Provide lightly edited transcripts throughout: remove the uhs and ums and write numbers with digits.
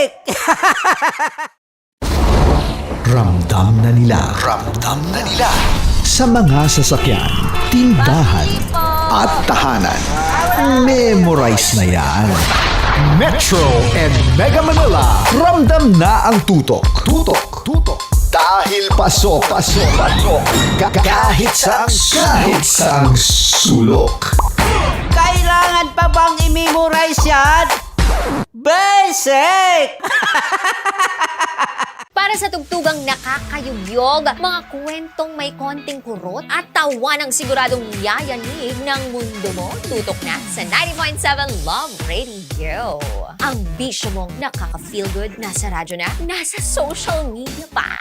Basic! Ramdam na nila. Sa mga sasakyan, tindahan, at tahanan. Memorize na yan. Metro and Mega Manila. Ramdam na ang tutok. Dahil paso. Kahit saang sulok. Kailangan pa bang i-memorize yan? Basic! Para sa tugtugang nakakayugyog, mga kwentong may konting kurot at tawanang siguradong yayanig ng mundo mo, tutok na sa 90.7 Love Radio. Ang bisyo mong nakaka-feel good, nasa radyo na, nasa social media pa.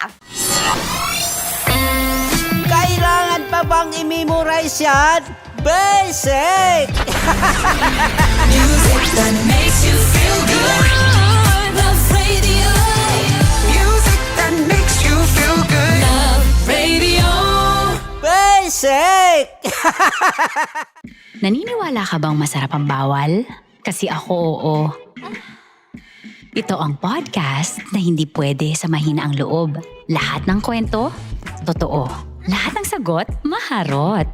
Kailangan pa bang i-memorize yan? Basic! Music that makes you feel good. Love Radio. Music that makes you feel good. Love Radio. Basic! Naniniwala ka bang masarap ang bawal? Kasi ako oo. Ito ang podcast na hindi pwede samahin ang loob. Lahat ng kwento, totoo. Lahat ng sagot, maharot.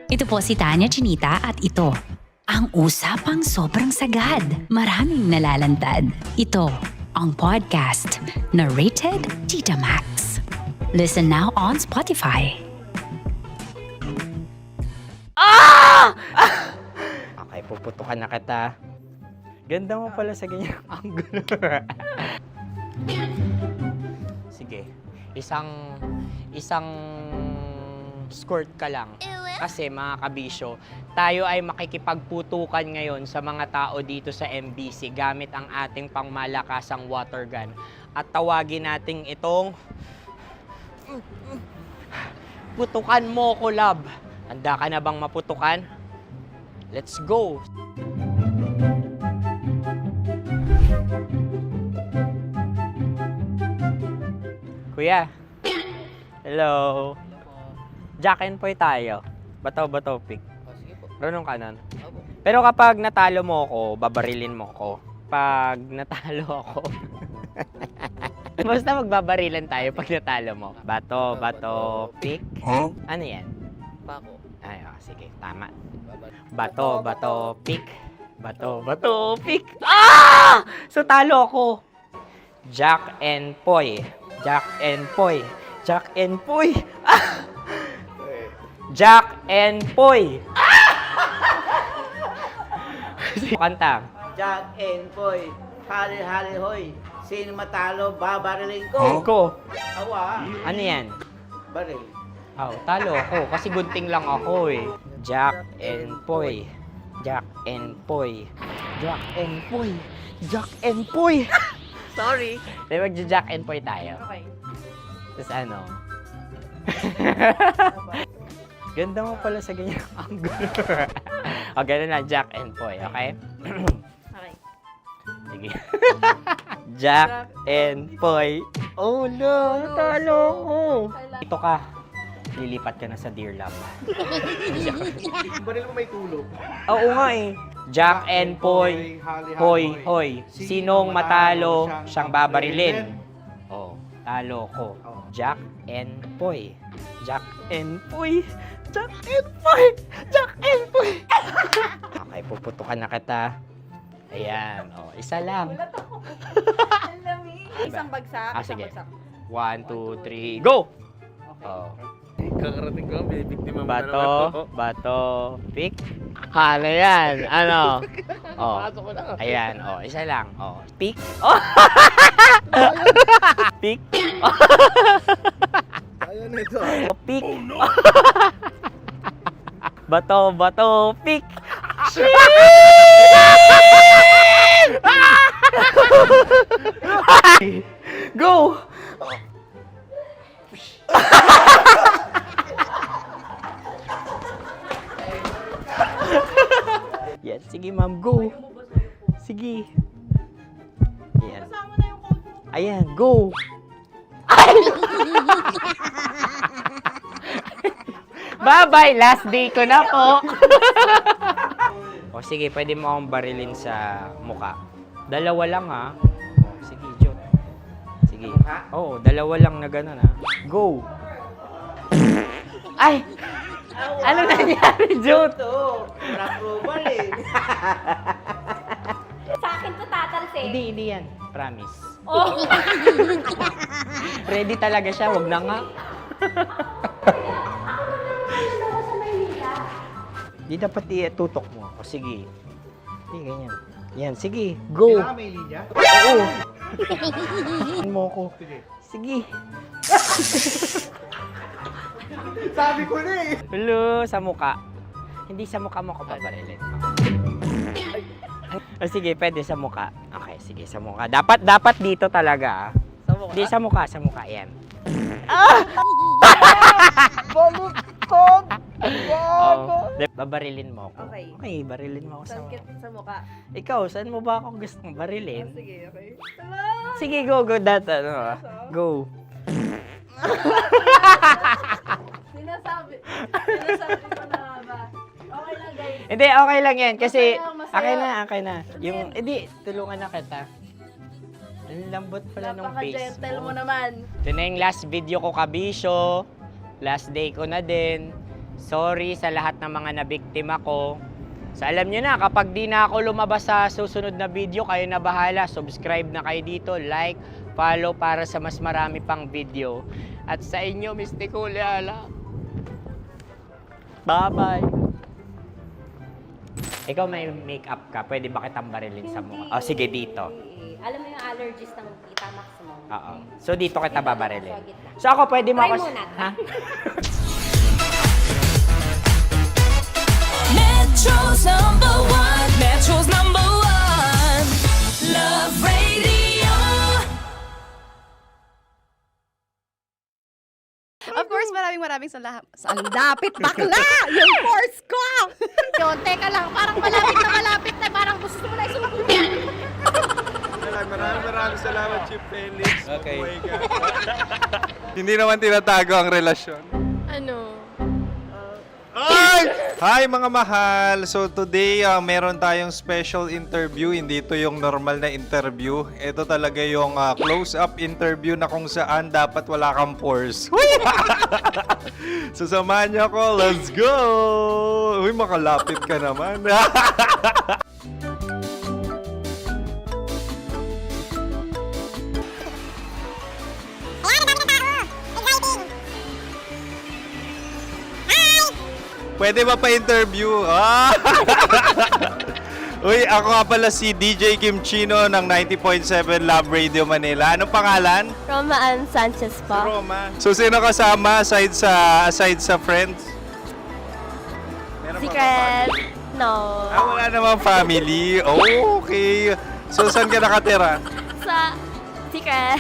Ito po si Tanya Chinita at ito, ang usapang sobrang sagad. Maraming nalalantad. Ito, ang podcast na Rated Tita Max. Listen now on Spotify. Okay, puputukan na kita. Ganda mo pala sa ganyang angulo. Sige, isang skirt ka lang. Kasi mga kabisyo, tayo ay makikipagputukan ngayon sa mga tao dito sa MBC gamit ang ating pangmalakasang water gun. At tawagin natin itong putukan mo ko, love. Handa ka na bang maputukan? Let's go! Kuya. Hello. Jack and Poy tayo. Bato-bato pick. Sige po. Runong kanan. Opo. Pero kapag natalo mo ako, babarilin mo ako. Pag natalo ako, basta magbabarilan tayo pag natalo mo. Bato, pick. Huh? Ano yan? Pako. Ay, sige, tama. Bato, pick. Bato, pick. Ah! So talo ako. Jack and Poy. Jack and Poy. Jack and Poy. Ah! Jack and Poy. Kanta. Jack and Poy, hali hoy. Sino matalo, babariling ko. Ko. Awa, Ano yan? baril. Oh, talo ako kasi gunting lang ako eh. Jack and Poy. Jack and Poy. Jack and Poy. Jack and Poy. Sorry. Di magja-Jack and Poy tayo. Okay. Tapos ano? Ganda mo pala sa ganyang angulo. O, ganun na, Jack and Poy, okay? Okay. Sige. Jack and Poy. Oh no, natalo ko. Ito ka. Lilipat ka na sa Deer Lab. Baril mo may tulog. Oo nga eh. Jack and Poy. Hoy, hoy. Sinong matalo, siyang babarilin. Oh, talo ko. Jack and Poy. Jack and Poy. Jack and Poy. Jack and Poy. Okay, puputukan na kita. Ayan. Oh, isa lang. Isang bagsak. Sige. 1, 2, 3, go! Oh. Kakarating ko, binibiktima mo na naman to. Bato, pick. Ano yan? Ano? Oh. Pasok ko lang. Ayan, oh, isa lang. Oh, pick. Oh. Pick. Ayaw na ito. Oh, pick. Bato, pick. Go! Yan, sige ma'am, go. Sige. Ayan. Ayan, go. Bye-bye, last day ko na po. O sige, pwede mo akong barilin sa muka. Dalawa lang ha. Oh, sige, Jot. Sige. Oo, dalawa lang na gano'n ha. Go! Ay! Ano nangyari, Jot? Ito, approval eh. Sa akin to tatalsik. Hindi yan. Promise. Oh. Ready talaga siya, wag na nga. Di dapat tutok mo. O sige. Hindi, ganyan. Yan, sige. Go. Kailangan may linya? Oo. mo ko. Sige. Sabi ko na eh. Hello, sa muka. Hindi sa muka mo ko babarilin. O sige, pwede sa muka. Okay, sige, sa muka. Dapat dito talaga. Sa mukha? Hindi, sa muka, yan. Baluktot! Oh, babarilin mo ako. Okay. Okay, barilin mo ako sa muka. Sa mukha. Ikaw, saan mo ba ako gustong barilin? Sige, okay. Sige, go. Go. Sinasabi ko na nga ba? Okay lang, guys. Hindi, okay lang yan. Kasi, Masaya. okay na. Yung, hindi, tulungan na kita. Ang lambot pala nung face Napaka-gentle mo mo. naman. Ito na yung last video ko, kabisyo. Last day ko na din. Sorry sa lahat ng mga nabiktima ko. So alam nyo na, kapag di na ako lumabas sa susunod na video, kayo na bahala. Subscribe na kayo dito, like, follow para sa mas marami pang video. At sa inyo, Mistiko Leala. Bye-bye. Ikaw may makeup ka, pwede ba kitang barilin sa mukha? Oh, sige, dito. Alam mo yung allergies ng Tita Max mo? Oo. So dito kita babarilin. So ako pwede mo Try ako... muna. Ha? Metro's number one. Metro's number one. Love Radio. Of course, maraming salamat. Ang lapit bakla! Yung force ko! Yun, teka lang, parang malapit na, parang gusto mo na isulat. Maraming salamat, Chief Felix. Okay. Oh my God. Hindi naman tinatago ang relasyon. Ano? Ay! Hi mga mahal! So today, meron tayong special interview. Hindi ito yung normal na interview. Ito talaga yung close-up interview na kung saan dapat wala kang pores. So samahan niyo ako. Let's go! Uy, makalapit ka naman. Pwede ba pa-interview? Ah! Uy, ako nga pala si DJ Kim Chino ng 90.7 Love Radio Manila. Anong pangalan? Roma Ann Sanchez po. Roma. So, sino kasama aside sa friends? Meron pa ba Secret. family? No. Wala namang family. Oh, okay. So, saan ka nakatira? Sa secret.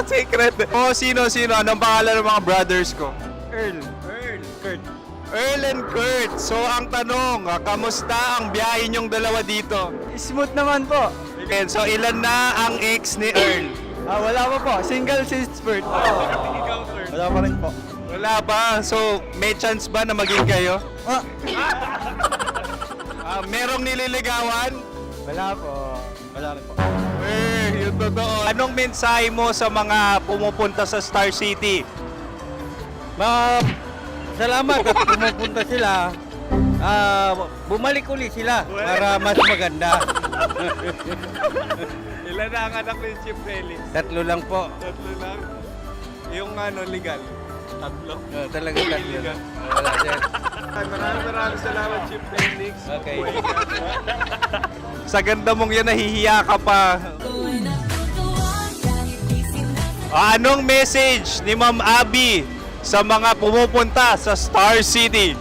Secret. Oh, sino? Anong pangalan ng mga brothers ko? Earl, Kurt. Earl and Kurt. So, ang tanong, kamusta ang biyahe niyong dalawa dito? Smooth naman po. Okay, so ilan na ang ex ni Earl? Wala pa po. Single since birth. Wala pa rin po. Wala ba? So, may chance ba na maging kayo? Merong nililigawan? Wala po. Wala rin po. Yung totoo. Anong mensahe mo sa mga pumupunta sa Star City? Salamat at pumupunta sila. Bumalik ulit sila para mas maganda. Ilan na ang anak ni Chief Felix? 3 lang po. 3 lang. Yung legal? 3. Talaga 3. Wala sir. Maraming salamat, Chief Felix. Okay. Sa ganda mong yan, nahihiya ka pa. Anong message ni Ma'am Abby sa mga pumupunta sa Star City?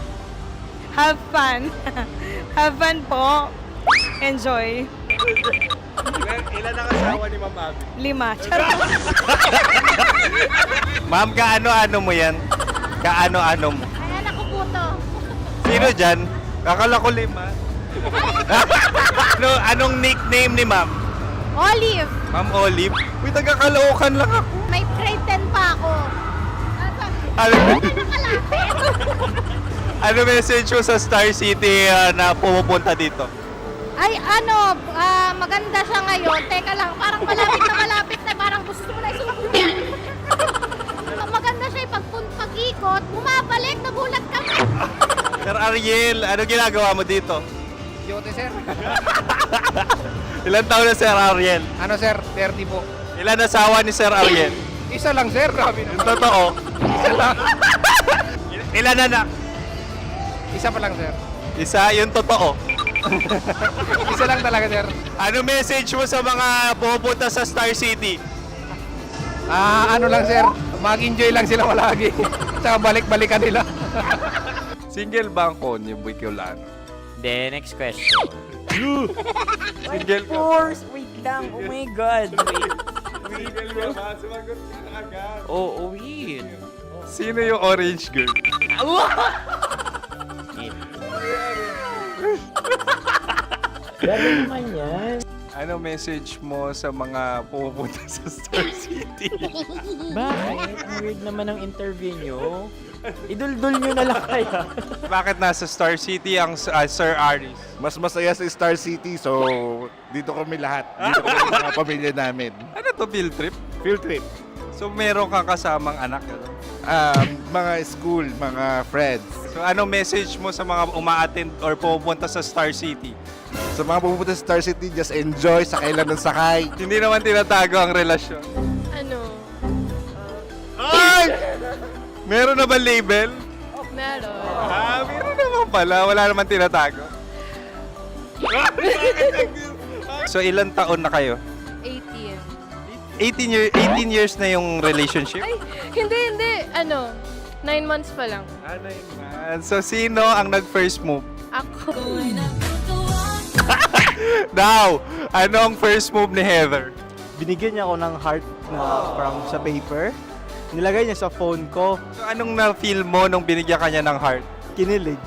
Have fun. Have fun po. Enjoy. Ilan ang asawa ni Ma'am Abby? 5. Charot. Ma'am, kaano-ano mo yan? Kaano-ano mo? Ay, anak ko po to. Sino dyan? Kakala ko 5. Anong nickname ni Ma'am? Olive, Ma'am Olive? Uy, taga-Caloocan lang ako. may grade 10 pa ako. Ano, ano message mo sa Star City na pumupunta dito? Ay, maganda siya ngayon. Teka lang, parang malapit na, parang gusto mo na isusunod. Maganda siya, pag-ikot, bumabalik, nagulat kami. Sir Ariel, ano ginagawa mo dito? Yote, sir. Ilan taon na Sir Ariel? Ano, sir? 30 po. Ilan asawa ni Sir Ariel? Isa lang, sir. Grabe Yung totoo. Isa lang. Ilan anak? Isa pa lang, sir. Isa, yung totoo. Isa lang talaga, sir. Ano message mo sa mga pupunta sa Star City? Ano lang, sir. Mag-enjoy lang sila palagi. Tsaka balik-balikan nila. Single ba ang Konyo Bicolano? Then, next question. Single ka? Wait lang. Oh my God. Single ka ba? Sumagot ka na agad. Oh, wait. Sino yung orange girl? Gano'n naman yan. Ano message mo sa mga pupunta sa Star City? Bakit? Ang weird naman ang interview nyo. Iduldul nyo na lang kaya. Bakit nasa Star City ang Sir Aris? Mas masaya sa Star City, so dito kami lahat. Dito kami mga pamilya namin. Ano to, field trip? Field trip. So meron kang kasamang anak? Ano? Mga school, mga friends. So ano message mo sa mga uma-attend or pupunta sa Star City? Sa mga pupunta sa Star City, just enjoy, sakay lang ng sakay. Hindi naman tinatago ang relasyon. Ano? Ay! Meron na ba label? Meron. Meron naman pala. Wala naman tinatago. So ilan taon na kayo? 18. 18 years na yung relationship? Ay, hindi. 9 months pa lang. So sino ang nag-first move? Ako. Now, ano ang first move ni Heather? Binigyan niya ako ng heart na from sa paper. Nilagay niya sa phone ko. So anong na-feel mo nung binigyan ka niya ng heart? Kinilig.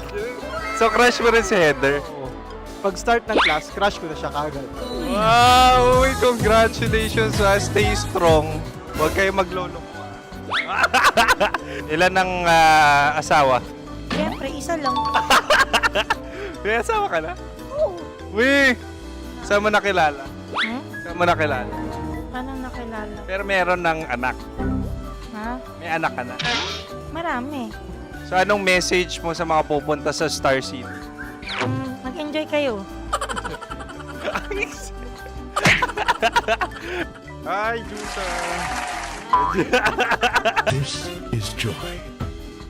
So crush mo rin si Heather? Oo. Pag start ng class, crush ko na siya kagad. Wow! Uy, congratulations! Stay strong. Huwag kayo maglolo. Ilan ang asawa? Siyempre, isa lang. May asawa ka na? Oo. Uy! Saan mo nakilala? Saan mo nakilala? Paano nakilala? Pero meron ng anak. Ha? May anak ka na. Marami. So anong message mo sa mga pupunta sa Star City? Mag-enjoy kayo. Hi, Jusa! This is Joy.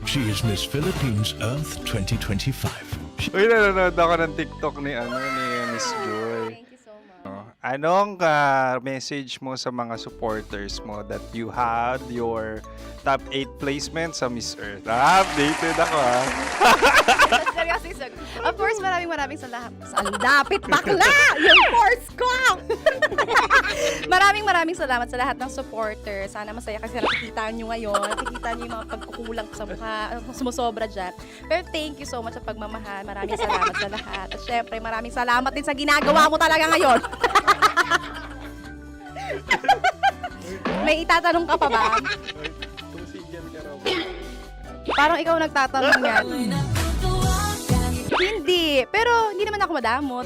She is Miss Philippines Earth 2025. Uy, nanonood ako ng TikTok ni Miss Joy. Thank you so much. Anong message mo sa mga supporters mo that you had your top 8 placement sa Miss Earth? Updated ako Seryoso. Of course, maraming salamat. Ang dapit bakla! Yung course ko! maraming salamat sa lahat ng supporters. Sana masaya kasi nakikita nyo ngayon. Nakikita nyo yung mga pagkukulang ko sa mukha. Sumusobra dyan. Pero thank you so much sa pagmamahal. Maraming salamat sa lahat. At syempre, maraming salamat din sa ginagawa mo talaga ngayon. May itatanong ka pa ba? Parang ikaw nagtatanong yan. Hindi. Pero hindi naman ako madamot.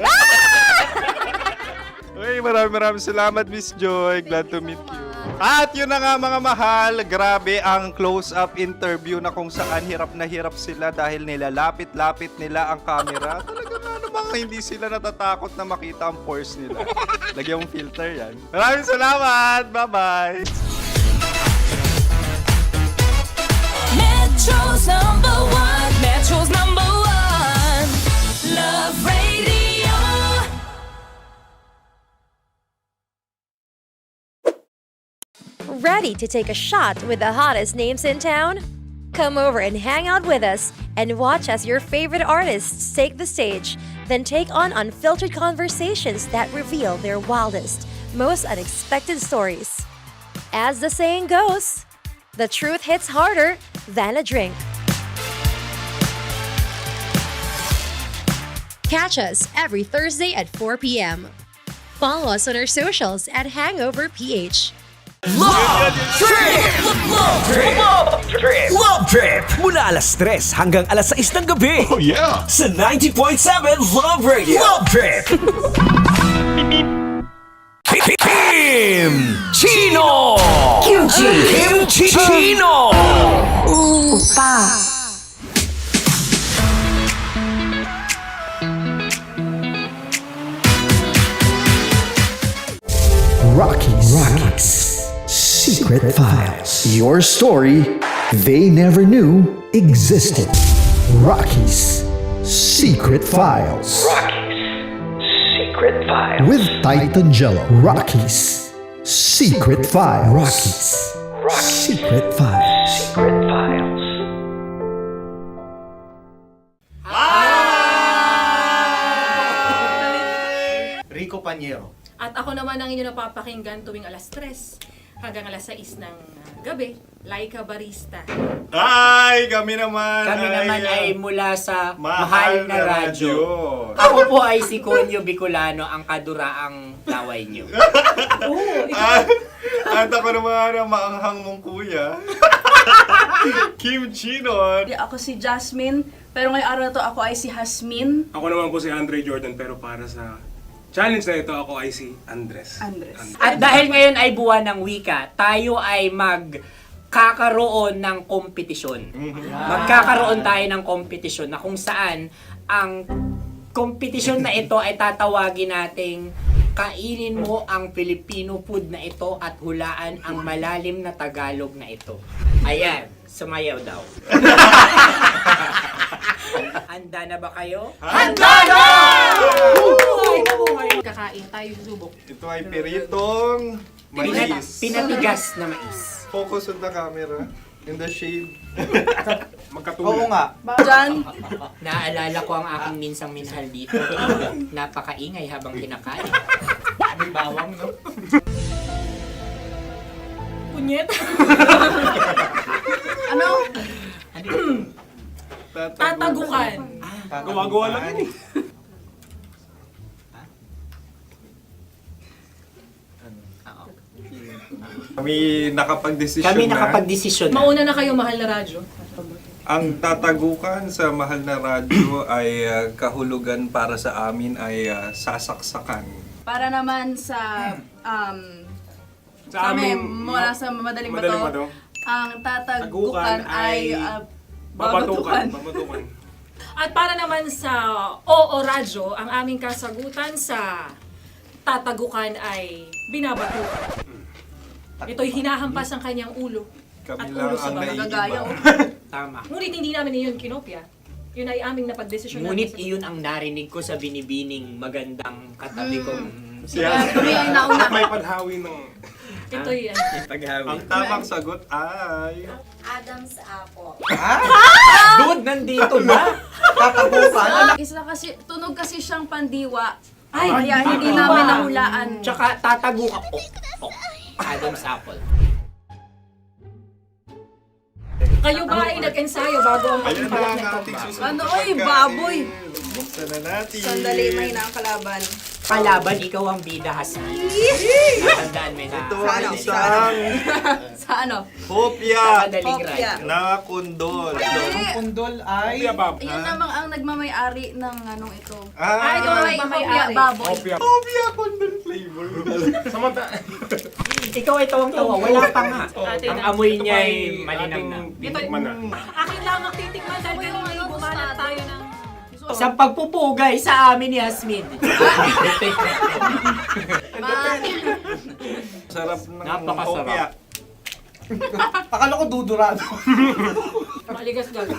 Uy, maraming salamat, Miss Joy. Glad to meet you. At yun na nga mga mahal, grabe ang close-up interview na kung saan hirap na hirap sila dahil nilalapit-lapit nila ang camera. Talagang ano bang hindi sila natatakot na makita ang pores nila. Lagyan mong filter yan. Maraming salamat! Bye-bye! Metro's number one. Love Radio. Ready to take a shot with the hottest names in town? Come over and hang out with us and watch as your favorite artists take the stage, then take on unfiltered conversations that reveal their wildest, most unexpected stories. As the saying goes, the truth hits harder than a drink. Catch us every Thursday at 4 p.m. Follow us on our socials at Hangover PH. Love Trip! Mula alas 3 hanggang alas 6 ng gabi. Oh yeah! Sa 90.7 Love Radio. Love Trip! Kim Chino! Kim Chino! Rocky's Secret Files. Your story they never knew existed. Rocky's Secret Files. Secret Files. With Titan Jello. Rocky's Secret Files. Rocky's Secret Files. Secret Files. Rico Panyero. At ako naman ang inyo napapakinggan tuwing alas 3 hanggang alas 6 ng gabi, Laika Barista. Ay, kami naman. Kami naman ay mula sa Mahal Mahal na na Radyo. Radyo. Ako po ay si Conyo Bicolano, ang kaduraang laway niyo. At ako naman ang maanghang mong kuya. Kim Chino. Ako si Jasmine, pero ngayong araw na to ako ay si Hasmin. Ako naman po si Andre Jordan, pero para sa challenge na ito, ako ay si Andres. At dahil ngayon ay buwan ng wika, tayo ay magkakaroon ng kompetisyon. Magkakaroon tayo ng kompetisyon na kung saan ang kompetisyon na ito ay tatawagin nating kainin mo ang Filipino food na ito at hulaan ang malalim na Tagalog na ito. Ayan, sumayaw daw. Handa na ba kayo? Handa na! Kakain tayo subok. Ito ay piritong mais. Pinatigas na mais. Focus on the camera. In the shade. Oo nga. Diyan. Naaalala ko ang aking minsang minahal dito. Napakaingay habang kinakain. May bawang, no? Punyet. Ano? Tatagukan. Gawa-gawa lang yun eh. Kami nakapag-desisyon Kami na. nakapag-desisyon na. Mauna na kayo, Mahal na Radyo. Ang tatagukan sa Mahal na Radyo ay kahulugan para sa amin ay sasaksakan. Para naman sa amin, mula sa madaling Madaling bato, bato. ang tatagukan ay Babatukan. At para naman sa Oo Radyo, ang aming kasagutan sa tatagukan ay binabatukan. Ito'y hinahampas ang kanyang ulo. Kami At lang ulo sa ang bagagaya. Tama. Ngunit hindi namin iyon kinopya. Yun ay aming napagdesisyon Ngunit iyon ang narinig ko sa binibining magandang katabi kong Kami ay nauna. May paghawi ng... Ito'y Ang tamang sagot ay... Adam's apple. Dude, nandito ba? Tatagukan. Isa kasi, tunog kasi siyang pandiwa. Kaya hindi namin nahulaan. Tsaka tatago ka. Adam's apple. Kayo ba ay nag-ensayo bago ang Ayun na ang ating susunod na pagkain. Buksan na natin. na ang kalaban. Kalaban, ikaw ang bida, Hasmi. Natandaan mo na. Ito ang isang Sa ano? hopya Madaling ride. na kundol. Ang pundol ay... Yun namang ang nagmamay-ari ng anong ito. Ah, Ito ay hopya baboy. hopya kundol flavor. Ikaw ay tawang-tawa, wala pa nga. Ang amoy niya ay malinang na. Akin lang ang titikman dahil kayo ngayon bumanat tayo ng... Sa pagpupugay sa amin ni Hasmin. Sarap ng Napakasarap. hopya. Akala ko dudurado. Maligas gaga.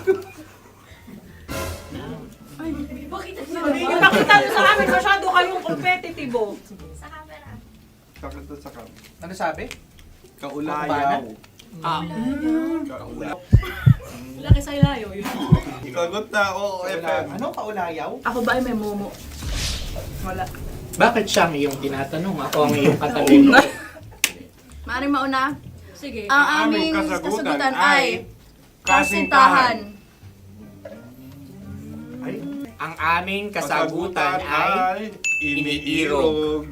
Bakit ipakita nyo sa amin masyado kayong competitive. Sakit to sakit. Ano sabi? Kaulayaw. Kaulayaw. Laki sa ilayo yun. Sagot na, oo, FM. Ano? Kaulayaw? Ako ba ay may momo? Wala. Bakit siyang iyong tinatanong? Ako ang iyong katabi mo. Maaaring mauna? Sige. Ang aming kasagutan kasagutan ay ay kasintahan. Ang aming kasagutan ay iniirog.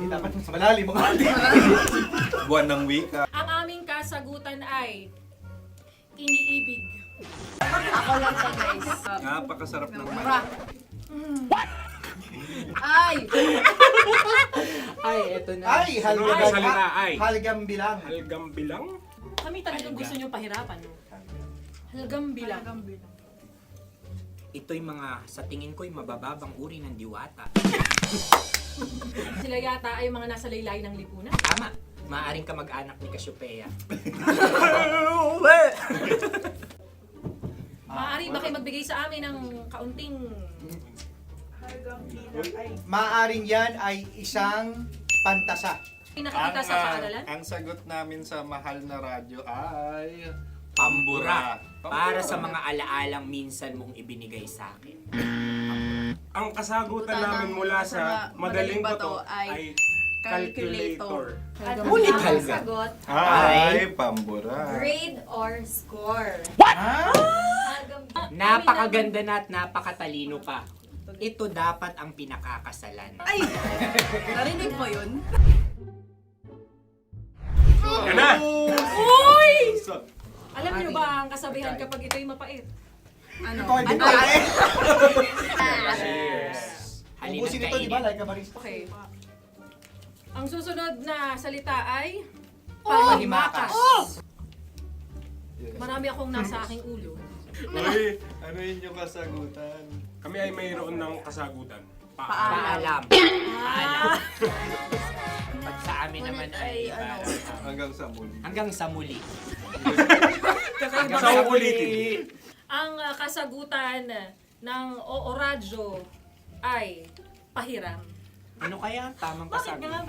Dapat mas malalim mga Buwan ng wika. Ang aming kasagutan ay iniibig. Ako lang to, guys. Napakasarap ng Ay! Ay, eto na. Ay, halgam. salita, ay. Halgam bilang. Halgam bilang? Kami talagang gusto niyong pahirapan, no? Halgam bilang. Ito'y mga, sa tingin ko'y mabababang uri ng diwata. Sila yata ay mga nasa laylay ng lipunan. Tama. Maaring ka mag-anak ni Cassiopeia. Maaari ba kayo magbigay sa amin ng kaunting... Maaring yan ay isang pantasa. Nakikita sa paaralan? Ang sagot namin sa mahal na radyo ay... Pambura. Para sa mga alaalang minsan mong ibinigay sa akin. Ang kasagutan namin mula sa madaling bato ay calculator. Ulit Ang halga. sagot, Ay, pambura. grade or score. Napakaganda na at napakatalino pa. Ito dapat ang pinakakasalan. Ay! Narinig mo yun? Yan na! Uy! Alam niyo ba ang kasabihan kapag ito'y mapait? Ano? Ito ay bintay. Cheers! Halina't Ubusin ito, di ba? kainin. Like a barista. Okay. Ang susunod na salita ay... Panghimakas. Marami akong nasa aking ulo. Uy, ano yun yung kasagutan? Kami ay mayroon ng kasagutan. Paalam. Pag sa amin naman ay... Hanggang sa muli. Hanggang sa muli. Sa ulitin. Ang kasagutan ng Oo Radyo ay pahiram. Ano kaya ang tamang kasagutan?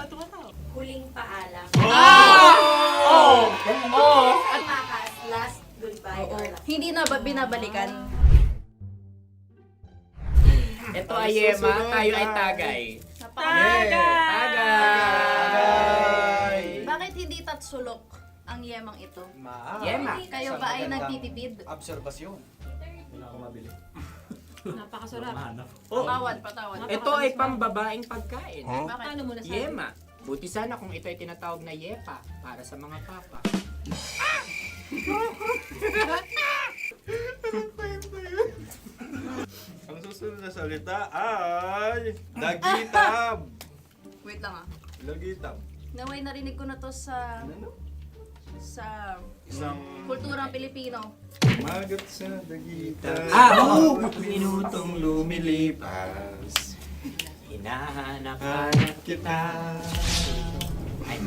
Huling paalam. Oh! At makas, last goodbye or last. Hindi na ba binabalikan? Ito ay Yema, tayo ay Tagay. Tagay! Bakit hindi tatsulok ang yemang ito? Yema. Kayo ba ay nagtitipid? Obserbasyon. Hindi na ako mabili. Napakasarap. Patawad. Ito ay pambabaeng pagkain. Paano mo nasabi? Yema. Buti sana kung ito ay tinatawag na Yepa para sa mga papa. Ang susunod na salita ay... Dagitab! Wait lang ah. Dagitab. Naway narinig ko na to sa Isang kulturang Pilipino. magat sa dagitab. Oo! Minutong lumilipas. Hinahanap-hanap kita. Ay.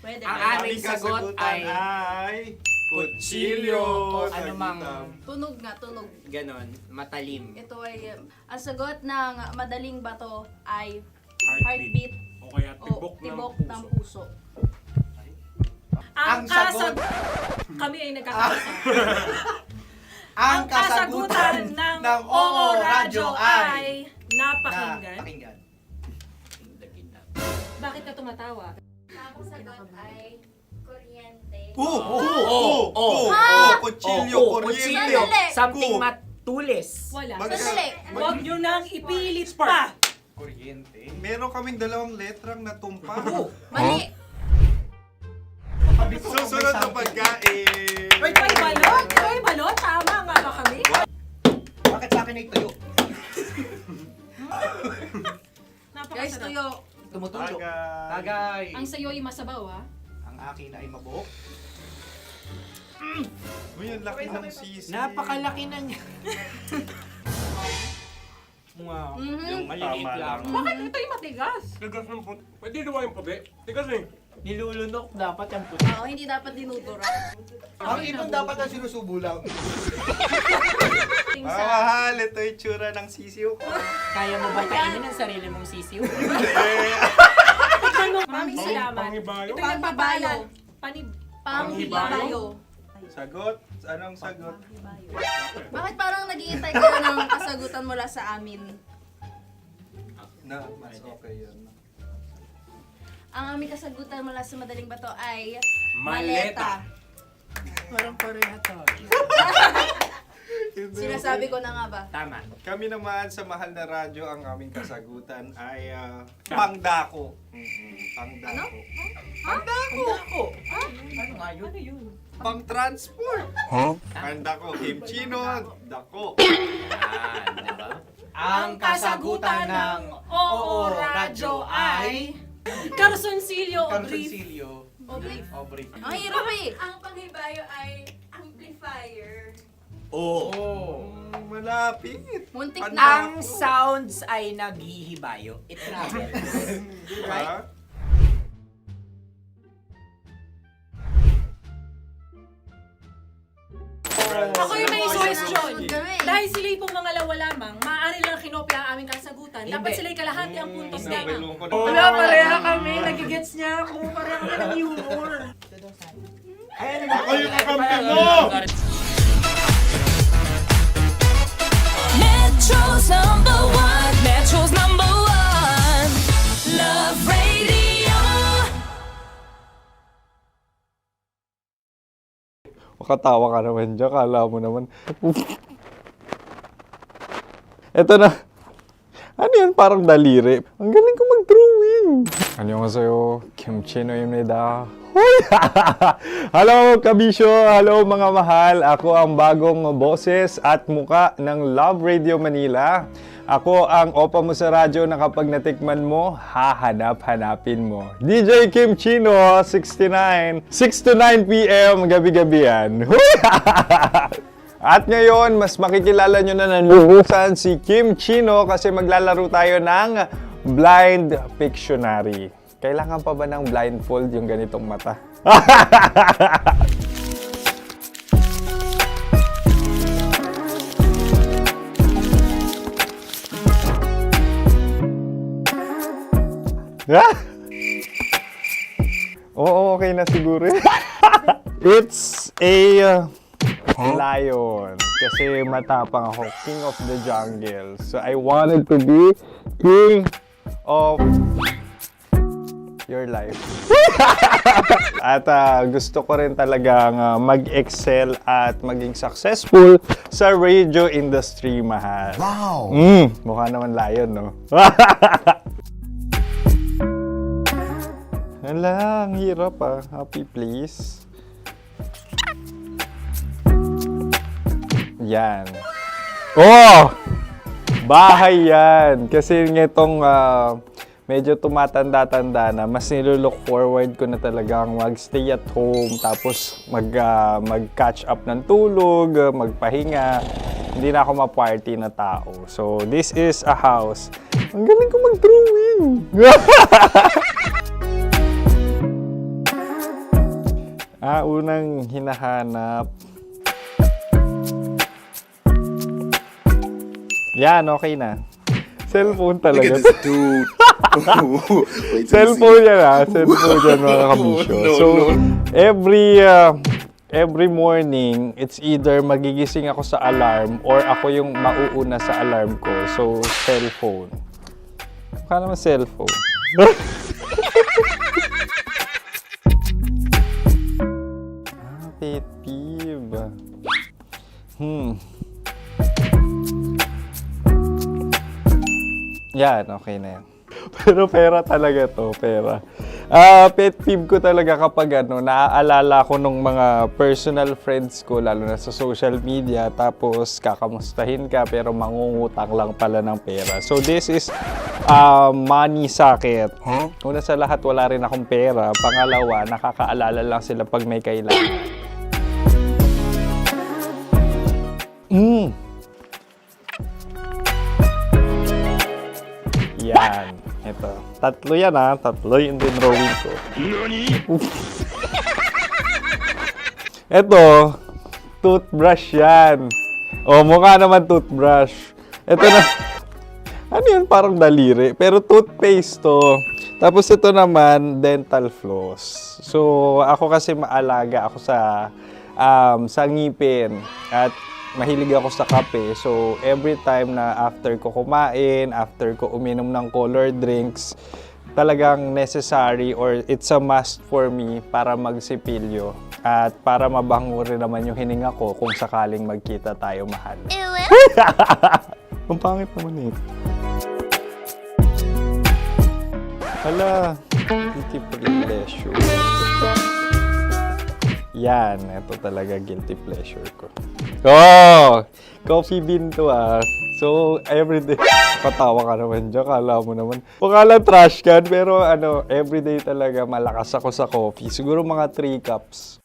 Pwede. Ang ba? aming sagot ay kutsilyo o anumang Tunog nga, tunog. ganon, matalim. Ito ay, ang sagot ng madaling bato ay Heartbeat. heartbeat O kaya o tibok tibok ng ng puso. puso. Ang sagot. Kami ay nagkakasa. Ang kasagutan ng Oo Radyo ay napakinggan. pakinggan. Bakit ka tumatawa? Ang sagot ay kuryente. Kutsilyo, kuryente. Sandali. Something Ku. matulis. Wala. Sandali. Huwag nyo nang ipilit pa. Kuryente. Meron kaming dalawang letrang natumpa. Mali. Susunod na pagkain. Wait, may balot? May balot? Tama nga ba kami? Bakit sa akin ay tuyo? Guys, Napakasarap. tuyo. Tumutulo. Tagay. Tagay. Ang sayo ay masabaw, ha? Ang akin ay mabuhok. Uy, ang laki ng sisi. Napakalaki na niya. Wow. Yung maliliit Tama lang. lang. Bakit ito'y matigas? Tigas ng puti. Pwede naman yung puti. Tigas eh. Nilulunok dapat yung puti. Oo, hindi dapat dinudura. Ang ibon dapat ang sinusubo lang. Mga mahal, ito yung tsura ng sisiw ko. Kaya mo ba kainin ang sarili mong sisiw? Maraming salamat. Panghibayo. Ito'y nagpapalan. Panghibayo. Sagot? Anong sagot? Bakit parang nag-iintay ka na ng kasagutan mula sa amin? Na, mas okay yun. Ang aming kasagutan mula sa madaling bato ay Maleta. Parang pareha to. Sila Sinasabi ko na nga ba? Tama. Kami naman sa Mahal na Radyo, ang aming kasagutan ay pangdako. Pangdako. Pangdako! Ano nga yun? Pang-transport. Pangdako. Kim Chino, dako. Diba? Ang kasagutan ng Oo Radyo ay... Carsoncillo. Obrief. Ang hirap eh. Ang panghibayo ay amplifier. Malapit. Muntik Ang na. Ang sounds ay naghihibayo. It travels. Diba? Ako yung may suggestion. Dahil sila pong mga lawa lamang, maaari lang kinopya ang aming kasagutan. Dapat sila'y kalahati ang puntos lamang. Wala, pareha kami. Nagigets niya ako. Pareha kami ng humor. Ako yung kakampi mo! Metro's number one. Metro's number one. Love Radio. Makatawa ka naman dyan. Kala mo naman. Eto na. Ano yan? Parang daliri. Ang galing ko mag-drawing. 안녕하세요. 김치노입니다. Hello, kabisyo! Hello, mga mahal! Ako ang bagong boses at muka ng Love Radio Manila. Ako ang opa mo sa radyo na kapag natikman mo, hahanap-hanapin mo. DJ Kim Chino, 69. 6 to 9 p.m. gabi-gabi yan. At ngayon, mas makikilala nyo na ng lubusan si Kim Chino kasi maglalaro tayo ng Blind Pictionary. Kailangan pa ba ng blindfold yung ganitong mata? Oo, okay na siguro. It's a lion. Kasi matapang ako. King of the jungle. So I wanted to be king of your life. At gusto ko rin talagang mag-excel at maging successful sa radio industry, mahal. Wow! Mukha naman lion, no? Hala, ang hirap ah. Happy, please. Yan. Oh! Bahay yan. Kasi nitong medyo tumatanda-tanda na, mas nilulook forward ko na talagang mag-stay at home, tapos mag-catch up ng tulog, magpahinga. Hindi na ako ma-party na tao. So, this is a house. Ang galing ko mag-drawing! Unang hinahanap. Yan, okay na. Cellphone talaga. Cellphone yan ha. Cellphone yan, mga kabisyo. So, every morning, it's either magigising ako sa alarm or ako yung mauuna sa alarm ko. So, cellphone. Mukha naman cellphone. Pet peeve. Yan, okay na yan. Pero pera talaga to, pera. Pet peeve ko talaga kapag naaalala ko nung mga personal friends ko, lalo na sa social media, tapos kakamustahin ka pero mangungutang lang pala ng pera. So this is money sakit. Una sa lahat, wala rin akong pera. Pangalawa, nakakaalala lang sila pag may kailangan. Yan. Ito. Tatlo yan ha. Tatlo yung dinrawing ko. Ito. Toothbrush yan. O, mukha naman toothbrush. Ito na. Ano yan? Parang daliri. Pero toothpaste to. Tapos ito naman, dental floss. So, ako kasi maalaga ako sa ngipin. At mahilig ako sa kape. So, every time na after ko kumain, after ko uminom ng colored drinks, talagang necessary or it's a must for me para magsipilyo. At para mabango rin naman yung hininga ko kung sakaling magkita tayo, mahal. Ang pangit naman eh. Hala, guilty pleasure. Yan, ito talaga guilty pleasure ko. Oh! Coffee bean to ah. So, everyday. Patawa ka naman dyan, kala mo naman. Pakala trash can, pero ano, everyday talaga malakas ako sa coffee. Siguro mga 3 cups.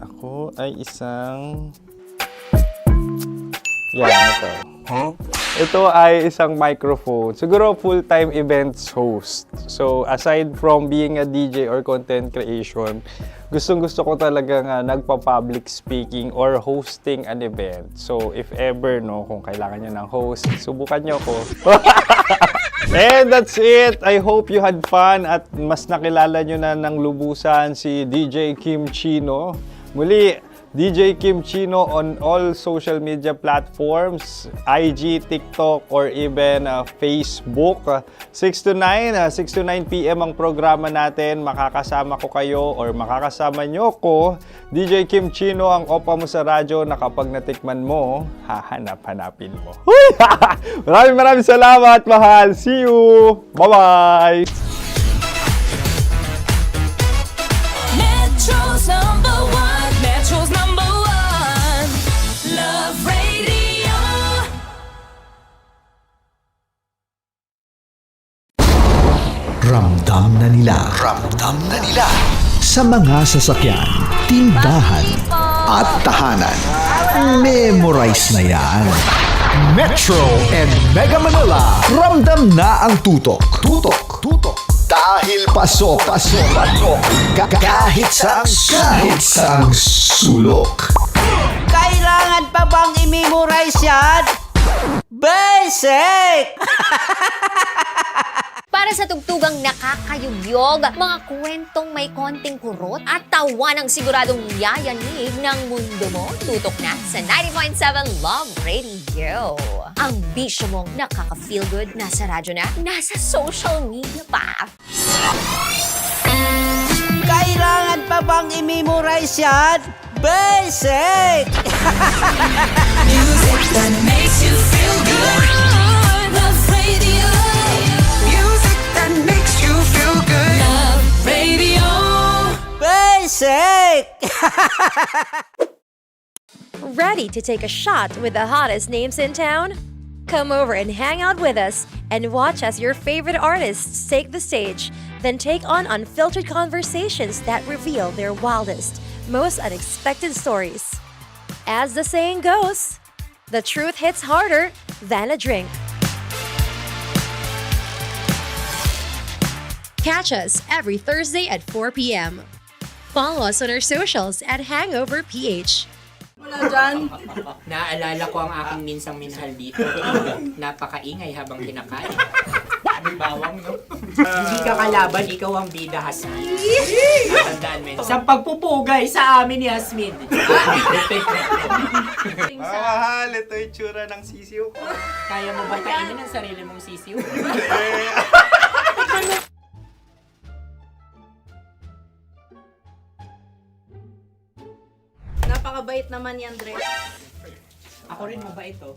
Ako ay isang... Yan, ito. Ito ay isang microphone. Siguro full-time events host. So, aside from being a DJ or content creation, gustong-gusto ko talaga nga nagpa-public speaking or hosting an event. So, if ever, no, kung kailangan nyo ng host, subukan nyo ko. And that's it. I hope you had fun at mas nakilala nyo na ng lubusan si DJ Kim Chino. Muli, DJ Kim Chino on all social media platforms, IG, TikTok, or even Facebook. 6 to 9 p.m. ang programa natin. Makakasama ko kayo or makakasama nyo ko. DJ Kim Chino, ang opa mo sa radyo na kapag natikman mo, hahanap-hanapin mo. Maraming salamat, mahal. See you! Bye-bye! Metro's number one. Metro's number one. Love Radio. Ramdam na nila. Sa mga sasakyan, tindahan, at tahanan. Memorize na yan. Metro and Mega Manila. Ramdam na ang tutok. Dahil pasok. Kahit saang sulok. Kailangan pa bang i-memorize yan? Basic! Para sa tugtugang nakakayugyog, mga kwentong may konting kurot at tawa ng siguradong yayanig ng mundo mo, tutok na sa 90.7 Love Radio. Ang bisyo mong nakaka-feel good, nasa radyo na, nasa social media pa. Kailangan pa bang i-memorize yan? Basic! Music that makes you feel good. Love Radio. Music that makes you feel good. Love Radio. Basic! Ready to take a shot with the hottest names in town? Come over and hang out with us and watch as your favorite artists take the stage, then take on unfiltered conversations that reveal their wildest, most unexpected stories. As the saying goes, the truth hits harder than a drink. Catch us every Thursday at 4 p.m. Follow us on our socials at Hangover PH. Wala dyan. Naaalala ko ang aking minsang minahal dito. Napakaingay habang kinakain. May bawang, no? Hindi ka kalaban, ikaw ang bida, Hasmin. Natandaan mo yun. Sa pagpupugay sa amin ni Hasmin. Mahal, ito yung tsura ng sisiw ko. Kaya mo ba kainin ang sarili mong sisiw? Napakabait naman yan, Dre. Ako rin mabait, oh.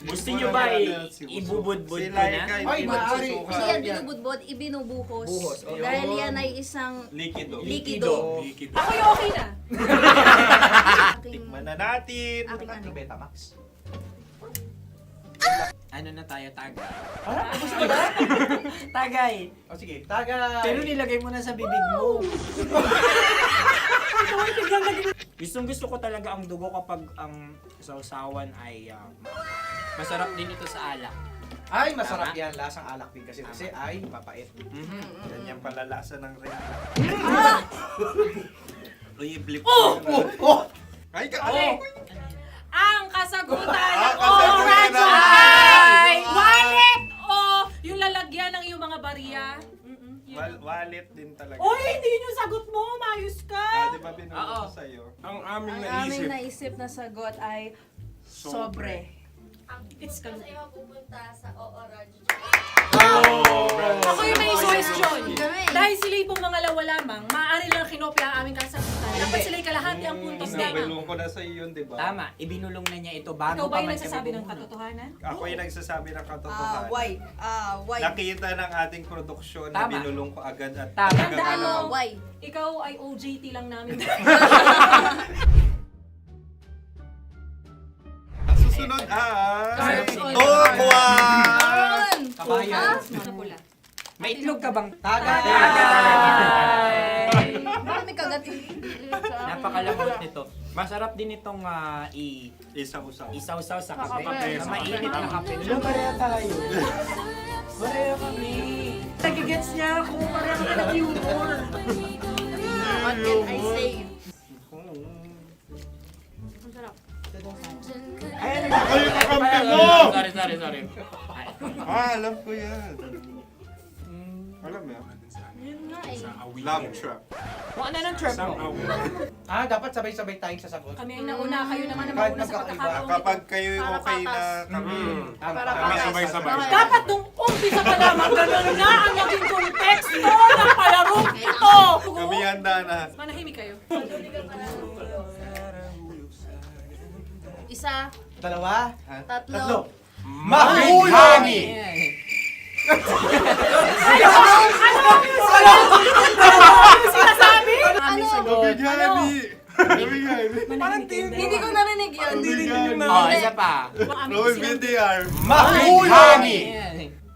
Gusto nyo ba ibubudbud ko na? Ay, maaari. Hindi yan binubudbod, ibinubuhos. Buhos, okay. Dahil yan ay isang Likido. Ako yung okay na. Tikman na natin. Aking ano? Betamax. Ano na tayo, tagay? Tagay. O sige, tagay. Pero nilagay mo na sa bibig mo. Gusto ko talaga ang dugo kapag ang sausawan ay masarap din ito sa alak. Ay, masarap yan. Lasang alak din kasi ay papait. Yan yung palalasa ng rin. Uy, blip. Ay, Ang kasagutan ng kasagutan oras ay wallet o yung lalagyan ng iyong mga bariya. Wallet din talaga. Oy, hindi yung sagot mo. Mayos ka. Di ba binulong ko sa'yo? Ang aming Ang aming naisip na sagot ay sobre. It's kami. Sa'yo pupunta sa Orange. Ako yung may question. Dahil sila'y pong mga lawa lamang, maaari lang kinopya ang aming kasagutan. Dapat sila'y kalahati ang puntos na. Binulong ko na sa iyo, di ba? Tama, ibinulong na niya ito bago Ikaw ba pa yung man nagsasabi siya ng katotohanan? Ako yung nagsasabi ng katotohanan. Why? Nakita ng ating produksyon na Tama. binulong ko agad at Tama. talagang Tandaan mo, alam. Why? ikaw ay OJT lang namin. Ang susunod ay... Sorry. Tokwa! Kabayan. Sa pula. May itlog ka bang? Tagay! Tagay! Marami kagat. Napakalamot nito. Masarap din itong Isaw-usaw. isaw-saw sa Kape. kape. Sa mainit na kape. Alam, pareha tayo. Pareha kami. Nagigets niya ako. Pareha kami ng humor. What can I say? Ay, kakampi mo! Sorry. Alam ko yan. Alam mo yan? Yun nga eh. Love trap. Kung ano ng trap mo? Dapat sabay-sabay tayong sasagot. Kami ay nauna, kayo naman ang Kahit mauna sa magkakaiba. pagkakataon. Kapag kayo okay na kami, kami sabay-sabay. Dapat nung umpisa pa lamang, ganun na ang naging konteksto ng palarong ito! Kami handa na. Manahimik kayo. Isa, Dalawa. tatlo. Mahulog! Sinasabi? Ano? Hindi ko narinig yun. Oh, isa pa. Roll VTR. Mahulog!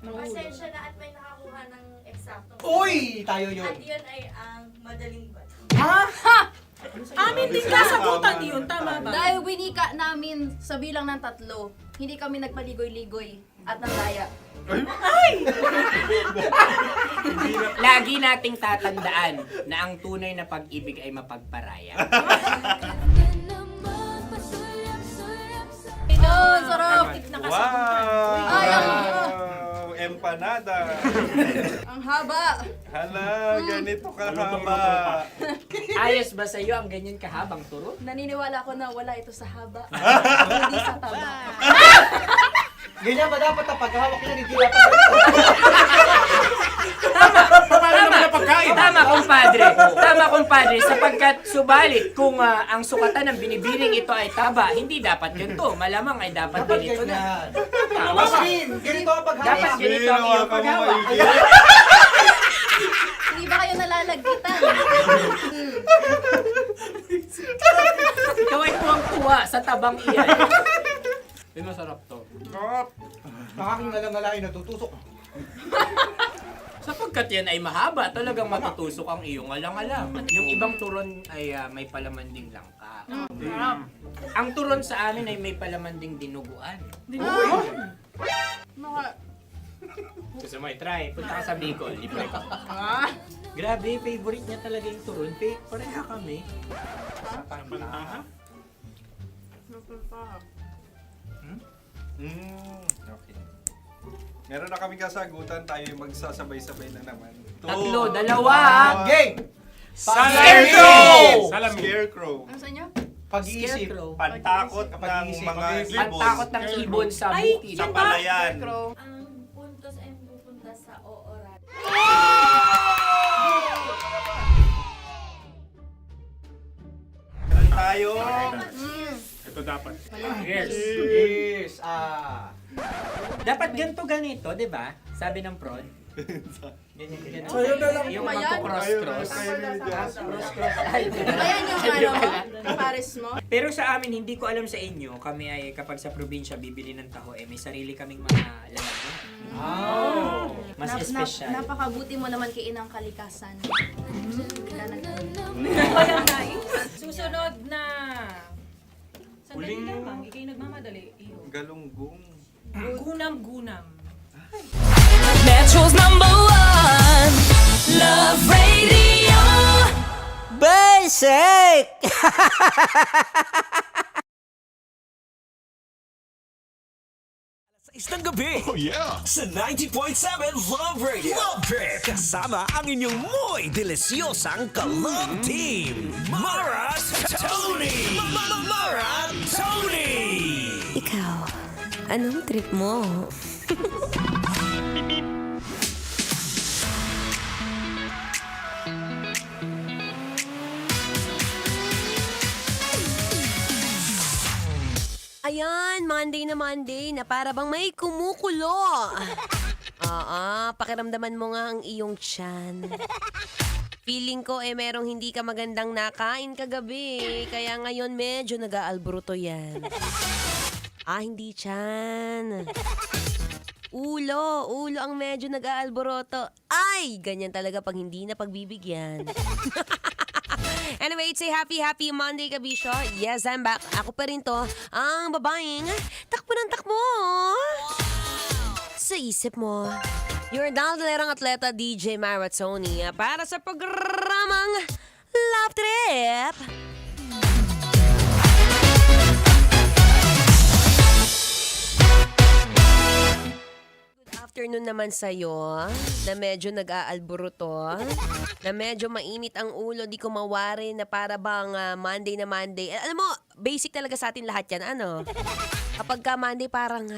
Pasensya na at may nakakuha ng eksakto. Uy! Tayo yun. At yun ay ang madaling bato. Amin din kasagutan yun, tama ba? Dahil winika namin sa bilang ng 3, hindi kami nagpaligoy-ligoy at nandaya. Lagi nating tatandaan na ang tunay na pag-ibig ay mapagparaya. Ayun, sarap! Ay, Wow! Empanada. ang haba! Hala, ganito kahaba. Ayos ba sa'yo ang ganyan kahabang turo? Naniniwala ko na wala ito sa haba. Hindi sa taba. Ganyan ba dapat ang paghawak niya? Hindi dapat Tama, kumpadre. Sapagkat subalit kung ang sukatan ng binibining ito ay taba, hindi dapat ganito. Malamang ay dapat ganito na. Tama ba? Ganito ang paghawak. Dapat ganito ang iyong paghawak. Hindi ba kayo nalalagkitan? Ikaw ay tuwang-tuwa sa tabang iyan. Ay, masarap to. Nakaking nalang-ngalain, natutusok. Sapagkat yan ay mahaba, talagang matutusok ang iyong alang-alang. Yung ibang turon ay may palaman ding langka. Ang turon sa amin ay may palaman ding dinuguan. Gusto mo i-try? Punta ka sa Bicol, libre ka. Grabe, favorite niya talaga yung turon. Pareha kami. Okay. Meron na kami kasagutan, tayo yung magsasabay-sabay na naman. Tatlo, dalawa. Game! Scarecrow! Scarecrow. Ano sa inyo? Pag-iisip. Pantakot ng mga ibon. Pantakot ng ibon sa bukid. Sa palayan. Ang puntos ay pupunta sa Ooran. Meron tayo. Ito dapat. Yes. Dapat ganito, di ba? Sabi ng prod. Ganyan. Yung magpo-cross-cross. Cross-cross. Ayan yung pares mo. Pero sa amin, hindi ko alam sa inyo, kami ay kapag sa probinsya bibili ng taho, may sarili kaming mga lalagyan. Mas espesyal. Napakabuti mo naman kay Inang Kalikasan. Susunod na. Sandali lamang, ikay nagmamadali. Galunggong. Gunam-gunam. Metro's #1 Love Radio. Basic! Isang gabi. Oh yeah. Sa 90.7 Love Radio. Love Trip. Kasama ang inyong muy delisyosang ka-love team. Mara Tony. Mara Tony. Ikaw, Anong trip mo? Ayan, Monday na para bang may kumukulo. Pakiramdaman mo nga ang iyong tiyan. Feeling ko merong hindi ka magandang nakain kagabi. Kaya ngayon medyo nag-aalburuto yan. Hindi tiyan. Ulo ang medyo nag-aalburuto. Ay, ganyan talaga pag hindi na pagbibigyan. Anyway, it's a happy Monday, kabisyo. Yes, I'm back. Ako pa rin to, ang babaeng takbo ng takbo. Sa isip mo, your daldalerang atleta DJ Maratoni para sa programang Love Trip. Afternoon naman sa'yo, na medyo nag-aalburuto, na medyo mainit ang ulo, di ko mawari na para bang Monday na Monday. Alam mo, basic talaga sa atin lahat yan, ano? Kapag ka Monday parang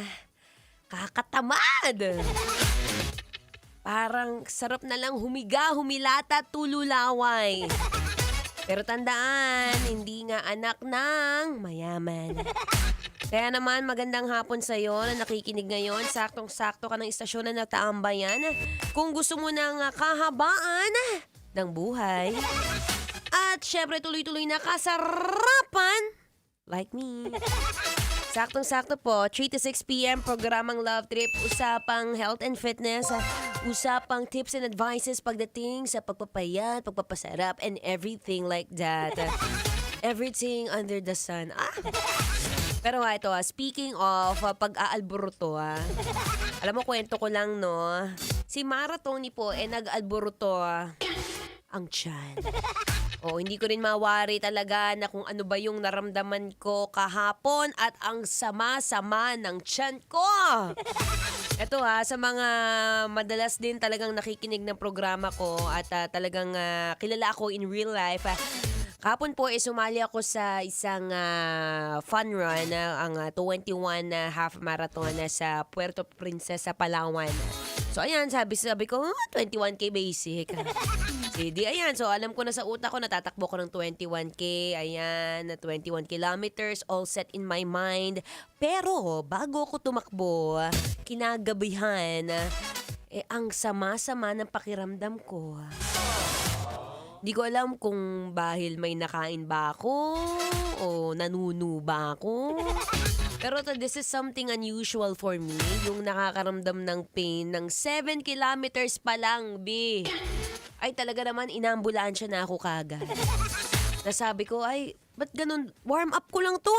kakatamad. Parang sarap na lang humiga, humilata, tululaway. Pero tandaan, hindi nga anak ng mayaman. Kaya naman, magandang hapon sa'yo na nakikinig ngayon. Saktong-sakto ka ng istasyon na nataambayan. Kung gusto mo ng kahabaan ng buhay. At syempre, tuloy-tuloy na kasarapan. Like me. Saktong-sakto po, 3 to 6 p.m. programang Love Trip. Usapang health and fitness. Usapang tips and advices pagdating sa pagpapayat, pagpapasarap, and everything like that. Everything under the sun. Pero ito, speaking of pag-aalburuto, alam mo, kwento ko lang, no? Si Maratoni po, nag-alburuto ang tiyan. Hindi ko rin mawari talaga na kung ano ba yung naramdaman ko kahapon at ang sama-sama ng tiyan ko. Ito sa mga madalas din talagang nakikinig ng programa ko at talagang kilala ako in real life. Kahapon po sumali ako sa isang fun run, ang 21 half marathon sa Puerto Princesa, Palawan. So ayan, sabi ko, 21K basic. Di ayan, so alam ko na sa utak ko, natatakbo ko ng 21K, ayan, 21 kilometers, all set in my mind. Pero bago ako tumakbo, kinagabihan, ang sama-sama ng pakiramdam ko. Di ko alam kung bahil may nakain ba ako o nanuno ba ako. Pero this is something unusual for me. Yung nakakaramdam ng pain ng 7 kilometers pa lang, B. Ay talaga naman, inambulansya na ako kagad. Nasabi ko, ay, ba't ganun? Warm up ko lang to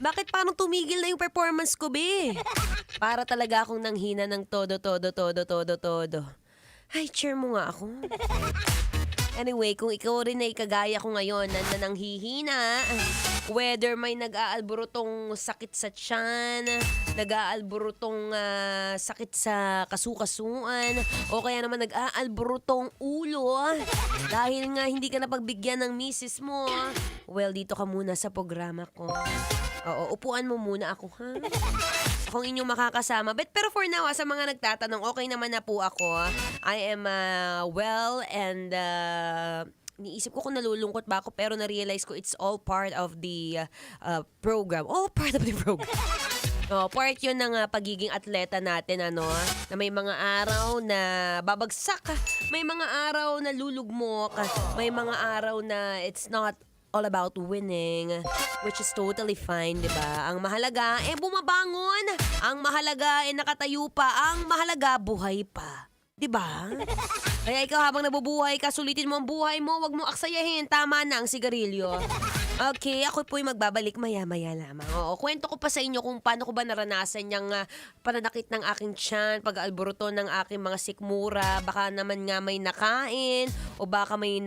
Bakit parang tumigil na yung performance ko, B? Para talaga akong nanghina ng todo. Ay, cheer mo nga ako. Anyway, kung ikaw rin ay kagaya ko ngayon na nanghihina, whether may nag-aalburutong sakit sa tiyan, nag-aalburutong sakit sa kasukasuan, o kaya naman nag-aalburutong ulo, dahil nga hindi ka napagbigyan ng misis mo, well, dito ka muna sa programa ko. Oo, upuan mo muna ako, ha? Akong inyong makakasama. Pero for now, sa mga nagtatanong, okay naman na po ako. I am well and niisip ko kung nalulungkot ba ako, pero na-realize ko it's all part of the program. All part of the program. Part yun ng pagiging atleta natin, na may mga araw na babagsak, may mga araw na lulugmok, may mga araw na it's not all about winning, which is totally fine, di ba? Ang mahalaga, bumabangon. Ang mahalaga, nakatayo pa. Ang mahalaga, buhay pa. Di ba? Kaya ikaw habang nabubuhay ka, sulitin mo ang buhay mo, wag mo aksayahin. Tama na ang sigarilyo. Okay, ako po'y magbabalik maya-maya lamang. Kwento ko pa sa inyo kung paano ko ba naranasan yung pananakit ng aking tiyan, pag-alburuto ng aking mga sikmura, baka naman nga may nakain, o baka may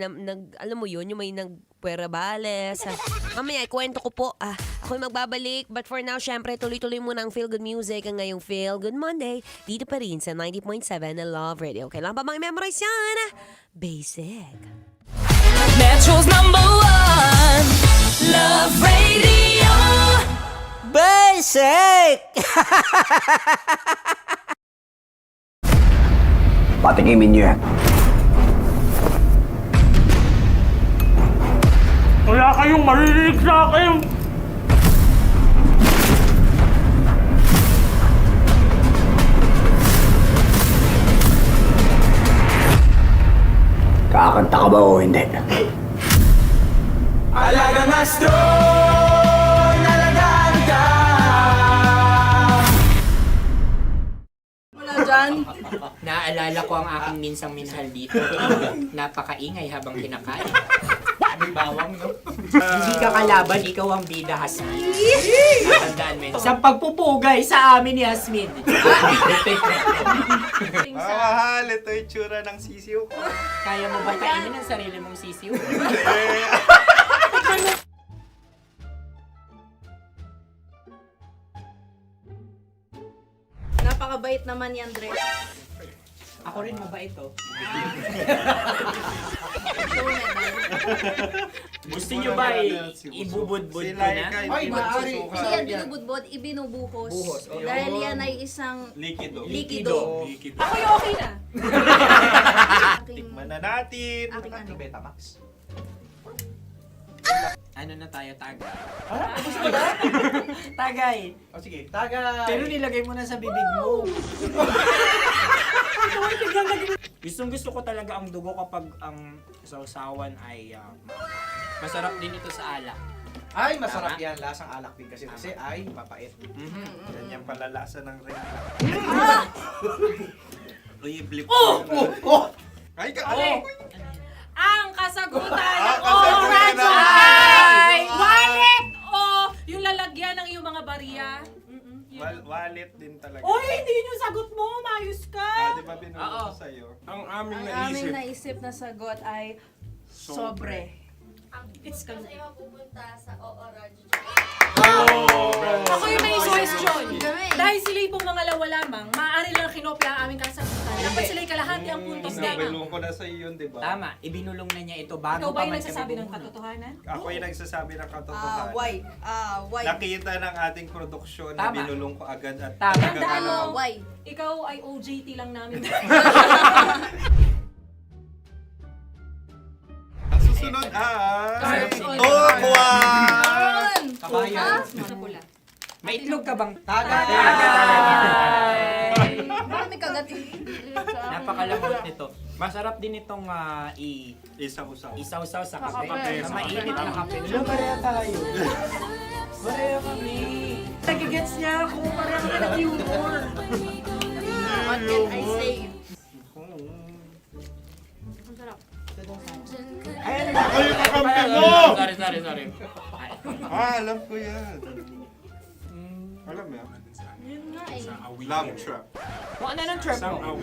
alam mo yun, yung may nagpuerabales. Mamaya, kwento ko po. Ako'y magbabalik, but for now, syempre, tuloy-tuloy muna ang Feel Good Music, ang ngayong Feel Good Monday, dito pa rin sa 90.7 na Love Radio. Kailangan ba memorize yan? Basic. Metro's #1 Love Radio. Bye! Buisek! Patikimin niyo yan. Wala kayong marinig sa akin! Kakanta ka ba o hindi? Alagang astro, nalagaan ka. Wala dyan. Naaalala ko ang aking minsang minahal dito. Napakaingay habang kinakain. May bawang, no? Hindi ka kalaban, ikaw ang bida, Hasmin. Natandaan mo yun. Sa pagpupugay sa amin ni Hasmin. Mahal, ito yung tsura ng sisiw ko. Kaya mo ba kainin ang sarili mong sisiw? Napakabait naman yan, Dre. Ako rin mabait, oh. Gusto nyo ba ibubudbud ko na? Ay, maaari. Hindi yan binubudbod, ibinubuhos. Buhos, oh. Dahil yan ay isang Likido. likido. Ako yung okay na. Tikman na natin. Aking ano? Betamax. Ano na tayo, tagay? Tagay. O sige, tagay! Pero nilagay mo na sa bibig mo. Gustong gusto ko talaga ang dugo kapag ang sausawan ay masarap din ito sa alak. Ay, masarap yan. Lasang alak din kasi ay mapait. Yan yung palalasa ng ring. Blip. Ay, Ang kasagutan kasagutan ay wallet o yung lalagyan ng iyong mga barya. Wallet din talaga. Oy, hindi yun yung sagot mo. Mayos ka. Di ba binulong ko sa'yo? Ang aming Ang aming naisip na sagot ay sobre. It's Sa iyo pupunta sa Oo-Radyo. Ako yung may suggestion. Dahil sila pong mga lawa lamang, maaari lang kinopya ang aming kasagutan. Dapat sila'y kalahati ang puntos lamang. Binulong ko na sa'yo yun, di ba? Tama, ibinulong na niya ito bago Ikaw ba pa yung man nagsasabi kami ng bumuno. katotohanan? Ako yung nagsasabi ng katotohanan. Why? Why? Nakita ng ating produksyon na Tama. binulong ko agad at Tama. Tandaan mo, Why? ikaw ay OJT lang namin. Ang susunod ay... Cards. Tokwa! Kabayan. Sa pula. May itlog ka bang? Tagay! Marami kagat eh. Napakalambot nito. Masarap din itong Isaw-saw. isaw-saw sa kape. Kape. Sa mainit na kape. Wala, pareha tayo. Pareha kami. Nagigets niya ako. Pareho ka ng humor. What can I say? Ang sarap. Ay, ako yung kakampi mo! Sorry. Alam ko yan. Alam mo yan? Yun nga eh. Love trap. Kung ano ng trap mo?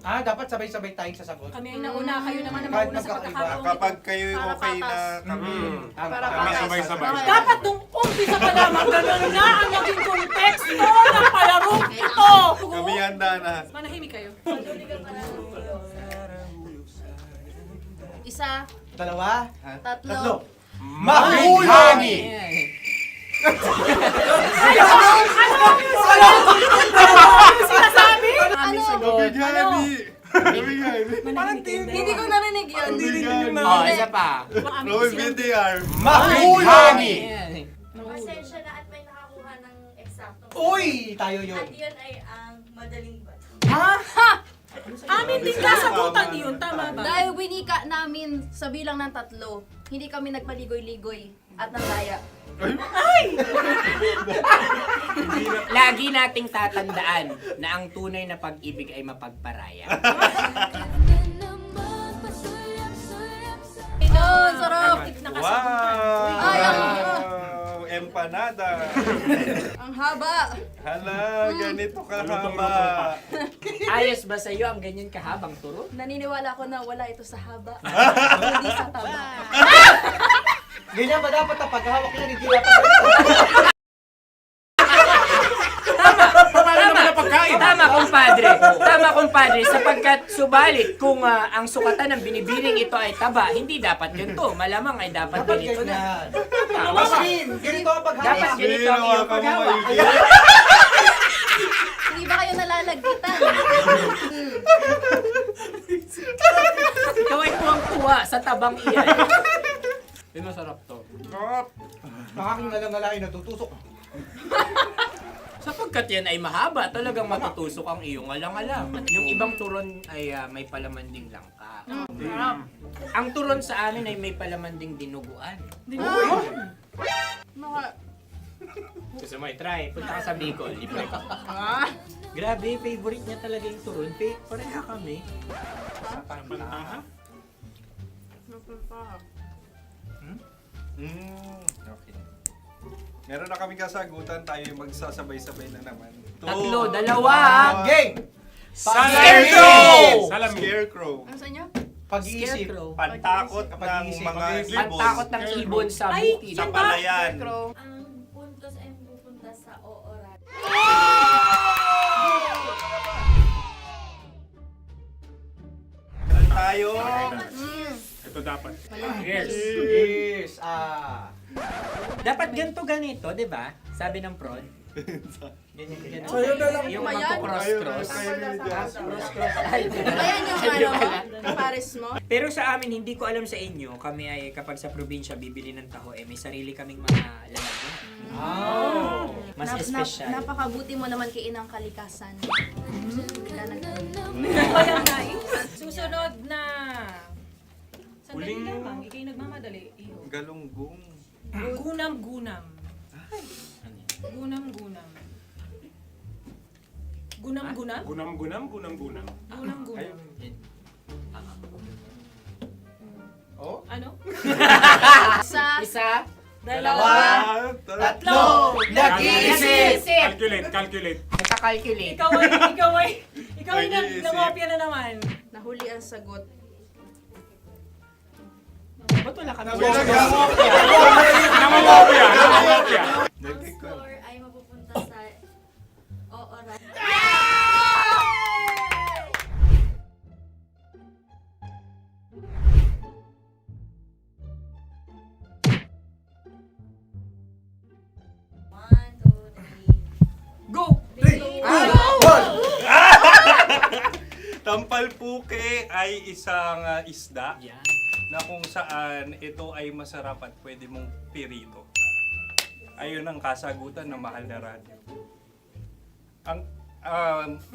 Dapat sabay-sabay tayong sasagot. Kami ang nauna, kayo naman ang Kahit mauna sa magkakaiba. pagkakataon. Kapag kayo okay na kami, kami sabay-sabay. Dapat nung umpisa pa lamang ganun na ang naging konteksto ng palarong ito. Kami handa na. Manahimik kayo. Isa, Dalawa? tatlo. Mahulami! Sinasabi? Ano? Hindi ko narinig yun. Oh, isa pa. Roll VTR. Mahulami! Pasensya na at may nakakuha ng eksaktong. Uy! Tayo yun. At yun ay ang madaling bato. Amin din kasagutan yun, tama ba? Dahil winika namin sa bilang ng 3, hindi kami nagpaligoy-ligoy at nandaya. Lagi nating tatandaan na ang tunay na pag-ibig ay mapagparaya. Oh, sarap! Wow! Ay, Empanada. Ang haba! Hala, ganito kahaba. Ayos ba sa'yo ang ganyan kahabang turo? Naniniwala ko na wala ito sa haba. Hindi sa taba. Ganyan ba dapat ang paghahawak niya? Hindi dapat Tama kumpadre. Tama, kumpadre. Sapagkat subalit kung ang sukatan ng binibining ito ay taba, hindi dapat ganito. Malamang ay dapat ganito na. Ganito ang paghawak. Dapat ganito ang iyong paghawak. Hindi ba kayo nalalagkitan? Ikaw ay tuwang-tuwa sa tabang iyan. Masarap to. Nakaking nalang natutusok. Sapagkat yan ay mahaba, talagang matutusok ang iyong alang-alang. Yung ibang turon ay may palaman ding langka. Ang turon sa amin ay may palaman ding dinuguan. Gusto mo i-try? Punta ka sa Bicol, libre ka. Grabe, favorite niya talaga yung turon. Pareha kami. Okay. Meron na kami kasagutan, tayo yung magsasabay-sabay na naman. Tatlo, dalawa. Game! Scarecrow! Scarecrow. Ano sa inyo? Pag-iisip. Pantakot ng mga ibon. Pantakot ng ibon sa bukid. Sa palayan. Ang puntos ay pupunta sa oorat. Tayo. Ito dapat. Yes. Yes. Dapat ganito, di ba? Sabi ng prod. Ganyan. Yung magko-cross-cross. Cross-cross. Ayan yung pares mo. Pero sa amin, hindi ko alam sa inyo, kami ay kapag sa probinsya bibili ng taho, may sarili kaming mga lalagyan. Mas espesyal. Napakabuti mo naman kay Inang Kalikasan. Kaya nice. Susunod na. Sandali lamang, ikay nagmamadali. Iyo. Galunggong. Gunam-gunam. Gunam-gunam. Gunam-gunam? Gunam-gunam, gunam-gunam. Gunam-gunam. Oh? Ano? Isa. Dalawa. Tatlo. Nag-iisip. Calculate. Nakakalculate. Ikaw ay nangopya na naman. Nahuli ang sagot. Ba't wala kami? Nangongopya. Ang score ay mapupunta sa oorat. Go! Tampalpuke ay isang isda na kung saan ito ay masarap at pwede mong pirito. Ayun ang kasagutan ng Mahal na Radyo.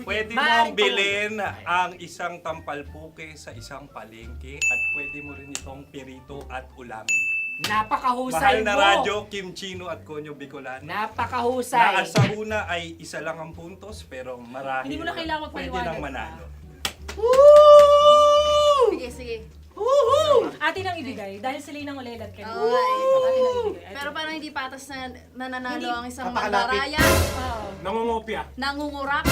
Pwede mong bilhin ang isang tampalpuke sa isang palengke at pwede mo rin itong pirito at ulamin. Napakahusay Mahal na mo! Radyo, Kim Chino at Konyo Bicolano. Napakahusay! Na sa una ay isa lang ang puntos pero marahil Hindi mo na kailangan pwede magpaliwanag nang manalo. Sige. Atin ang ibigay dahil sila yung nangulelat kayo. Oo. Atin ang ibigay. Pero parang hindi patas na nananalo Hindi. ang isang Napakalapit. mandaraya. Nangongopya. Nangungurak.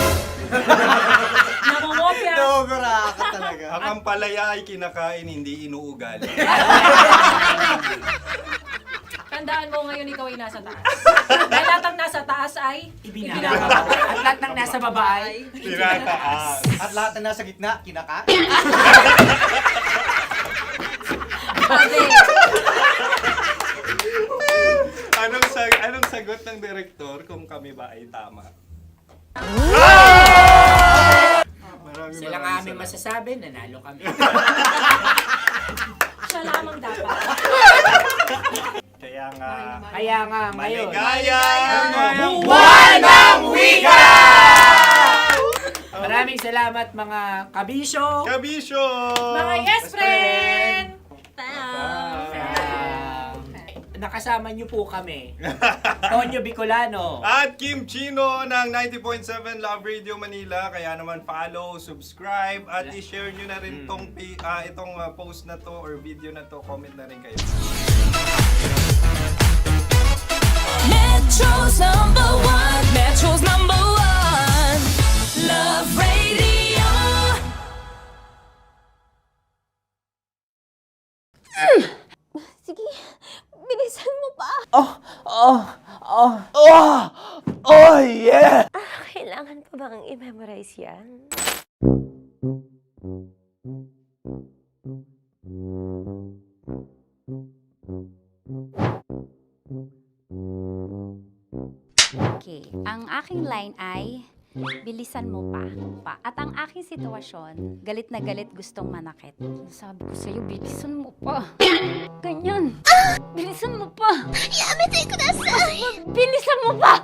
Nangungopya. Noguraka talaga. Ang ampalaya ay kinakain, hindi inuugali. Tandaan mo ngayon ikaw ay nasa taas. Dahil lahat ng nasa taas ay Ibinababa. At lahat ng nasa baba ay Tinataas. At lahat na nasa gitna, kinaka. Anong sagot ng direktor kung kami ba ay tama? sila nga aming masasabi, nanalo kami. siya lamang dapat. Kaya nga, ngayon. maligayang Buwan ng Wika! Maraming salamat mga kabisyo. Kabisyo! Mga yes friend! Nakasama niyo po kami. Tonyo Bicolano. At Kim Chino ng 90.7 Love Radio Manila. Kaya naman follow, subscribe, at i-share nyo na rin itong post na to or video na to. Comment na rin kayo. Metro's number one, Love Radio. Sige, bilisan mo pa. Oh, yeah! Kailangan pa bang i-memorize yan? Okay, ang aking line ay, bilisan mo pa. At ang aking sitwasyon, galit na galit gustong manakit. Sabi ko sa'yo, bilisan mo pa. Ganyan. Bilisan mo pa. Yamitay ko na sa... Bilisan mo pa!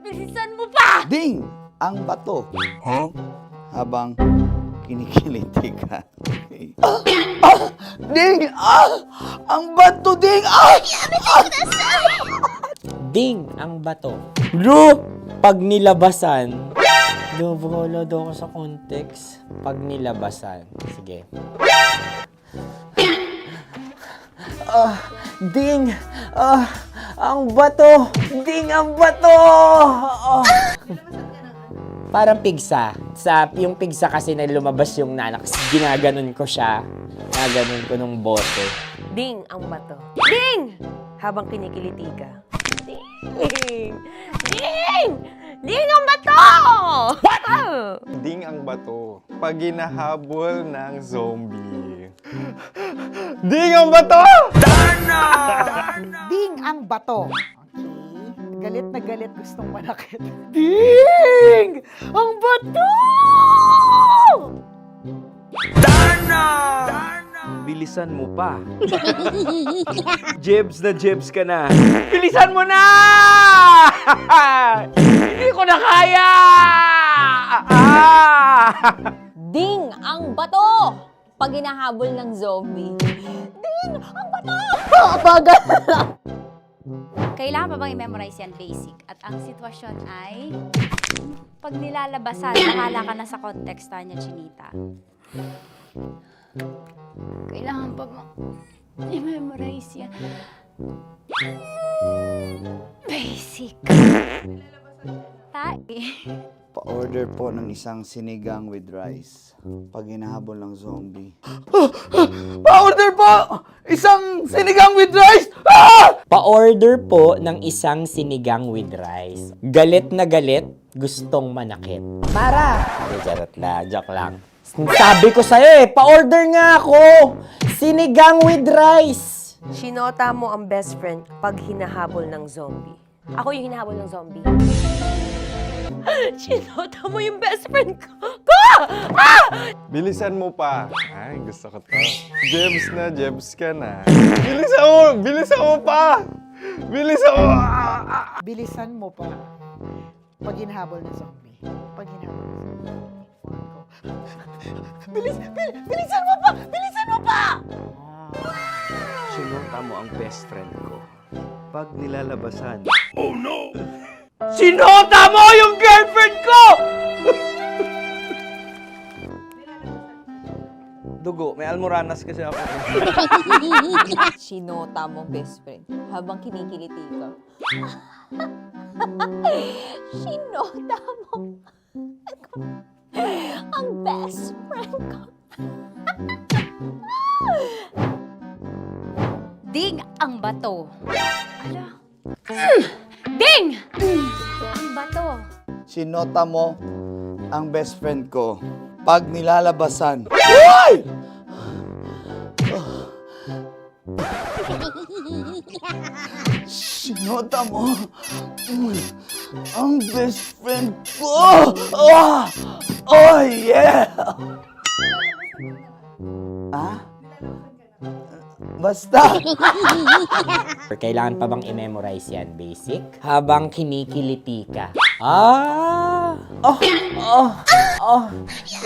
Bilisan mo pa! Ding! Ang bato. Habang kinikiliti ka. Okay. Ding! Ang bato, Ding! Ding ang bato. Bro! Pag nilabasan. Wala daw ako sa context. Pag nilabasan. Sige. Ding! Ang bato! Ding ang bato! Parang pigsa. Yung pigsa kasi na lumabas yung nanak. Ginaganon ko siya. Ginaganon ko nung bote. Ding ang bato. Ding! Habang kinikiliti ka. Ding! Ding! Ding ang bato! What? Ding ang bato. Pag hinahabol ng zombie. Ding ang bato! Ding ang bato. Okay. Galit na galit gustong manakit. Ding! Ang bato! Bilisan mo pa. Jebs ka na. Bilisan mo na! Hindi ko na kaya! Ding ang bato! Pag hinahabol ng zombie. Ding ang bato! Bagal! Kailangan pa bang i-memorize yan basic? At ang sitwasyon ay, pag nilalabasan, bahala ka na sa context, Tanya Chinita. Kailangan pa bang i-memorize yan? Basic. Pa-order po ng isang sinigang with rice. Pag hinahabol ng zombie. Pa-order po! Isang sinigang with rice! Pa-order po ng isang sinigang with rice. Galit na galit, gustong manakit. Para! Charot na, joke lang. Sabi ko sa'yo pa-order nga ako! Sinigang with rice! Sinota mo ang best friend pag hinahabol ng zombie. Ako yung hinahabol ng zombie. Sinota mo yung best friend ko! Bilisan mo pa. Ay, gusto ko to. Jebs ka na. Bilisan mo pa! Bilisan mo pa. Pag hinahabol ng zombie. Pag hinahabol ng zombie. Bilisan mo pa! Bilisan mo pa! Sinota mo ang best friend ko. Pag nilalabasan. Oh no! Sinota mo yung girlfriend ko! Dugo, may almoranas kasi ako. Sinota mo best friend habang kinikiliti ka. Sinota mo ang best friend ko. Ding ang bato. Ala. Ding! Ang bato. Sinota mo ang best friend ko. Pag nilalabasan. Uy! Sinota mo ang best friend ko. Oh yeah! Basta! Kailangan pa bang i-memorize yan, basic? Habang kinikiliti ka.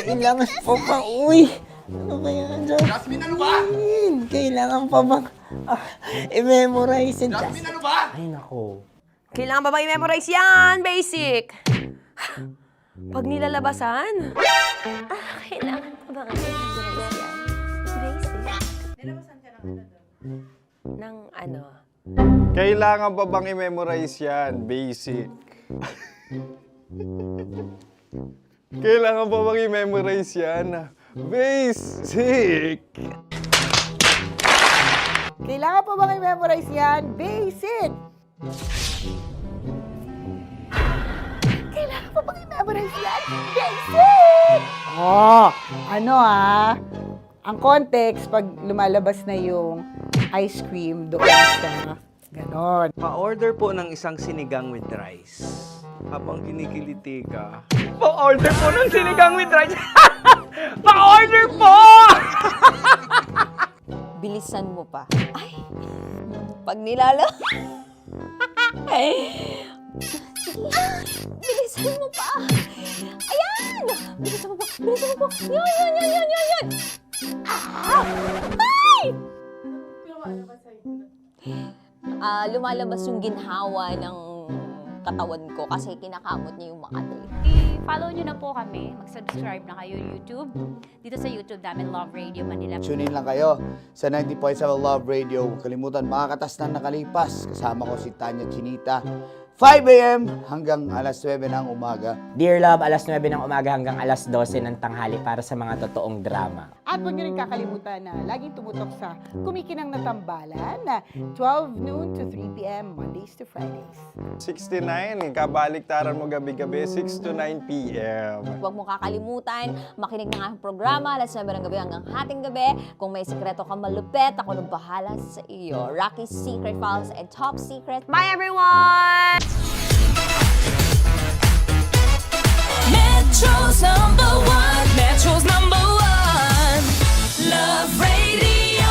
Kailangan pa bang, uy! Ano ba yan, Jasmine? Jasmine, ano ba? Kailangan pa bang i-memorize yan, Jasmine, ano ba? Ay, nako. Kailangan ba i-memorize yan? Basic. Pag nilalabasan? Kailangan pa ba i-memorize yan? Basic. Nilabasan ka ng ano? Kailangan pa bang i-memorize yan? Basic. Kailangan pa bang i-memorize yan? Basic. Kailangan pa bang i-memorize yan? Basic! Kailangan pa bang i-memorize yan? Basic! Oh, ano ang context pag lumalabas na yung ice cream doon sa ganon. Pa-order po ng isang sinigang with rice. Habang kinikiliti ka. Pa-order po ng sinigang with rice! Pa-order po! Bilisan mo pa. Ay! Pag nilalo... Bilisan mo pa! Ayan! Bilisan mo pa! Bilisan mo pa! Yan! Ay! Lumalabas yung ginhawa ng katawan ko kasi kinakamot niya yung Makati. I-follow nyo na po kami. Mag-subscribe na kayo YouTube. Dito sa YouTube namin, Love Radio Manila. Tune in lang kayo sa 90.7 Love Radio. Huwag kalimutan, makakatas na nakalipas. Kasama ko si Tanya Chinita. 5 a.m. hanggang alas 9 ng umaga. Dear Love, alas 9 ng umaga hanggang alas 12 ng tanghali para sa mga totoong drama. At huwag niyo rin kakalimutan na laging tumutok sa Kumikinang na Tambalan na 12 noon to 3 p.m. Mondays to Fridays. 69, kabaliktaran mo gabi-gabi, 6 to 9 p.m. Huwag mo kakalimutan, makinig ng aking programa, alas 9 ng gabi hanggang hating gabi. Kung may sikreto kang malupet, ako nang bahala sa iyo. Rocky's Secret Files and Top Secret. Bye everyone! Metro's #1, Metro's #1, Love Radio.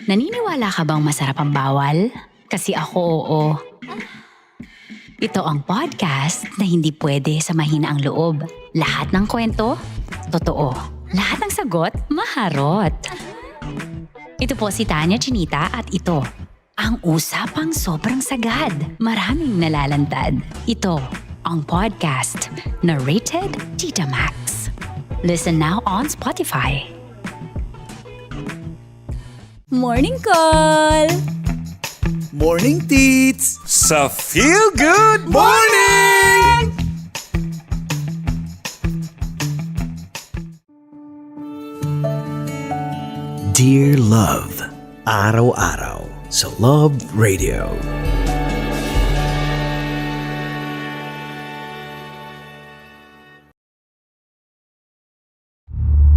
Naniniwala ka bang masarap ang bawal? Kasi ako oo. Ito ang podcast na hindi pwede sa mahina ang loob. Lahat ng kwento, totoo. Lahat ng sagot, maharot. Ito po si Tanya Chinita at ito, ang usapang sobrang sagad. Maraming nalalantad. Ito, ang podcast na rated Tita Max. Listen now on Spotify. Morning Call! Morning Tits! Sa Feel Good Morning! Dear Love, araw-araw sa Love Radio.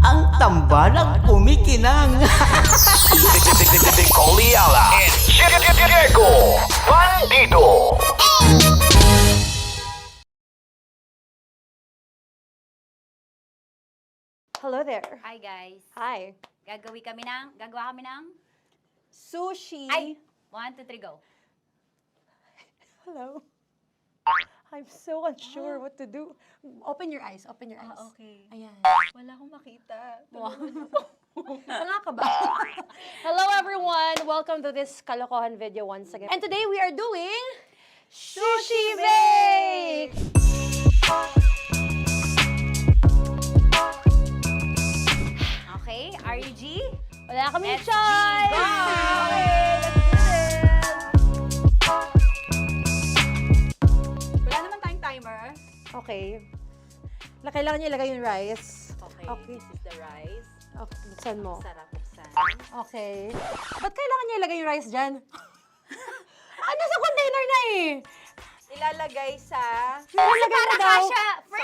Ang tambalang kumikinang. Nicole Ayala and Diego Bandido. Hello there. Hi guys. Hi. Gagawa kami ng Sushi. Ay! 1, 2, 3, go. Hello. I'm so unsure what to do. Open your eyes. Open your eyes. Okay. Ayan. Wala akong makita. Tanga ka ba? Hello everyone! Welcome to this kalokohan video once again. And today we are doing Sushi Bake! Okay, are you G? Wala kami Let's choice! G, go! Okay, let's do this! Wala naman tayong timer. Okay. Kailangan niya ilagay yung rice. Okay. This is the rice. Okay, buksan mo. Sarap buksan. Okay. Ba't kailangan niya ilagay yung rice dyan? Ano sa container na eh? Ilalagay sa... Ilalagay na daw.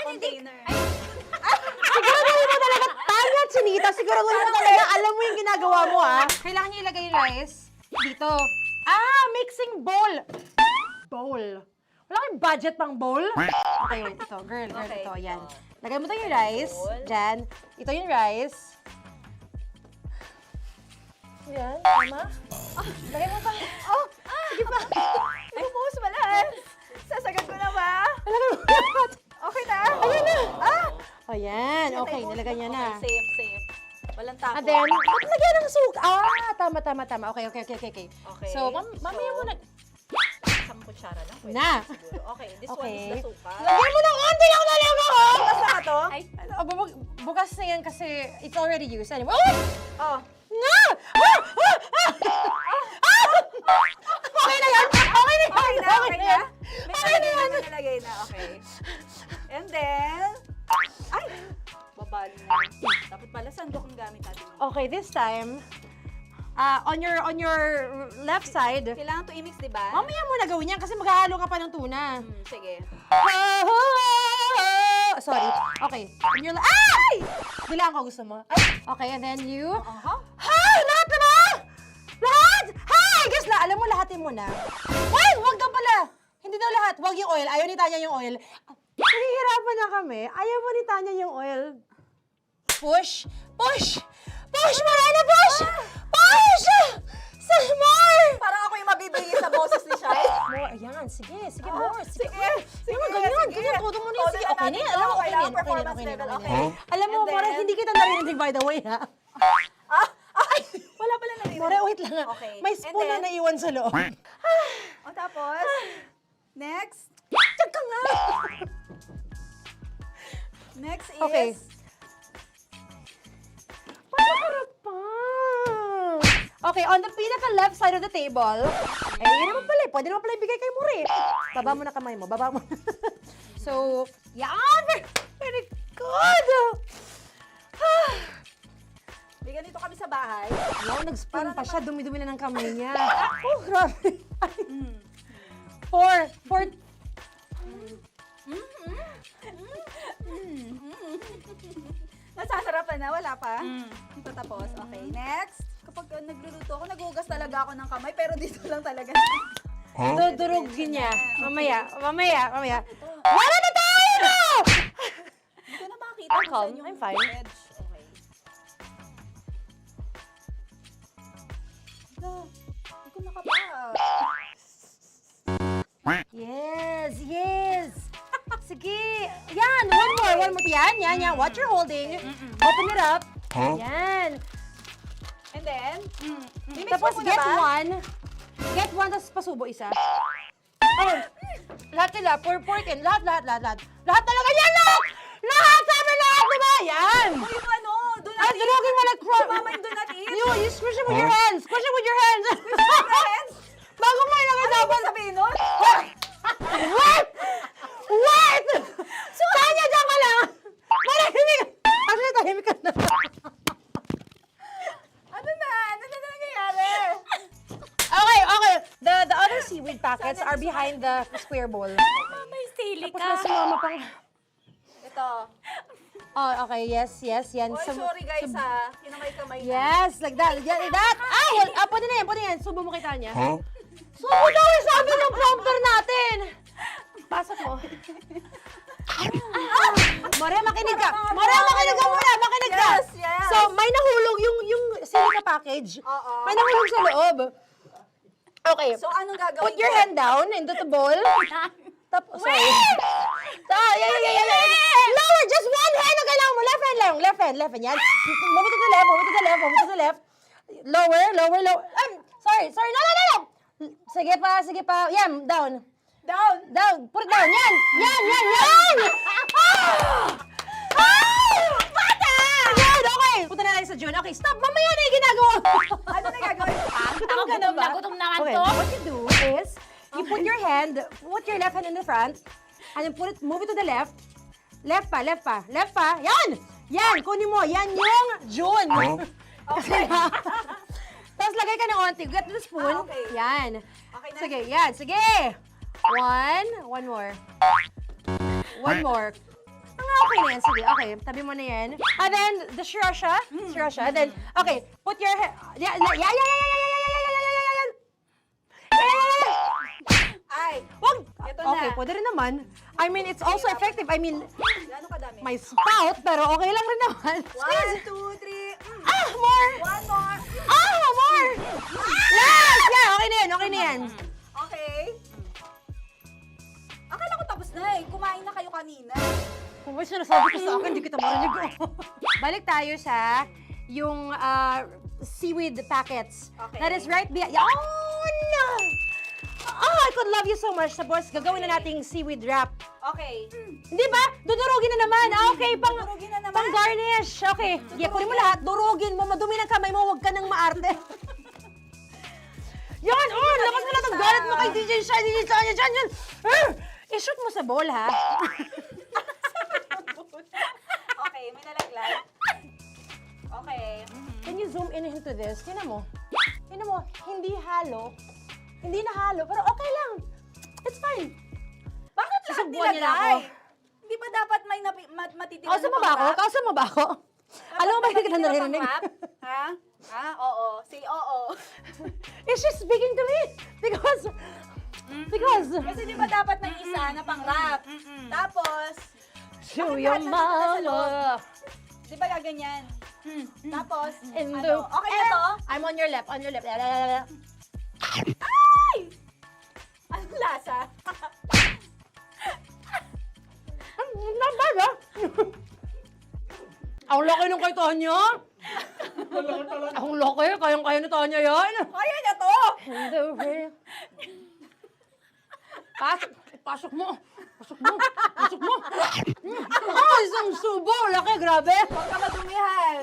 container. Siguraduhin mo talaga, Tanya Chinita, siguraduhin mo talaga, alam mo yung ginagawa mo Kailangan niya ilagay yung rice dito. Mixing bowl. Bowl. Wala kayong budget pang bowl? Okay, wait, ito. Girl, Okay. ito, yan. Lagay mo tayo yung rice. Dyan. Ito yung rice. Yan, tama. Lagay mo pang... Sige pa. Ibubuhos mo lahat. Sasagad ko na ba? Lagay mo lahat. Okay na. Ayun na. Ayan, okay, nilagay niya na. Okay, safe. Walang tapon. And then, ba't lagyan ng suka? Tama. Okay. Okay. So, mamaya mo na... Isang kutsara lang. Pwede Na. siguro. Okay, this one Okay. is the suka. Lagyan mo ng onti lang talaga Bukas na to? Ay, bukas na yan kasi it's already used. Anyway, Oh. nga! Okay na yan! Okay na yan! May nalagay na. Okay. And then... Ay! Babali na. Dapat pala Saan joke ang gamit natin? Okay, this time, on your left side. Kailangan to i-mix, di ba? Mamaya mo na gawin yan kasi maghahalo ka pa ng tuna. Sige. Sorry. Okay. On your ay! Bilang ko gusto mo. Ay! Okay, and then you... Hay! Lahat na ba? Lahat? Hay! Guys, alam mo, lahatin mo na. Wait! Wag ka pala! Hindi daw lahat. Wag yung oil. Ayaw ni Tanya yung oil. Nahihirapan na kami. Ayaw mo ni Tanya yung oil. Push! Push! Push! Marana, push! Push! Some more! Parang ako yung mabibigay sa boses ni Shai. More, ayan. Sige, sige, more. Sige, sige, ganyan. sige. Ganyan, todo mo na yun. Sige, okay na yan. Alam mo, okay na yan. Okay na yan, okay na yan, okay na yan. Okay. Alam mo, And More, then- hindi kita narinig, by the way, ha? Wala pala narinig. More, wait lang. Okay. May And spoon na then- naiwan sa loob. O tapos, next. Tsaka nga. Next is... Okay. Paano pa? Okay, on the pinaka-left side of the table, yun naman pala, pwede naman pala ibigay kay More. Baba mo na kamay mo, baba mo. So, yan! Very good! May ganito kami sa bahay. Wow, nag-spoon pa siya, dumi-dumi na ng kamay niya. Oh, grabe. Four. Nasasarapan na, wala pa. Ito tapos. Okay, next. Kapag nagluluto ako, nagugas talaga ako ng kamay, pero dito lang talaga. Dudurugin niya. Mamaya. Wala na tayo! Hindi ko na makita. I'm kung calm. saan yung I'm fine. edge. Okay. Hindi ko makapa. Yes. Sige. Yan, one more. Yan. What you're holding. Open it up. Yan. And then, mimix Tapos mo na get ba? one. Get one, tapos pasubo isa. Okay. Lahat nila, pour it in. Lahat. Lahat talaga yan, lahat! Lahat! Sabi lahat, diba? Yan! O yung ano, do not Ay, durugin mo like crap. Mama, yung do not eat. You squish it with your hands. Squish it with your hands. Friends, Bago mo ilagay ano dapat. ba sabihin nun? Wait! Tanya, dyan ka lang! Marahimik! Actually, tahimik ka na. Ano na nangyayari? Okay. The other seaweed packets are behind the square bowl. May sili Tapos na si Mama pang... Ito. Oh, okay. Yes. Yan. Oy, sorry guys ha. Kinamay-kamay na. Yes, like that. Ay, pwede na yan. Subo mo kay Tanya. Subo daw yung sabi ng prompter natin. Pasok mo. Maria, makinig ka. Makinig ka. Yes. So, may nahulog yung silica package. Oo. May nahulog sa loob. Okay. So, anong gagawin Put your ko? hand down into the bowl. Tapos, sorry. Yeah. Lower, just one hand ang kailangan mo. Left hand. Yan. Move it to the left. Lower. Sorry. No. Sige pa. Yan, down. Put it down. Yan. Bata! Yan, okay. Punta na lang sa June. Okay, stop. Mamaya na yung ginagawa. Ano na gagawin? Gutom naman Okay, to. what you do is, you put your left hand in the front, and then move it to the left. Left pa. Yan, kunin mo. Yan yung June. Okay. Tapos lagay ka ng onti. Get the spoon. Okay. Yan. Okay na. Sige. One more. One more. Okay na yan. Sige, okay. Tabi mo na yan. And then, the sriracha. And then, okay. Put your head. Yan. Ay, Wag! Ito na. Okay, pwede rin naman. I mean, it's also effective. I mean, gano'ng kadami? may spout, pero okay lang rin naman. 1, 2, 3. More! One more. More! Yes! Yeah, okay na yan. Okay. Akala ko tapos na eh. Kumain na kayo kanina. Kung may sinasabi ko sa akin, hindi kita marinig ko. Balik tayo sa yung seaweed packets. Okay. That is right behind. Yawn! Oh, I could love you so much. Tapos, gagawin na nating seaweed wrap. Okay. Di ba? Dudurugin na naman. Okay, Dudurugin na naman? pang garnish. Okay. Kunin mo lahat. Durugin mo. Madumi ng kamay mo. Huwag ka nang maarte. Yan! Lakas mo na itong galit mo kay DJ Shai. Yan. I-shoot mo sa bowl, ha? Okay, may nalaglag. zoom in into this. Tingnan mo. Tingnan mo, hindi halo. Hindi na halo, pero okay lang. It's fine. Bakit lahat Susubuan niya na ako. nilagay? Hindi ba dapat may matitira Kausa mo ba ako? Kausa mo ba ako? Alam mo ba hindi kita naririnig? Ha? Ha? Oo. Say oo. Is she speaking to me? Because... Kasi di ba dapat may isa na pang-rap? Tapos, To bakit your lahat nandito na sa loob? mama. Di ba gaganyan? Tapos, In ano? the... Okay na to? I'm on your left, on your left. Ay! Anong lasa? Not bad, ah. Ang laki nung kay Tonya. Ang laki, kayang-kaya ni Tonya yan. Kaya na to! In the rain. Pasok mo. Pasok mo. Pasok mo. Isang subo. Laki, grabe. Huwag ka madumihan.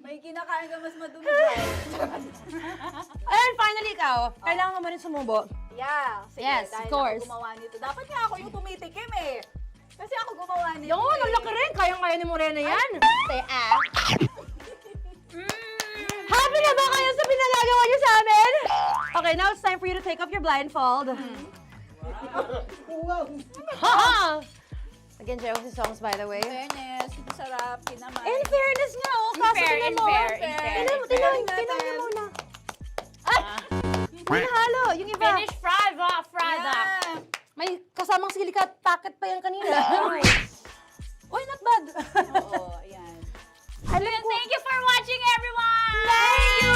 May kinakain ka mas madumi dyan. And finally, ikaw. Kailangan mo rin sumubo. Yeah. Sige, Yes, dahil of course. ako gumawa nito. Dapat nga ako yung tumitikim eh. Kasi ako gumawa nito. Yung ang laki rin. Kayang-kaya ni Morena yan. Say, Happy na ba kayo sa pinagagawa niyo sa amin? Okay, now it's time for you to take off your blindfold. Ha! Again, Jero si songs, by the way. In fairness, sarap, kinaman. In fairness nga, oh. Kaso tingnan mo. Tingnan mo muna. Ah! Hindi nahalo. Yung iba. Finish fried up. May kasamang silikat packet pa yan kanina. Uy, not bad. Oo, ayan. Thank you for watching, everyone! Thank you!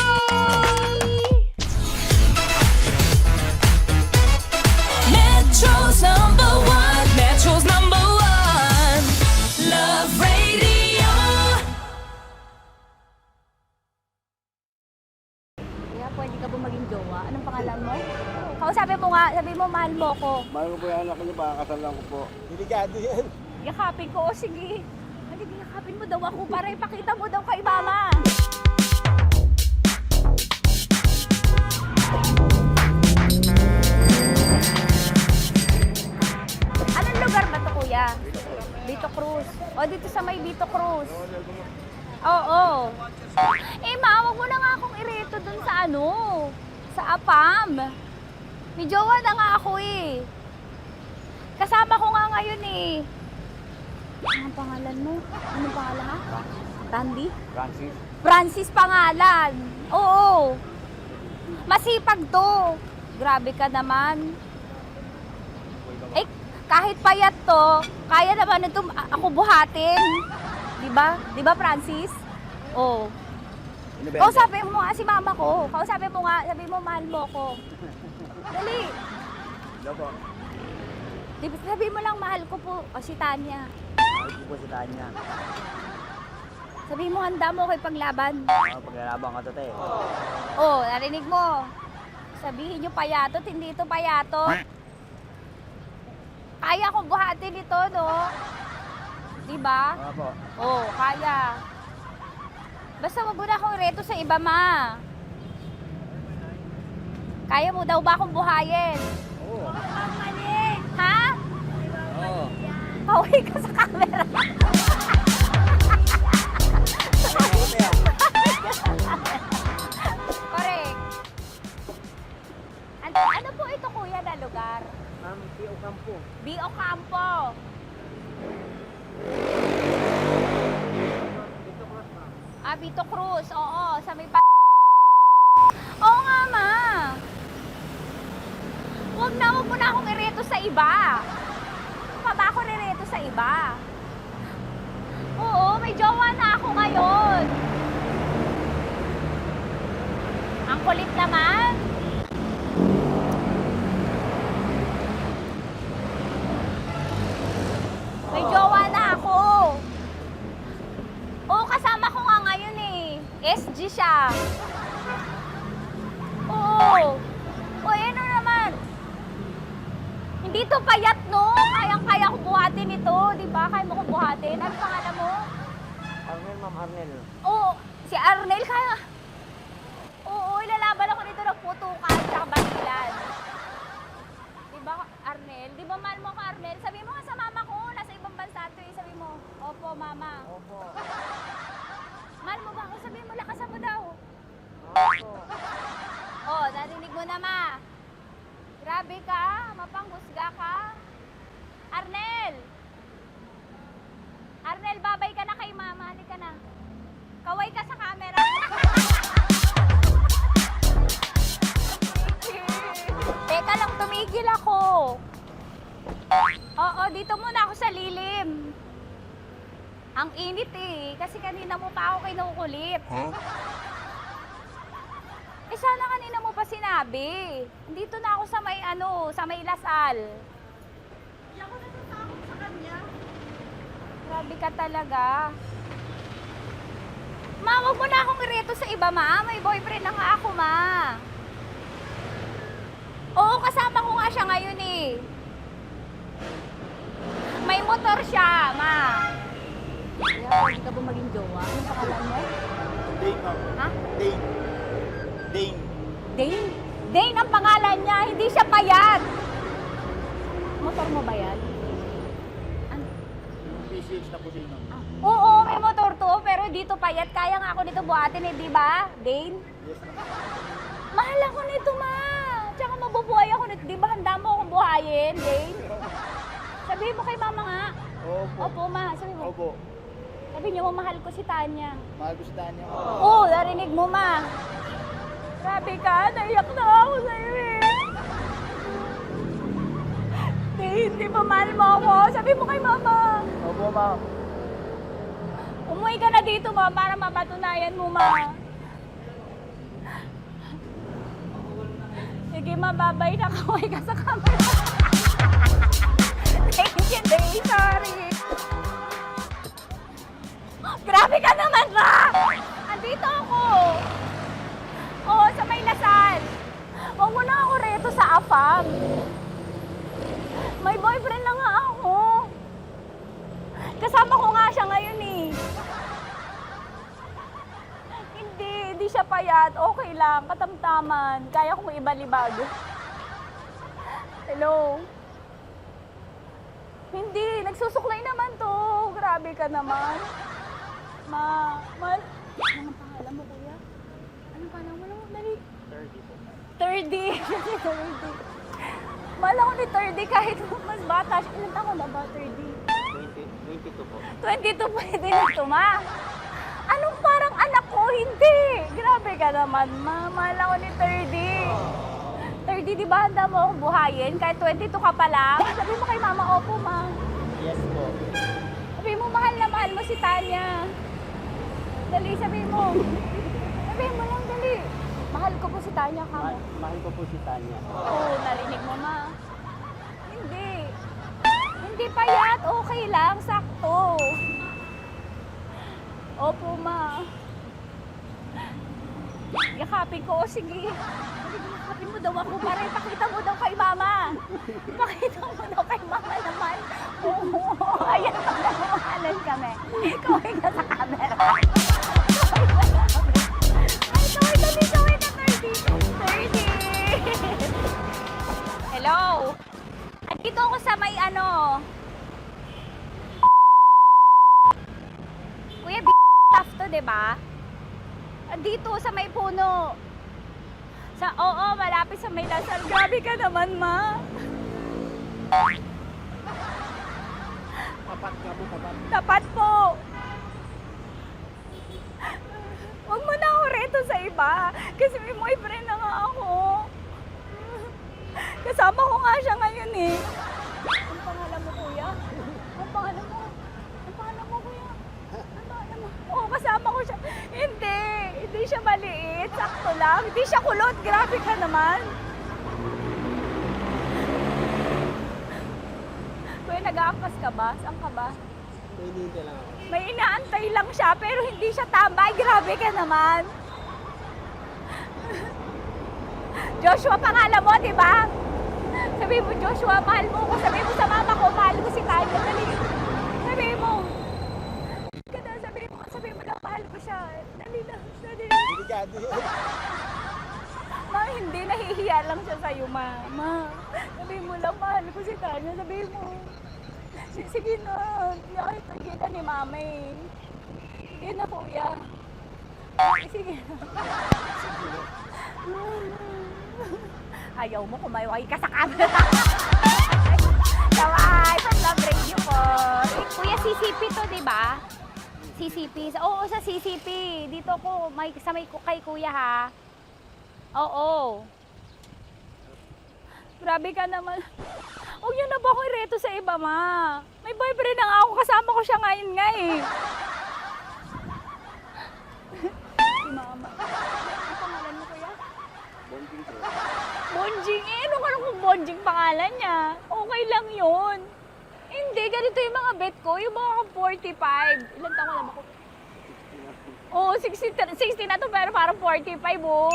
Metro's number one, Love Radio. Kaya pwede ka ba maging jowa? Anong pangalan mo? Kausapin mo nga, sabi mo mahal mo ko. Mahal ko po yung anak niyo, pakakasal lang ko po. Delikado yan. Yakapin ko, o sige. Magiging yakapin mo daw ako para ipakita mo daw kay mama. Anong lugar ba to, kuya? Vito Cruz. O, dito sa may Vito Cruz. Oo. Eh, ma, wag mo na nga akong ireto dun sa ano, sa APAM. May jowa na nga ako eh. Kasama ko nga ngayon eh. Anong pangalan mo? Anong pangalan ha? Randy? Francis. Francis pangalan. Oo. Masipag to. Grabe ka naman. Eh, kahit payat to, kaya naman ito ako buhatin. Diba? Diba, Francis? Oo. Kausapin mo nga si mama ko. Kausapin mo nga, sabi mo mahal mo ko. Dali. Hello po. Sabi mo lang mahal ko po. O si Tanya. Mahal ko po si Tanya. Sabi mo handa mo kay paglaban. Paglalaban ka to, te. Oh, narinig mo. Sabihin nyo payatot, hindi ito payatot. Kaya kong buhatin ito, no? Diba? Opo. Oh, kaya. Basta wag mo na akong reto sa iba, ma. Kaya mo daw ba akong buhayin? Oo. Ha? Oo. Pauwi ka sa camera. Correct. Ano po ito, kuya, na lugar? B.O. Campo. B.O. Campo. Vito Cruz. Oo, sa may Oo nga, ma. Huwag mo na akong ireto sa iba. Pa ba ako rireto sa iba? Oo, may jowa na ako ngayon. Ang kulit naman. May jowa na ako. Oo, kasama ko nga ngayon eh. SG siya. Oo. O, ano naman? Hindi to payat, no? Kayang-kaya ko buhatin ito, di ba? Kaya mo kong buhatin. Ano pangalan mo? Arnel, ma'am, Arnel. Oo, si Arnel kaya. Oo, ilalaban ako nito ng putukan sa Basilan. Di ba, Arnel? Di ba mahal mo ka, Arnel? Sabi mo nga sa mama ko, nasa ibang bansa ito eh. Sabi mo, opo, mama. Opo. Mahal mo ba ako? Sabi mo, lakasan mo daw. mo na, ma. Grabe ka, mapanghusga ka. Arnel! Arnel, babay ka na kay mama. Halika na. Kaway ka sa camera. Teka lang, tumigil ako. Oo, dito muna ako sa lilim. Ang init eh, kasi kanina mo pa ako kinukulit. Eh sana kanina mo pa sinabi. Dito na ako sa may sa may Lasal. Hindi ako natatakot sa kanya. Grabe ka talaga. Ma, wag mo na akong ireto sa iba, ma. May boyfriend na nga ako, ma. Oo, kasama ko nga siya ngayon eh. May motor siya, ma. Kaya pwede ka ba maging jowa? Anong pangalan mo? Dane, ma'am. Ha? Dane. Dane. Dane? Dane ang pangalan niya, hindi siya payat. Motor mo ba yan? Ano? PCH na po din, ma'am. Oo, may motor to, pero dito payat. Kaya nga ako nito buhatin eh, di ba? Dane? Yes, ma'am. Mahal ako nito, ma. Tsaka mabubuhay ako nito. Di ba handa mo akong buhayin, Dane? Sabihin mo kay mama nga. Opo. Opo, ma. Sabihin mo. Opo. Sabihin niyo, mahal ko si Tanya. Mahal ko si Tanya. Oo, narinig mo, ma. Grabe ka, naiyak na ako sa'yo eh. Hindi ba mahal mo ako? Sabi mo kay mama. Opo, ma'am. Umuwi ka na dito, ma, para mapatunayan mo, ma. Sige, ma, babay na. Kaway ka sa camera. Thank you, Day. Sorry. Grabe ka naman, ma! Andito ako. Oo, sa may Lasal. Huwag mo na ako reto sa afam. May boyfriend na nga ako. Kasama ko nga siya ngayon eh. Hindi siya payat. Okay lang, katamtaman. Kaya kong ibalibag. Hello? Hindi, nagsusuklay naman to. Grabe ka naman. Anong pangalan mo, kuya? Anong pangalan mo lang? Dali. 30 po. 30. 30. Mahal ako ni 30 kahit mas bata siya. Ilan taon na ba, 30? 22 po. 22 pwede na ito, ma. Anong parang anak ko? Hindi. Grabe ka naman, ma. Mahal ako ni 30. 30, di ba handa mo akong buhayin? Kahit 22 ka pa lang. Sabi mo kay mama, opo, ma. Yes po. Sabi mo, mahal na mahal mo si Tanya. Dali, sabi mo. Sabi mo lang, dali. Mahal ko po si Tanya, ka mo. Mahal ko po si Tanya. Oo, narinig mo, ma. Hindi. Hindi payat. Okay lang, sakto. Opo, ma. Yakapin ko. O, sige. Yakapin mo daw ako para ipakita mo daw kay mama. Ipakita mo daw kay mama naman. Oo, ayan, magmamahalan kami. Kaway ka sa camera. Ay, kaway ka, 30. Hello? Andito ako sa may Kuya, tough to, diba? Andito sa may puno. Oo, malapit sa may Lasal. Grabe ka naman, ma. Tapat ka po, tapat. Tapat po. Huwag mo na ako reto sa iba. Kasi may boyfriend na nga ako. Kasama ko nga siya ngayon eh. Ang pangalan mo, kuya? Ang pangalan mo? Ang pangalan mo, kuya? Ang pangalan mo? Oo, kasama ko siya. Hindi siya maliit. Sakto lang. Hindi siya kulot. Grabe ka naman. Kuya, nag-aangkas ka ba? Saan ka ba? Pinintay lang ako. May inaantay lang siya, pero hindi siya tambay. Grabe ka naman. Joshua, pangalan mo, di ba? Sabi mo, Joshua, mahal mo ko. Sabi mo sa mama ko, mahal ko si Tanya. Dali. Sabi mo. Sabi mo lang, mahal ko siya. Dali na. Ma, hindi. Nahihiya lang siya sa'yo, ma. Sabi mo lang, mahal ko si Tanya. Sabi mo. Sige na. Sige na ni mama eh. Sige na, kuya. Sige na. Ayaw mo, kumayaway ka sa camera. Kaway, from Love Radio po. Kuya, CCP to, di ba? CCP. Oo, sa CCP. Dito ko, kay kuya ha. Oo. Grabe ka naman. Huwag niyo na ba ako ireto sa iba, ma? May boyfriend na nga ako, kasama ko siya ngayon nga eh. Si mama. Ano pangalan mo, kuya? Bonjing po. Bonjing? Eh, ano ka kung Bonjing pangalan niya? Okay lang yun. Hindi, ganito yung mga bet ko, yung mga 45. Ilan taon lang ako? Oo, 60 na to, pero parang 45, oh.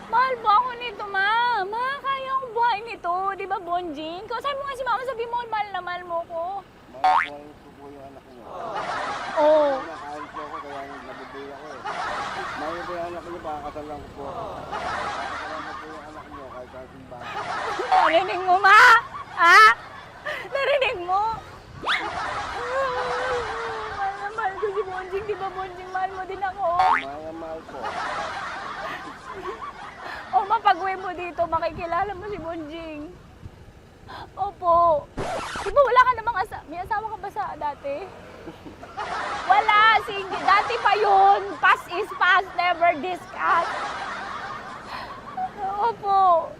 Mahal ba ako nito, ma? Ma, kaya akong buhay nito. Di ba, Bonjing? Sabi mo nga si mama, sabi mo, mahal na mahal mo ko. Mahal ko po yung anak niyo. Oo. Nakakain po ako, kaya nabibigay ako eh. Mahal ko yung anak niyo, pakakasal lang ko po. Pakakasal lang po yung anak niyo, kahit sa simbahan. Narinig mo, ma? Ha? Narinig mo? Mahal na mahal ko si Bonjing. Di ba, Bonjing, mahal mo din ako? Mahal na mahal po. O, mapag-uwi mo dito, makikilala mo si Bonjing. Opo. Di ba wala ka namang may asawa ka ba sa dati? Wala, single. Dati pa yun. Past is past, never discuss. Opo.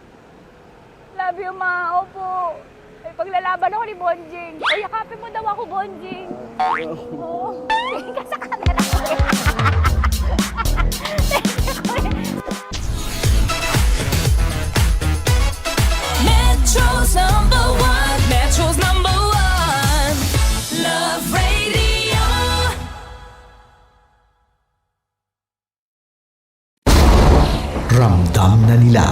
Love you, ma. Opo. Ay, paglalaban ako ni Bonjing. O, yakapin mo daw ako, Bonjing. Oo. Tingin ka sa camera. Metro's number one. Metro's number one. Love Radio. Ramdam na nila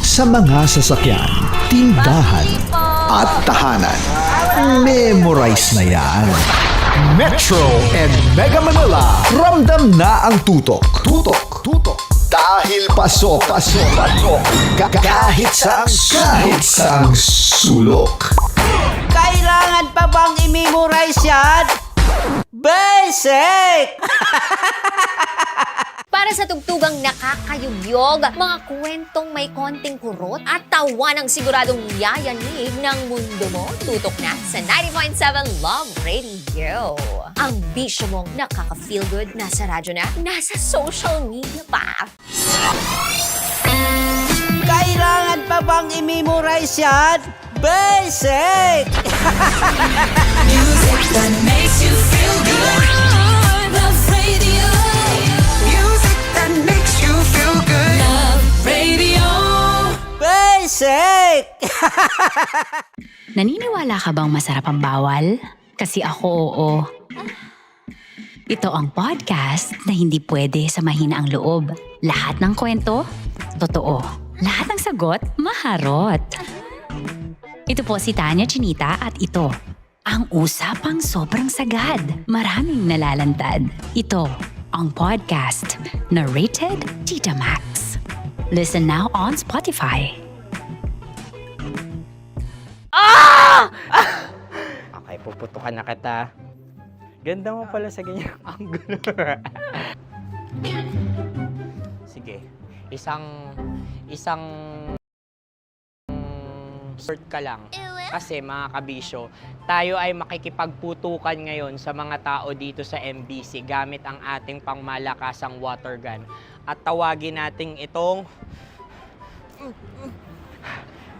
sa mga sasakyan, tindahan at tahanan. Memorize na yan. Metro and Mega Manila, ramdam na ang tutok. Dahil pasok. Kahit saang sulok. Kailangan pa bang i-memorize yan? Basic! Para sa tugtugang nakakayugyog, mga kwentong may konting kurot at tawa ng siguradong yayanig ng mundo mo, tutok na sa 90.7 Love Radio. Ang bisyo mong nakaka-feel good, nasa radyo na, nasa social media pa. Kailangan pa bang i-memorize yan? Basic! Music that makes you feel good. Love Radio. Music that makes you feel good. Love Radio. Basic! Naniniwala ka bang masarap ang bawal? Kasi ako, oo. Ito ang podcast na hindi pwede sa mahina ang loob. Lahat ng kwento, totoo. Lahat ng sagot, maharot. Ito po si Tanya Chinita at ito, ang usapang sobrang sagad. Maraming nalalantad. Ito, ang podcast na rated Tita Max. Listen now on Spotify. Okay, puputukan na kita. Ganda mo pala sa ganyang angulo. Sige. Isang short ka lang. Kasi mga kabisyo, tayo ay makikipagputukan ngayon sa mga tao dito sa MBC gamit ang ating pangmalakasang water gun. At tawagin natin itong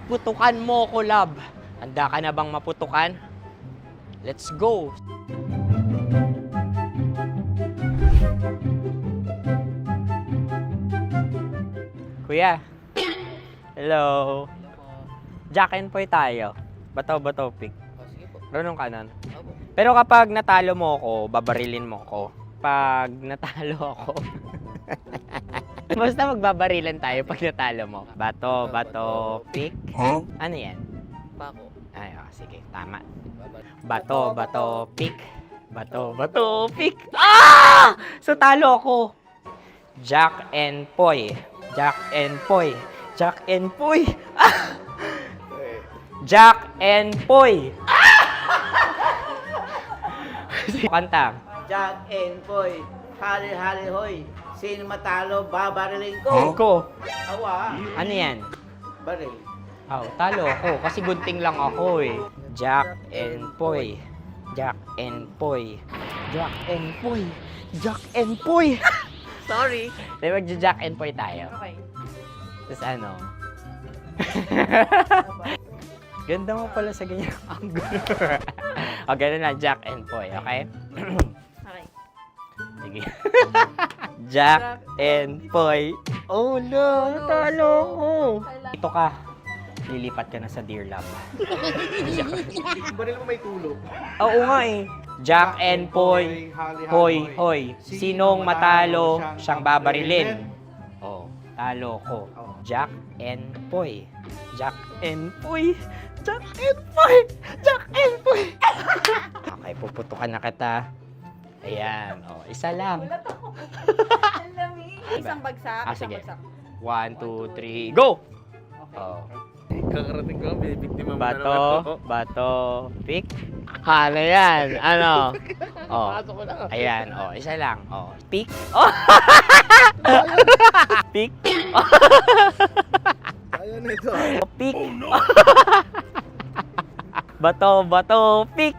putukan mo ko, love. Handa ka na bang maputukan? Let's go! Kuya. Hello. Jack and Poy tayo. Bato-bato pick. Sige po. Runong kanan. Pero kapag natalo mo ako, babarilin mo ako. Pag natalo ako, basta magbabarilan tayo pag natalo mo. Bato, pick. Huh? Ano yan? Bako. Ay, sige. Tama. Bato, pick. Bato, pick. Ah! So, talo ako. Jack and Poy. Jack and Poy. Jack and Poy. Ah! Jack and Poy. Ah! Kanta. Jack and Poy, hali-hali hoy, Sino matalo, babarilin ko. Ko. Awa. Ano yan? Baril. Oh, talo ako. Kasi gunting lang ako eh. Jack and Poy. Jack and Poy. Jack and Poy. Jack and Poy. Sorry. Dahil magja-Jack and Poy tayo. Okay. Tapos ano? Ganda mo pala sa ganyan angle. O, ganun lang. Jack and Poy. Okay? Okay. Sige. Jack and Poy. Oh no, natalo ko. Ito ka. Lilipat ka na sa Dear Love. Baril mo may tulog. Oo nga eh. Jack and Poy. Hoy, hoy. Sinong matalo, siyang babarilin. Oh, talo ko. Jack and Poy. Jack and Poy. Jack and Poy. Jack and Poy. Okay, puputukan na kita. Ayan. Oh, isa lang. Isang bagsak. Ah, isang sige. bagsak. 1, 2, 3, go! Oh. Kakarating ko, bibiktima mo na Bato, naman. bato, pick. Ano yan? Ano? Oh. Pasok ko na. Ayan, oh, isa lang. Oh, pick. Oh. Pick. Ayan na ito. Oh, pick. Bato, bato, pick.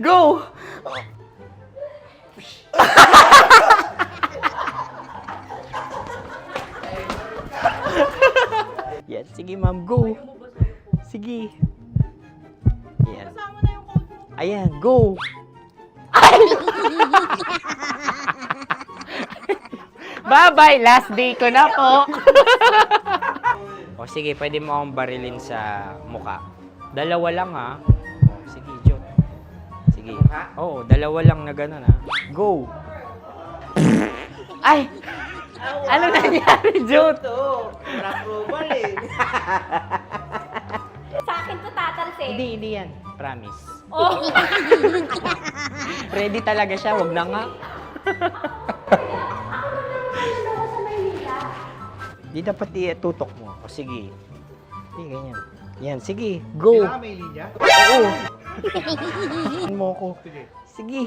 Go! Yan, sige ma'am, go. Sige. Yan. Ayan, go. Bye-bye, last day ko na po. O sige, pwede mo akong barilin sa muka. Dalawa lang ha. O, sige, Jot. Sige. Oo, dalawa lang na gano'n ha. Go. Ay! Ano nangyari, Jot? Ito. Approval eh. Sa akin to tatalsik. Hindi yan. Promise. Oh. Ready talaga siya, wag na nga. Di dapat tutok mo. O sige. Sige, ganyan. Yan, sige. Go. Kailangan may linya? Oo. Mo ko. Sige.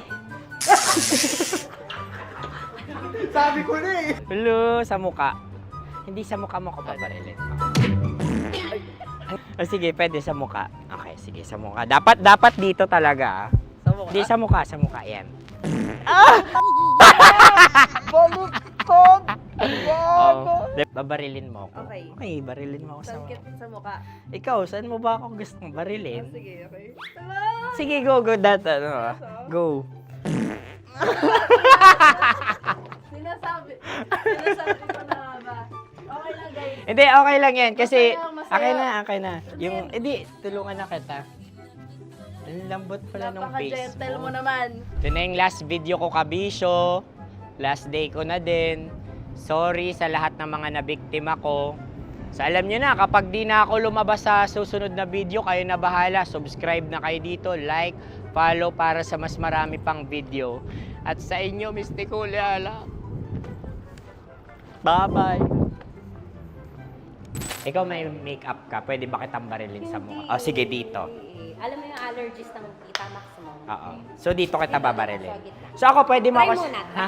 Sabi ko na eh. Hello, sa muka. Hindi sa muka mo ko paparilin. O sige, pwede sa muka. Okay, sige, sa muka. Dapat dito talaga. Sa mukha? Hindi sa muka, sa muka. Yan. Baluktot! Oh, babarilin mo ako. Okay. Okay, barilin mo ako sa Sangkit sa mukha. Ikaw, saan mo ba ako gustong barilin? Sige, okay. Sige, go, go. Go. Sinasabi ko na ba? Okay lang, guys. Hindi, okay lang yan. Kasi, Masaya. okay na. Yung, hindi, tulungan na kita. Ang lambot pala ng face Napaka-gentle mo mo. naman. Ito na yung last video ko, kabisyo. Last day ko na din. Sorry sa lahat ng mga nabiktima ko. So alam nyo na, kapag di na ako lumabas sa susunod na video, kayo na bahala. Subscribe na kayo dito, like, follow para sa mas marami pang video. At sa inyo, Mr. Kuliala. Bye-bye. Ikaw may makeup ka, pwede ba kitang barilin sa mukha? Oh, sige, dito. Alam mo yung allergies ng Tita Max mo? Oo. So dito kita babarilin. So ako, pwede mo Try ako... muna. Ha?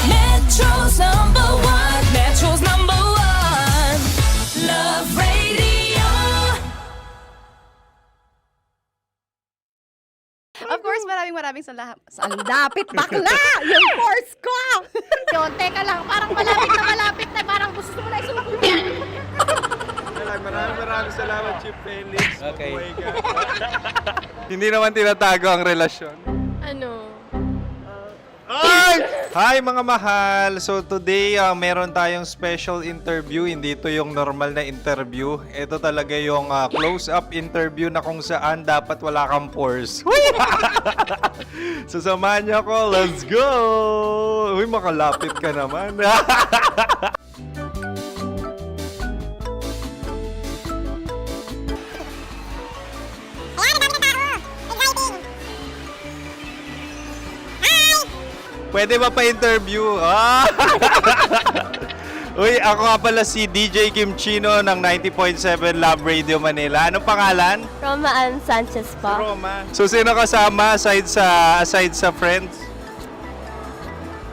Metro's #1, Metro's #1, Love Radio. Of course, maraming salamat. Ang lapit bakla! Yung force ko! Yun, teka lang, parang malapit na, parang gusto mo na isumakit. Maraming salamat, Chief Felix. Okay. Hindi naman tinatago ang relasyon. Ano? Ay! Hi mga mahal! So today, meron tayong special interview. Hindi ito yung normal na interview. Ito talaga yung close-up interview na kung saan dapat wala kang pores. So samahan niyo ako. Let's go! Uy, makalapit ka naman. Pwede ba pa-interview? Ah! Uy, ako nga pala si DJ Kim Chino ng 90.7 Love Radio Manila. Anong pangalan? Roma Ann Sanchez po. Roma. So, sino kasama aside sa friends?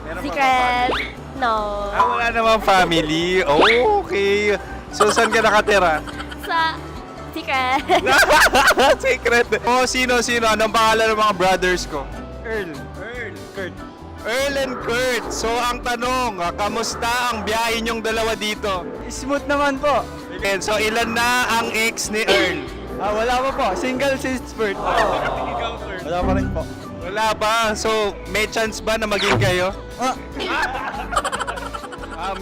Meron ba Secret. No. wala namang family. Oh, okay. So, saan ka nakatira? Sa Secret. Secret. Oh, sino? Anong pangalan ng mga brothers ko? Earl, Kurt. Earl and Kurt. So, ang tanong, kamusta ang biyahe niyong dalawa dito? Smooth naman po. And so, ilan na ang ex ni Earl? Wala pa po. Single since birth. Wala pa rin po. Wala ba? So, may chance ba na maging kayo?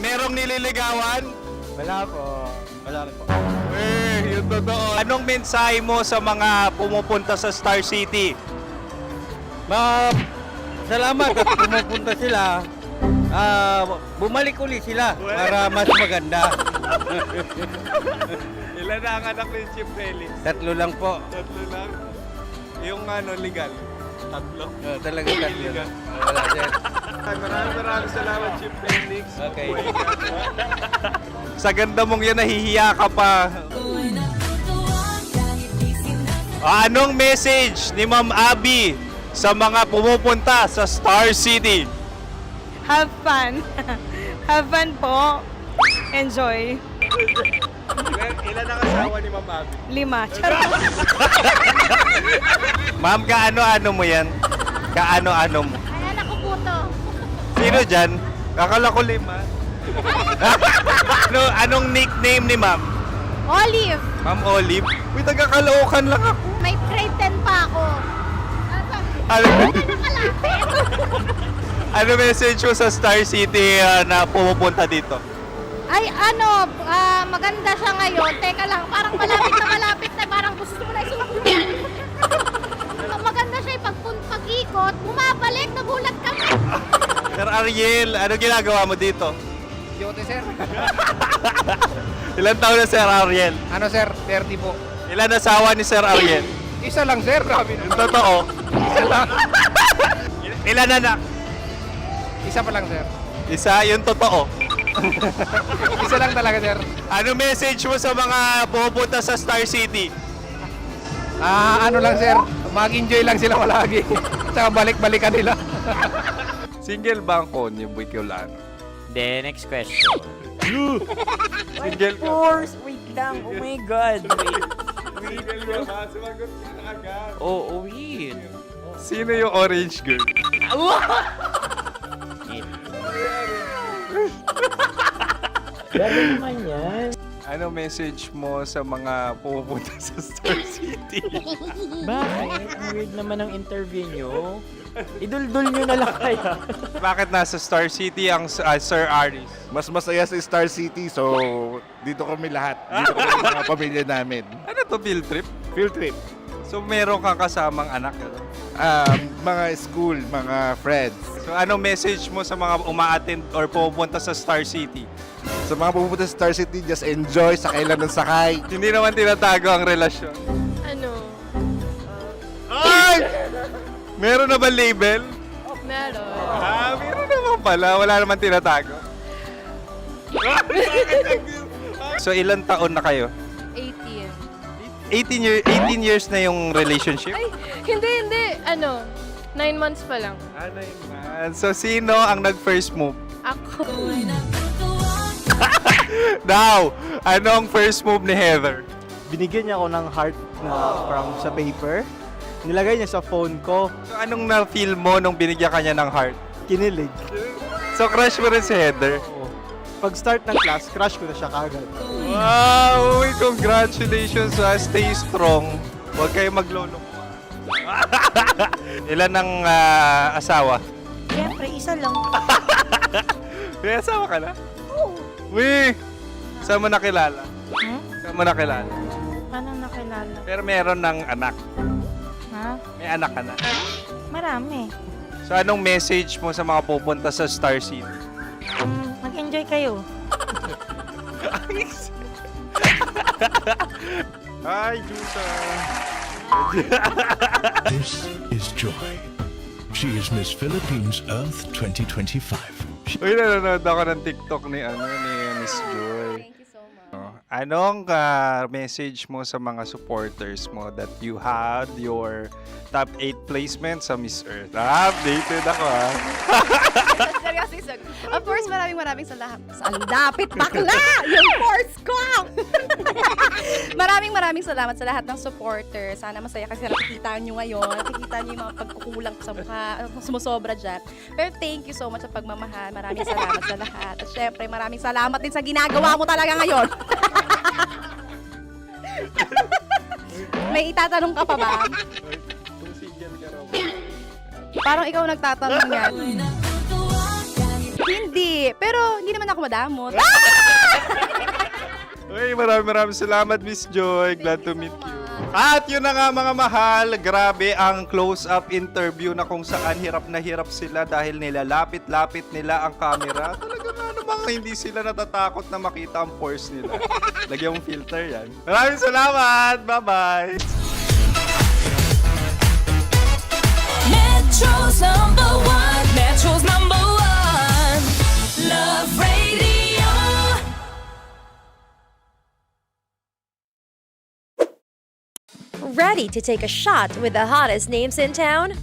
Merong nililigawan? Wala po. Wala rin po. Yung totoo. Anong mensahe mo sa mga pumupunta sa Star City? Salamat at pumupunta sila. Bumalik uli sila para mas maganda. Ilan na ang anak ni Chief Felix? 3 lang po. 3 lang? Yung legal? 3? Talaga 3 lang. Wala sir. Maraming salamat, Chief Felix. Okay. Sa ganda mong yan, nahihiya ka pa. Anong message ni Ma'am Abby sa mga pumupunta sa Star City? Have fun. Have fun po. Enjoy. Ilan ang asawa ni Ma'am Abby? 5. Charot. Ma'am, kaano-ano mo yan? Kaano-ano mo? Ay, anak ko po to. Sino dyan? Akala ko 5. Anong nickname ni Ma'am? Olive, Ma'am Olive? Uy, taga-Caloocan lang ako. may grade 10 pa ako. Ano message mo sa Star City na pumupunta dito? Ay, maganda siya ngayon. Teka lang, parang malapit na, parang gusto mo na isulat. Maganda siya, pag-ikot, bumabalik, nagulat ka. Sir Ariel, ano ginagawa mo dito? Yote sir. Ilan taon na Sir Ariel? Ano sir? 30 po. Ilan asawa ni Sir Ariel? Isa lang sir. Grabe na. Yung totoo? Isa lang. Ilan anak? Isa pa lang sir. Isa, yung totoo. Isa lang talaga sir. Ano message mo sa mga pumupunta sa Star City? Ano lang sir. Mag-enjoy lang sila palagi. Tsaka balik-balikan nila. Single ba ang Konyo, Boy Kiolano? Then, next question. Single ka? Wait lang. Oh my God. Single ka ba? Sumagot ka na agad. Oh, wait. Sino yung orange girl? Grabe naman yan. Ano message mo sa mga pumupunta sa Star City? Bakit? Ang weird naman ang interview nyo. Iduldul nyo na lang kaya. Bakit nasa Star City ang Sir Aris? Mas masaya sa Star City, so dito kami lahat. Dito kami sa mga pamilya namin. Ano to, field trip? Field trip. So meron kang kasamang anak? Mga school, mga friends. So anong message mo sa mga uma-attend or pumupunta sa Star City? Sa mga pupunta sa Star City, just enjoy, sakay lang ng sakay. Hindi naman tinatago ang relasyon. Ano? Ay! Meron na ba label? Meron. Meron naman pala. Wala naman tinatago. So ilan taon na kayo? 18. 18 years na yung relationship? Ay, hindi. 9 months pa lang. 9 months. So sino ang nag-first move? Ako. Now, anong first move ni Heather? Binigyan niya ako ng heart na from sa paper. Nilagay niya sa phone ko. So anong na-feel mo nung binigyan ka niya ng heart? Kinilig. So crush mo rin si Heather? Pag-start ng class, crush ko na siya kagad. Wow! Uy, congratulations! Stay strong. Huwag kayo maglolo. Ilan ang asawa? Siyempre, isa lang. May asawa ka na? Oo. Uy! Saan mo nakilala? Saan mo nakilala? Paano nakilala? Pero meron ng anak. Ha? May anak ka na. Marami. So anong message mo sa mga pupunta sa Star City? Mag-enjoy kayo. Hi, Juta! This is Joy. She is Miss Philippines Earth 2025. Uy, nanonood ako ng TikTok ni Miss Joy. Thank you so much. Anong message mo sa mga supporters mo that you had your top 8 placement sa Miss Earth? Updated ako Seryoso, of course, maraming salamat. Ang lapit bakla! Yung course ko! maraming salamat sa lahat ng supporters. Sana masaya kasi nakikita nyo ngayon. Nakikita nyo yung mga pagkukulang ko sa mukha. Sumusobra dyan. Pero thank you so much sa pagmamahal. Maraming salamat sa lahat. At syempre, maraming salamat din sa ginagawa mo talaga ngayon. May itatanong ka pa ba? Parang ikaw nagtatanong yan. Hindi. Pero hindi naman ako madamot. Uy, maraming salamat, Miss Joy. Glad to meet you. At yun na nga mga mahal, grabe ang close-up interview na kung saan hirap na hirap sila dahil nilalapit-lapit nila ang camera. Talaga nga namang hindi sila natatakot na makita ang pores nila. Lagyan mong filter yan. Maraming salamat! Bye-bye! Metro's number one. Metro's number one. Love Radio. Ready to take a shot with the hottest names in town?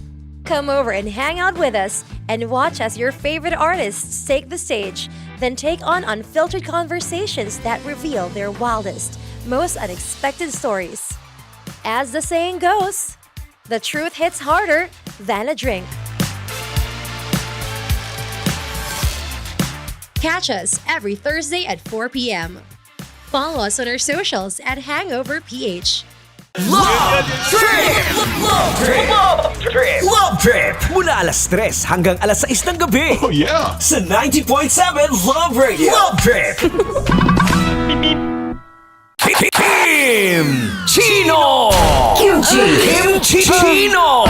Come over and hang out with us and watch as your favorite artists take the stage, then take on unfiltered conversations that reveal their wildest, most unexpected stories. As the saying goes, the truth hits harder than a drink. Catch us every Thursday at 4 p.m. Follow us on our socials at Hangover PH. Love Trip! Love Trip! Love Trip! Love Trip! Mula alas 3 hanggang alas 6 ng gabi. Oh yeah! Sa 90.7 Love Radio. Love Trip! Kim Chino! Kim Chino!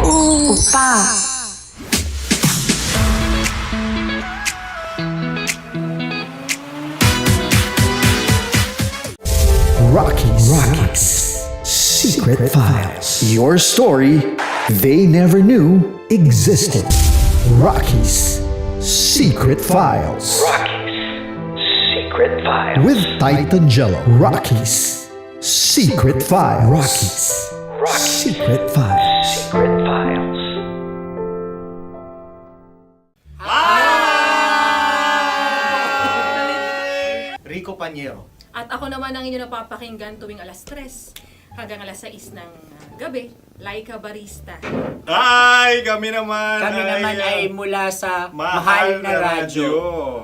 Opa! Rockies. Secret Files. Your story they never knew existed. Rockies. Secret Files. Secret Files. With Titan Jello. Rockies. Secret Files. Rockies. Secret Files. Secret Files. Rico Panyero. At ako naman ang inyo napapakinggan tuwing alas 3 hanggang alas 6 ng gabi, Laika Barista. Ay, kami naman ay mula sa Mahal na Radyo.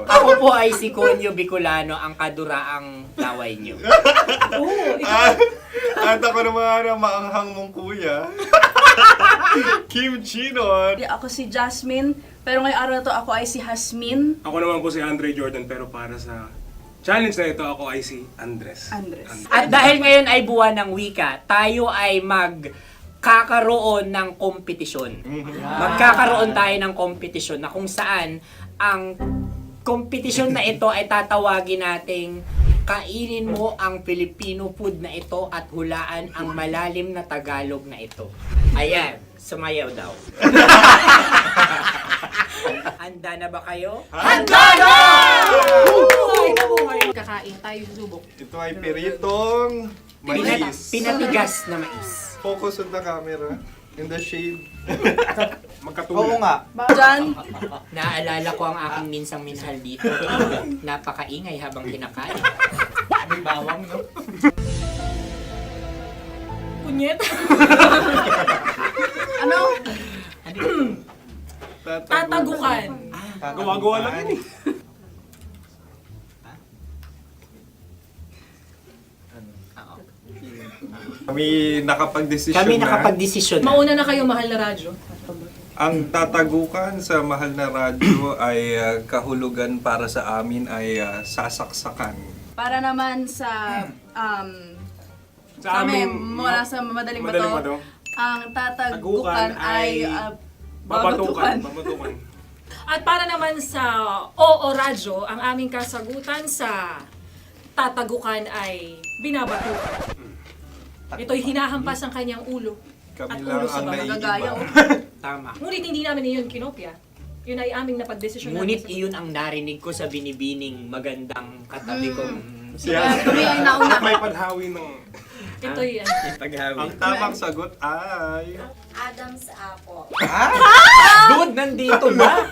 Ako po ay si Conyo Bicolano, ang kaduraang laway nyo. At ako naman ang maanghang mong kuya. Kim Chino. Ako si Jasmine, pero ngayong araw na to ako ay si Hasmin. Ako naman po si Andre Jordan, pero para sa challenge na ito, ako ay si Andres. At dahil ngayon ay buwan ng wika, tayo ay magkakaroon ng kompetisyon. Magkakaroon tayo ng kompetisyon na kung saan ang kompetisyon na ito ay tatawagin nating kainin mo ang Filipino food na ito at hulaan ang malalim na Tagalog na ito. Ayan, sumayaw daw. Handa na ba kayo? Handa na! Kakain tayo, subok. Ito ay piritong mais. Pinatigas na mais. Focus on the camera. In the shade. Oo nga. Diyan. Naalala ko ang aking minsang minahal dito. Napakaingay habang kinakain. May bawang, no? Punyet. Ano? Tatagukan. Gawa-gawa lang yun eh. Kami nakapag-desisyon na. Mauna na kayo, Mahal na Radyo. Ang tatagukan sa Mahal na Radyo ay kahulugan para sa amin ay sasaksakan. Para naman sa amin, mula sa madaling bato, ang tatagukan ay babatukan. At para naman sa Oo Radyo, ang aming kasagutan sa tatagukan ay binabatukan. Ito'y hinahampas ang kanyang ulo. Kami at lang ulo sa ang mga naiiba. gagaya. Tama. Ngunit hindi namin iyon kinopya. Yun ay aming napagdesisyon. Ngunit iyon ang narinig ko sa binibining magandang katabi kong Kami ang nauna. May panhawi ng... Ito'y paghawi. Ang tamang sagot ay... Adam's apple. Dude, nandito ba?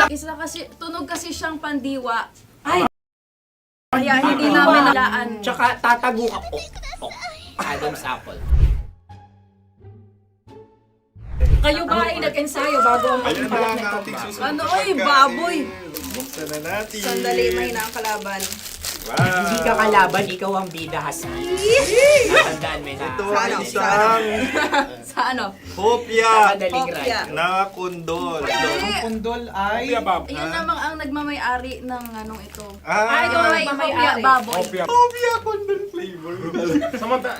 Isa kasi, tunog kasi siyang pandiwa. Ay! Kaya hindi namin nalaan. Tsaka tatago ka. Adam's apple. Kayo ba ay nag-ensayo bago ang Ayun na pagpalak ang nito? ating susunod Ano, na oy, pagkain. baboy! Buksan na natin. Sandali, may na ang kalaban. Wow. Hindi ka kalaban, ikaw ang bida, Hasmi. Natandaan mo na. Ito Sa ang ano? isang Sa ano? hopya Madaling Hopya. ride. na kundol. Hindi. Kundol ay... Opia Bob. Yun namang ang nagmamayari ng anong ito. Ah, Ito ay hopya baboy. Opia. hopya kundol flavor. Samanta.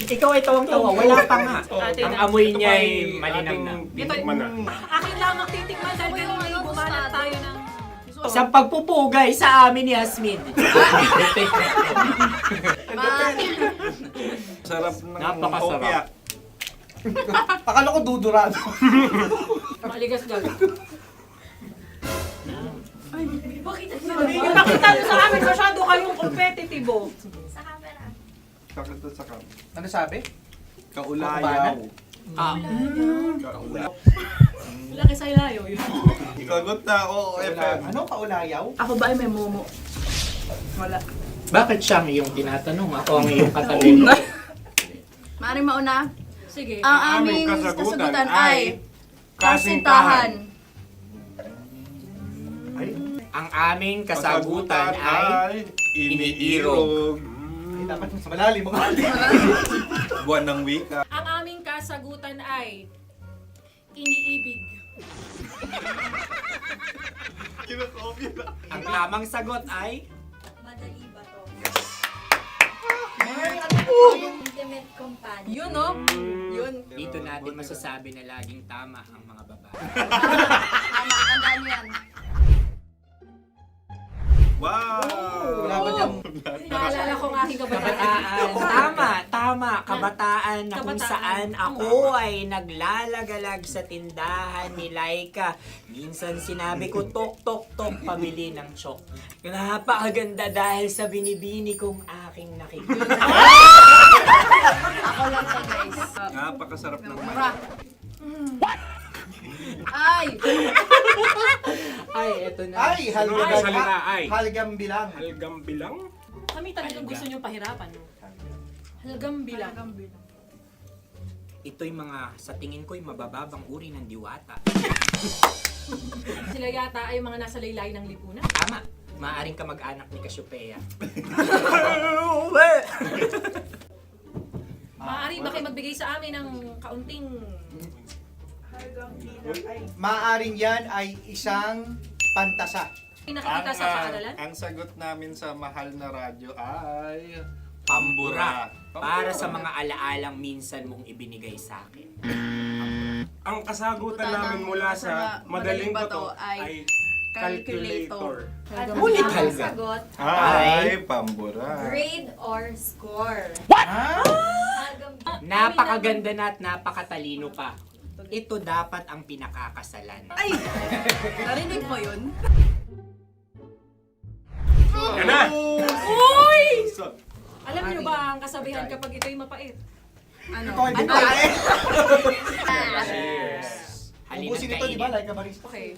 Ikaw ay tawang-tawa, wala pa nga. Atin Ang na. amoy Ito niya pa ay ay malinam na. ating titikman na. Akin lamang titikman dahil kayo ay bumanat tayo ng... Sa pagpupugay sa amin ni Hasmin. Sarap ng Napakasarap. hopya. Akala ko dudurado. Maligas gal. Ipakita nyo sa amin, masyado kayong competitive. Sa camera. Sakit to sa kam. Ano sabi? Kaulayaw. Kaulayaw. Laki sa ilayo yun. Sagot na, oo, FM. Ano kaulayaw? Ako ba ay may momo? Wala. Bakit siyang iyong tinatanong? Ako ang iyong katabi. Maaaring mauna. Sige. Ang aming kasagutan ay kasintahan. Ang aming kasagutan ay iniirog. Dapat sa malalim mga Buwan ng wika. Ang aming kasagutan ay iniibig. Ang tamang sagot ay Madali ba to? Ay, ano po? Intimate companion. Yun, no? Yun. dito natin masasabi na laging tama ang mga babae. Tama, tandaan mo yan. Wow! Wala ba dyan? Naalala ko ang aking kabataan. Kabataan. Tama. Kabataan na kung Kabataan. saan ako ay naglalagalag sa tindahan ni Laika. Minsan sinabi ko, tok, tok, tok, pamili ng chok. Napakaganda dahil sa binibini kong aking nakikita. Ako lang to, guys. Napakasarap ng Mura. Ay! Ay, eto na. Ay, Ay, salita ay. halgam bilang. Halgam bilang? Kami talagang gusto niyong pahirapan. No? Halgam bilang. Ito'y mga, sa tingin ko'y mabababang uri ng diwata. Sila yata ay mga nasa laylay ng lipunan. Tama. Maaring ka mag-anak ni Cassiopeia. Maaari ba kayo magbigay sa amin ng kaunting... Maaring yan ay isang pantasa. Nakikita sa paaralan? Ang sagot namin sa mahal na radyo ay... Pambura. Para sa mga alaalang minsan mong ibinigay sa akin. Ang kasagutan namin mula sa madaling bato ay calculator. Ulit halga. Sagot, Ay, pambura. grade or score? Napakaganda na at napakatalino pa. Ito dapat ang pinakakasalan. Ay! Narinig mo yun? Yan na! Uy! Alam niyo ba ang kasabihan kapag ito'y mapait? Ano? Ano? Cheers! Halina't Ubusin ito, di ba? kainin. Like a barista. Okay.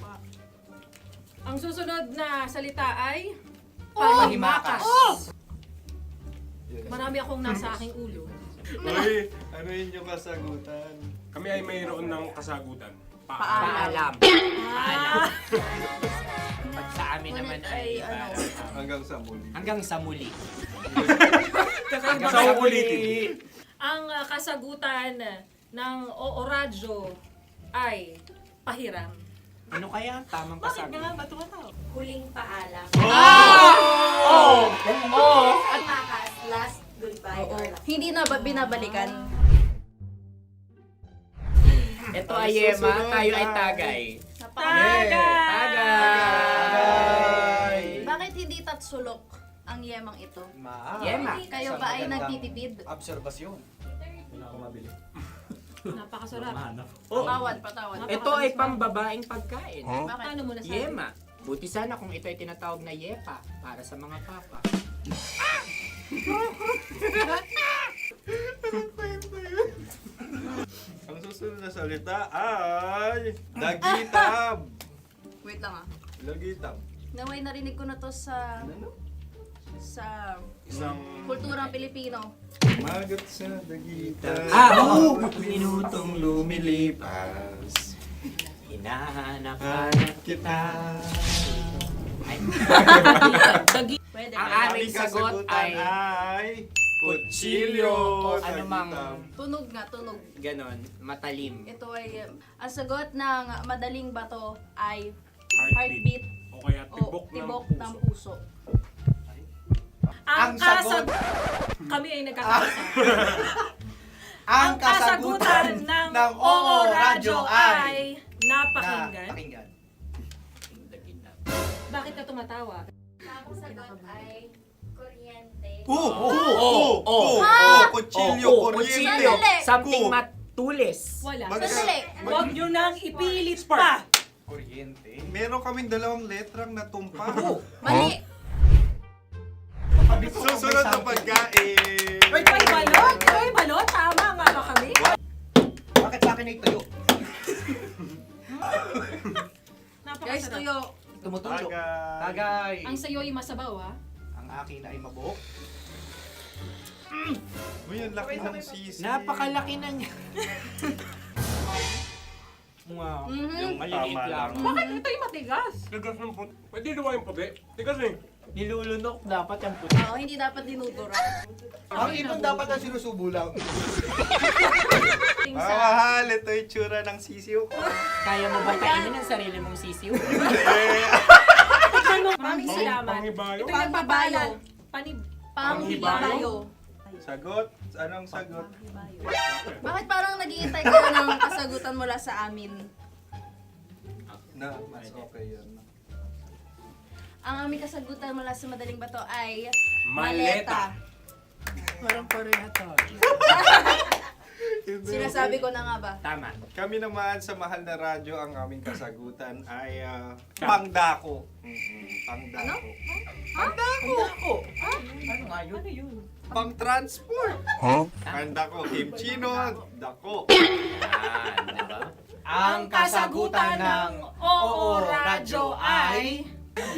Ang susunod na salita ay... Panghimakas. Marami akong nasa aking ulo. Uy, ano yun yung kasagutan? Kami ay mayroon ng kasagutan. Paalam. Paalam. Pag sa amin naman ay Hanggang sa muli. hanggang sa muli. Sa ulitin. Ang kasagutan ng Oo Radyo ay pahiram. Ano kaya ang tamang kasagutan? Ba't tumatawa? Huling paalam. Oh! Oh! At makas, last goodbye or last. Hindi na ba binabalikan? Ito ay Yema, tayo ay tagay. Tagay! Bakit hindi tatsulok ang yemang ito? Yema. Kayo ba ay nagtitipid? Obserbasyon. Hindi na ako mabili. Napakasarap. Patawad, patawad. Ito ay pambabaeng pagkain. Bakit? Ano mo nasabi? Yema. Buti sana kung ito ay tinatawag na yepa para sa mga papa. Ang susunod na salita ay dagitab. Wait lang ah. Dagitab. Naway narinig ko na to sa Isang kulturang Pilipino. magat sa dagitab. Oo! Minutong lumilipas. Hinahanap-hanap kita. Pwede. Ang aming sagot ay kutsilyo o anumang Tunog nga, tunog. ganon, matalim. Ito ay, ang sagot ng madaling bato ay Heartbeat. heartbeat O kaya o tibok ng puso. Ang sagot- Kami ay nagkakaisa. Ang kasagutan ng Oo Radyo ay napakinggan. napakinggan. Bakit ka tumatawa? Ang sagot ay kuryente. Kutsilyo, kuryente. Sandali. Something Ku. matulis. Wala. Sandali. Huwag nyo nang ipilit pa. Kuryente. Meron kaming dalawang letrang natumpa. Mali. Susunod na pagkain. Wait, may balot? May balot? Tama nga ba kami? Bakit sa akin ay tuyo? Guys, tuyo. Tumutulo. Tagay. Tagay. Ang sayo ay masabaw, ha? Ang akin ay mabuhok. Uy, ang laki ng sisi. Napakalaki na niya. Wow. Mhm. Maliliit lang. Bakit ito ay matigas? Tigas ng puti. Pwede luwa yung puti. Tigas eh. Nilulunok dapat ang puti. Oo, hindi dapat dinudura. Ang ibon dapat ang sinusubo lang. Mga mahal, ito yung tsura ng sisiw ko. Kaya mo ba kainin ang sarili mong sisiw? Maraming salamat. Panghibayo. Ito yung nagpapalan. Panghibayo. Sagot? Anong sagot? Bakit parang naghihintay kayo ng kasagutan mula sa amin? Na, mas okay yan. Ang aming kasagutan mula sa madaling bato ay Maleta. Parang Korea to. Sinasabi ko na nga ba? Tama. Kami naman sa mahal na radyo, ang aming kasagutan ay pangdako. Pangdako. Pangdako! Ano nga yun? Ano yun? Pang-transport. Pangdako, kimchino, dako. Yan, diba? Ang kasagutan ng Oo Radyo ay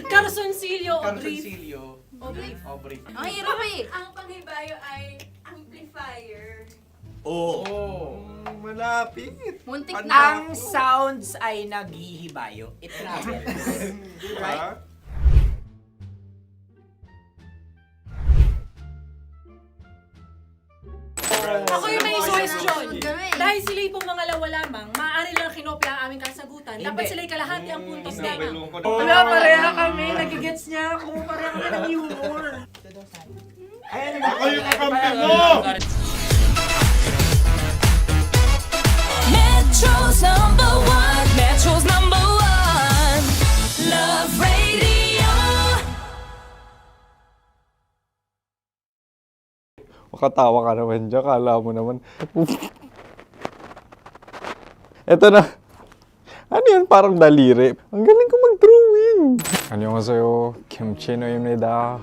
Carsoncillo o brief. Carsoncillo. O brief. Ang hirap eh. Ang panghibayo ay amplifier. Oh, malapit. Muntik Ang na. sounds ay naghihibayo. It travels. Diba? Ako yung may suggestion. Sunod kami. Dahil sila yung mga lawa lamang, maaari lang kinopya ang aming kasagutan. Dapat Hindi. sila yung kalahati ang puntos lamang. Wala, pareha kami. Nagigets niya ako. Pareha kami ng humor. Ayan, Ako yung kakampi mo! Metro's number one. Metro's number one. Love Radio. Makatawa ka naman dyan. Kala mo naman. Eto na. Ano yan? Parang daliri. Ang galing ko mag-drawing. 안녕하세요. 김치노입니다.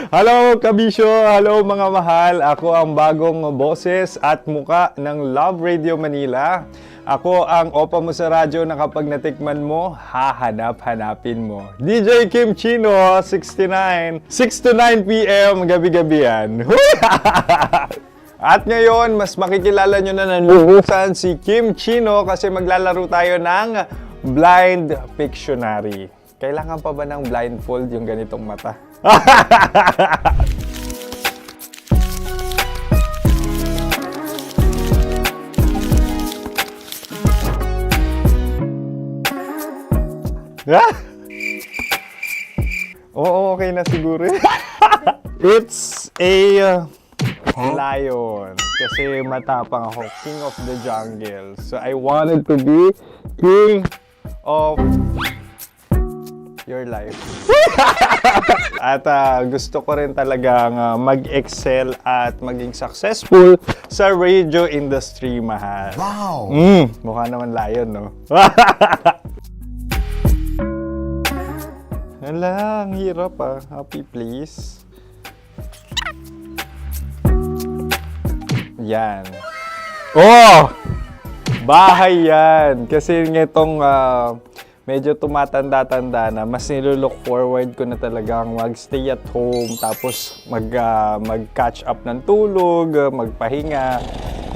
Hello, kabisyo! Hello, mga mahal! Ako ang bagong boses at muka ng Love Radio Manila. Ako ang opa mo sa radyo na kapag natikman mo, hahanap-hanapin mo. DJ Kim Chino, 69. 6 to 9 p.m. gabi-gabi yan. At ngayon, mas makikilala nyo na ng lubusan si Kim Chino kasi maglalaro tayo ng Blind Pictionary. Kailangan pa ba ng blindfold yung ganitong mata? Oo, okay na siguro. It's a lion. Kasi matapang ako. King of the jungle. So I wanted to be king of your life. At gusto ko rin talagang mag-excel at maging successful sa radio industry, mahal. Wow! Mukha naman layon, no? Hala, ang hirap Happy, please. Yan. Oh! Bahay yan. Kasi nitong medyo tumatanda-tanda na, mas nilulook forward ko na talagang mag-stay at home, tapos mag-catch up ng tulog, magpahinga.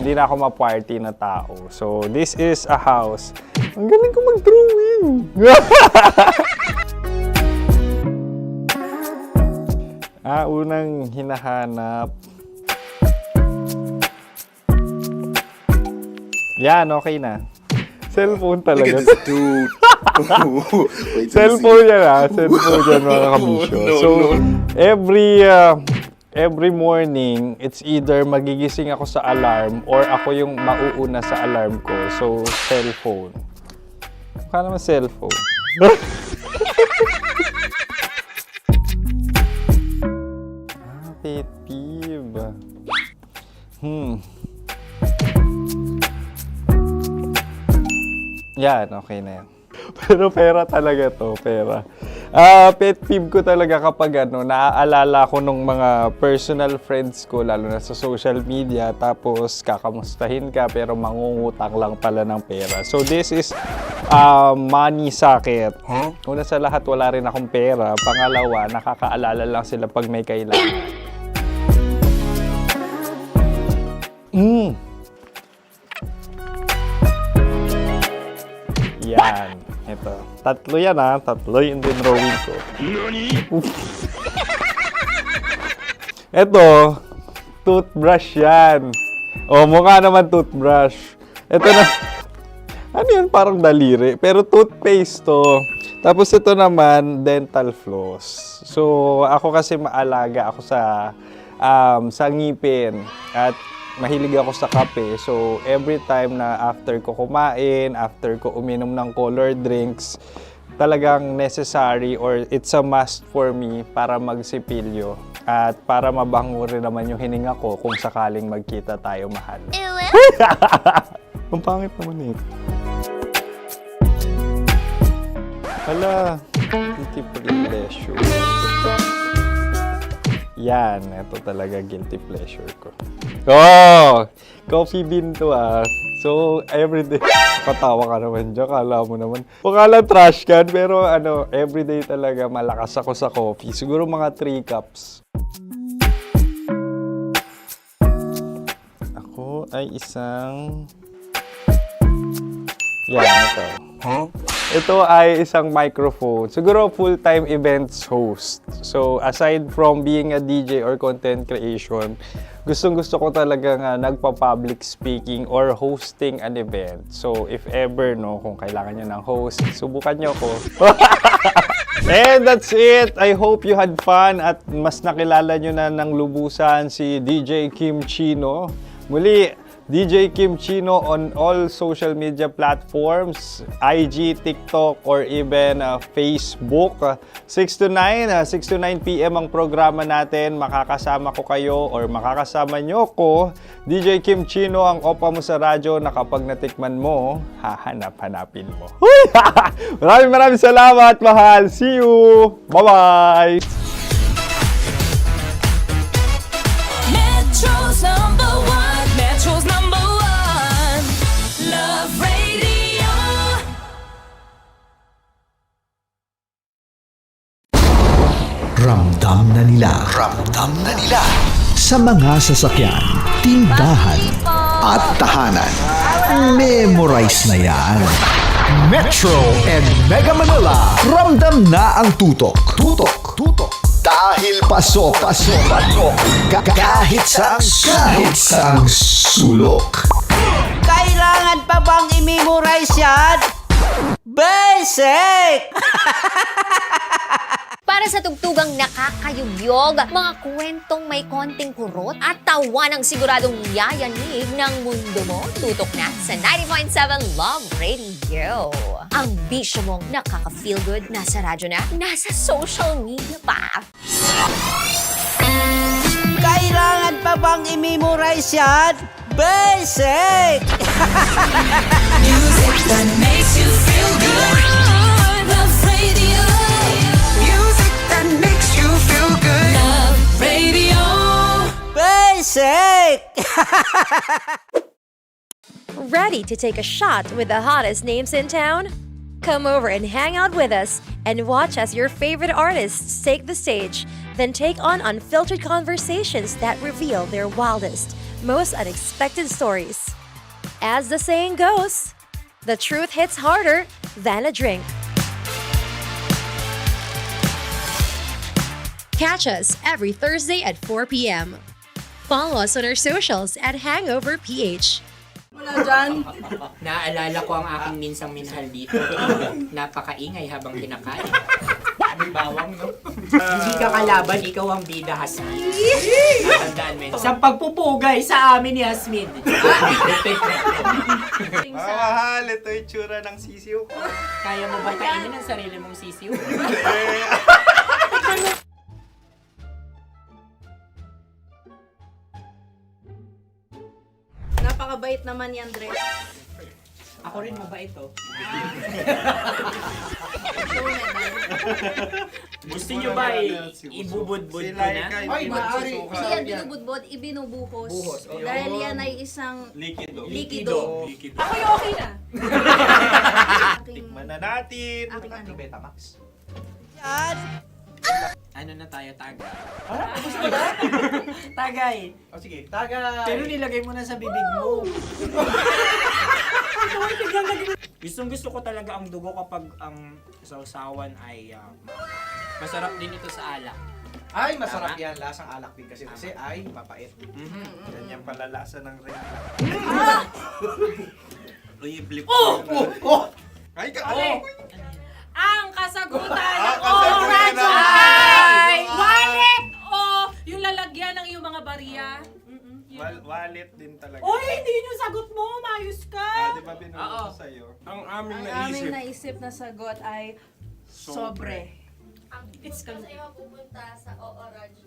Hindi na ako ma-party na tao. So, this is a house. Ang galing ko mag-drawing! Unang hinahanap. Yan, okay na. Cellphone talaga. Look at this dude. Wait till you Cellphone see. yan Cellphone yan, mga kabisyo. So, every morning, it's either magigising ako sa alarm or ako yung mauuna sa alarm ko. So, cellphone. Mukha naman cellphone. Pet peeve. Yan, okay na yan. Pero pera talaga to, pera. Pet peeve ko talaga kapag naaalala ko nung mga personal friends ko, lalo na sa social media, tapos kakamustahin ka pero mangungutang lang pala ng pera. So this is money sakit. Una sa lahat, wala rin akong pera. Pangalawa, nakakaalala lang sila pag may kailangan. Yan. Ito. Tatlo yan Tatlo yung dinrawing ko. Ito. Toothbrush yan. Mukha naman toothbrush. Ito na. Ano yun? Parang daliri. Pero toothpaste to. Tapos ito naman, dental floss. So, ako kasi maalaga ako sa ngipin. At mahilig ako sa kape. So, every time na after ko kumain, after ko uminom ng colored drinks, talagang necessary or it's a must for me para magsipilyo. At para mabango rin naman yung hininga ko kung sakaling magkita tayo, mahal. Ang pangit naman ito. Hala, guilty pleasure. Yan, ito talaga guilty pleasure ko. Coffee bean to So, everyday. Katawa ka naman dyan, kala mo naman. Pakala trash can, pero everyday talaga malakas ako sa coffee. Siguro mga 3 cups. Ako ay isang... Yan, ito. Ito ay isang microphone. Siguro full-time events host. So, aside from being a DJ or content creation, gustong-gusto ko talaga nagpa-public speaking or hosting an event. So, if ever, kung kailangan nyo ng host, subukan nyo ko. And that's it. I hope you had fun at mas nakilala nyo na ng lubusan si DJ Kim Chino. Muli, DJ Kim Chino on all social media platforms, IG, TikTok, or even Facebook. 6 to 9 p.m. ang programa natin. Makakasama ko kayo or makakasama nyo ko. DJ Kim Chino, ang opa mo sa radyo na kapag natikman mo, hahanap-hanapin mo. Maraming salamat, mahal. See you! Bye-bye! Metro's number one. Metro's number one. Love Radio. Ramdam na nila. Sa mga sasakyan, tindahan, at tahanan. Memorize na yan. Metro and Mega Manila. Ramdam na ang tutok. Dahil pasok. Kahit sa sulok. Kailangan pa bang i-memorize yan? Basic! Para Para sa tugtugang nakakayugyog, mga kwentong may konting kurot at tawa ng siguradong yayanig ng mundo mo, tutok na sa 90.7 Love Radio. Ang bisyo mong nakaka-feel good, nasa radyo na, nasa social media pa. Kailangan pa bang i-memorize yan? Basic! Music that makes you feel good. Love Radio. Music that makes you feel good. Love Radio. Basic! Ready to take a shot with the hottest names in town? Come over and hang out with us and watch as your favorite artists take the stage, then take on unfiltered conversations that reveal their wildest, most unexpected stories. As the saying goes, the truth hits harder than a drink. Catch us every Thursday at 4 p.m. Follow us on our socials at Hangover PH. Wala dyan. Naalala ko ang aking minsang minahal dito. Napakaingay habang kinakain. May bawang, no? Hindi ka kalaban, ikaw ang bida, Hasmin. Tandaan mo yun. Sa pagpupugay sa amin ni Hasmin. Mahal, ito yung tsura ng sisiw ko. Kaya mo ba kainin ang sarili mong sisiw? Napakabait naman ni Andres. Ako rin mabait, oh. Gusto nyo ba ibubudbud ko na? Ay, maaari. Hindi yan binubudbud, ibinubuhos. Buhos, oh. Dahil yan ay isang Likido. likido. Ako yung okay na. Tikman na natin. Aking ano? Betamax. Ano na tayo, tagay? Gusto mo na? Tagay! O sige, tagay. Pero nilagay mo na sa bibig mo. Gustong gusto ko talaga ang dugo kapag ang sausawan ay masarap din ito sa alak. Ay, masarap yan. Lasang alak din kasi ay mapait. Ganyan pala lasa ng rin. Uy, blip. Oh! Ay, Ang kasagutan Ang ng kasagutan radyo ng- ay wallet o yung lalagyan ng iyong mga barya. Wallet din talaga. Uy, hindi yun yung sagot mo. Mayos ka. Di ba binulong ko sa'yo? Ang aming Ang aming naisip na sagot ay sobre. It's ka. pupunta sa Oo Radyo.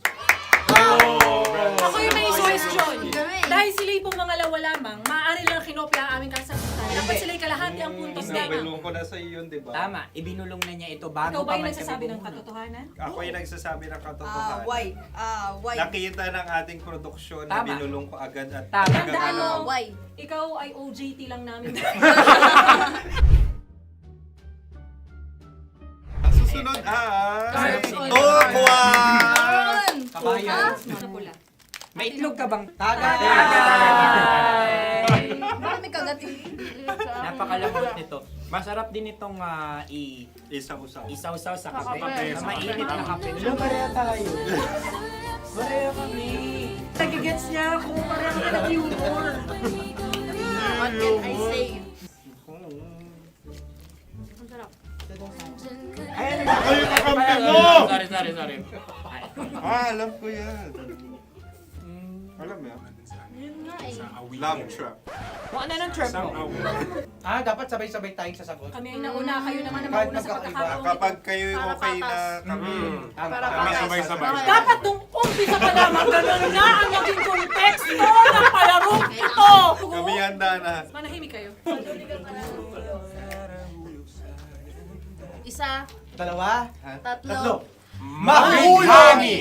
Ako yung may question. Dahil sila yung pangalawa lamang, maaari lang kinopya ang aming kasagutan. Dapat sila yung kalahati ang puntos lamang. Binulong ko na sa'yo yun, di ba? Tama, ibinulong na niya ito bago Ikaw ba pa yung man nagsasabi kami ng bumulong. katotohanan? Ako yung nagsasabi ng katotohanan. Why? Nakita ng ating produksyon na Tama. binulong ko agad at Tama. Tandaan mo, Why? ikaw ay OJT lang namin. Ang susunod ay... Cards on Buwan! Kabayan. Ano pula? May itlog ka bang? Tagay! Marami kagat. Napakalambot nito. Masarap din itong Isaw-saw. isaw-saw sa kape. kape, Sa sa mainit kape. na kape. Wala, pareha tayo. Pareha kami. Nagigets niya ako. Pareha ka ng humor. What can I say? Ay, kayo kakampi mo! Sorry. Alam ko yan. Alam mo yan? Love trap. Kung ano ng trap mo? Dapat sabay-sabay tayong sasagot. Kami ang nauna, kayo naman ang Kahit mauna sa magkakaiba. pagkakataon. Kapag kayo okay na kami, kami sabay-sabay. Dapat nung umpisa pa lamang ganun na ang naging konteksto ng palarong ito. Kami handa na. Manahimik kayo. Isa, Dalawa. tatlo. Mahulami!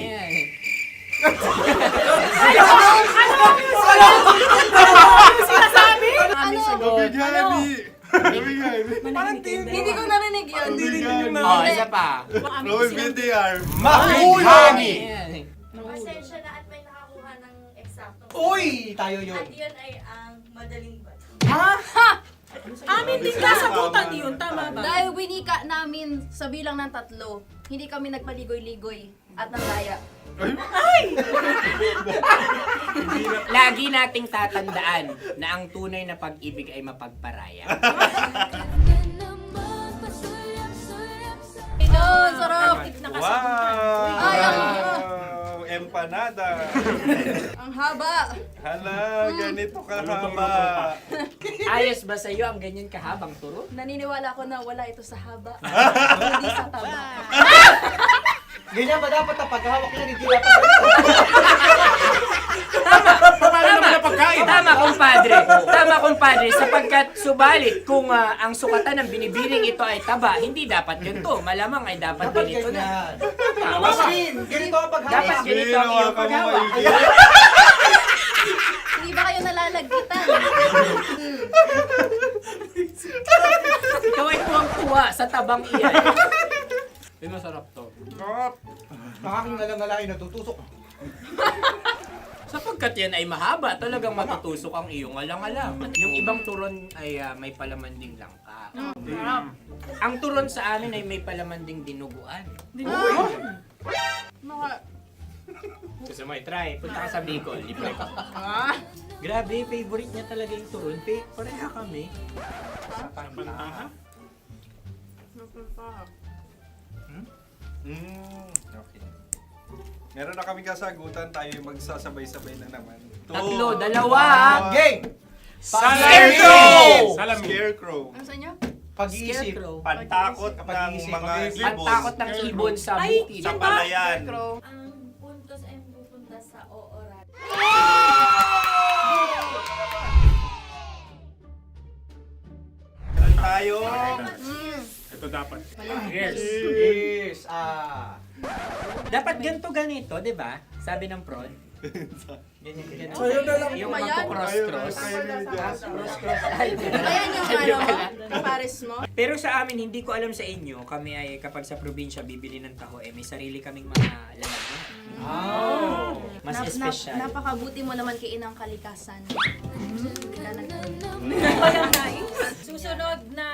Sinasabi? Ano? Hindi ko narinig yun. Oh, isa pa. Roll VTR. Mahulami! Pasensya na at may nakakuha ng eksakto. Uy! Tayo yun. At yun ay ang madaling bato. Amin din kasagutan yun, tama ba? Dahil winika namin sa bilang ng 3, hindi kami nagpaligoy-ligoy at nandaya. Lagi nating tatandaan na ang tunay na pag-ibig ay mapagparaya. Ito, sarap! Wow! empanada. Ang haba. Hala, ganito kahaba. Ayos ba sa'yo ang ganyan kahabang turo? Naniniwala ko na wala ito sa haba. Hindi sa taba. Ganyan ba dapat ang paghahawak niya? Hindi dapat Tama, kumpadre. Sapagkat subalit kung ang sukatan ng binibining ito ay taba, hindi dapat ganito. Malamang ay dapat ganito na. Tama ba? Ganito ang paghahawak. Dapat ganito ang iyong paghawak. Hindi ba kayo nalalagkitan? Ikaw ay tuwang-tuwa sa tabang iyan. Ay, masarap to. Nakakingala-ngala ay natutusok. Sapagkat yan ay mahaba, talagang matutusok ang iyong alang-alang. Yung ibang turon ay may palaman ding langka. Ang turon sa amin ay may palaman ding dinuguan. Dinuguan? Gusto mo i-try? Punta ka sa Bicol, libre ko. Grabe, favorite niya talaga yung turon. Pareha kami. Okay. Meron na kami kasagutan, tayo magsasabay-sabay na naman. Tatlo, dalawa. Game! Scarecrow! Scarecrow. Ano sa inyo? Pag-iisip. Pantakot ng mga ibon. Pantakot ng ibon sa bukid. Sa palayan. Ang puntos ay pupunta sa oorat. Tayo. Ito dapat. Yes. Dapat ganito, di ba? Sabi ng prod. Ganyan. Yung magpo-cross-cross. Cross-cross. Ayan yung pares mo. Pero sa amin, hindi ko alam sa inyo, kami ay kapag sa probinsya bibili ng taho, may sarili kaming mga lalagyan. Mas espesyal. Napakabuti mo naman kay Inang Kalikasan. Susunod na.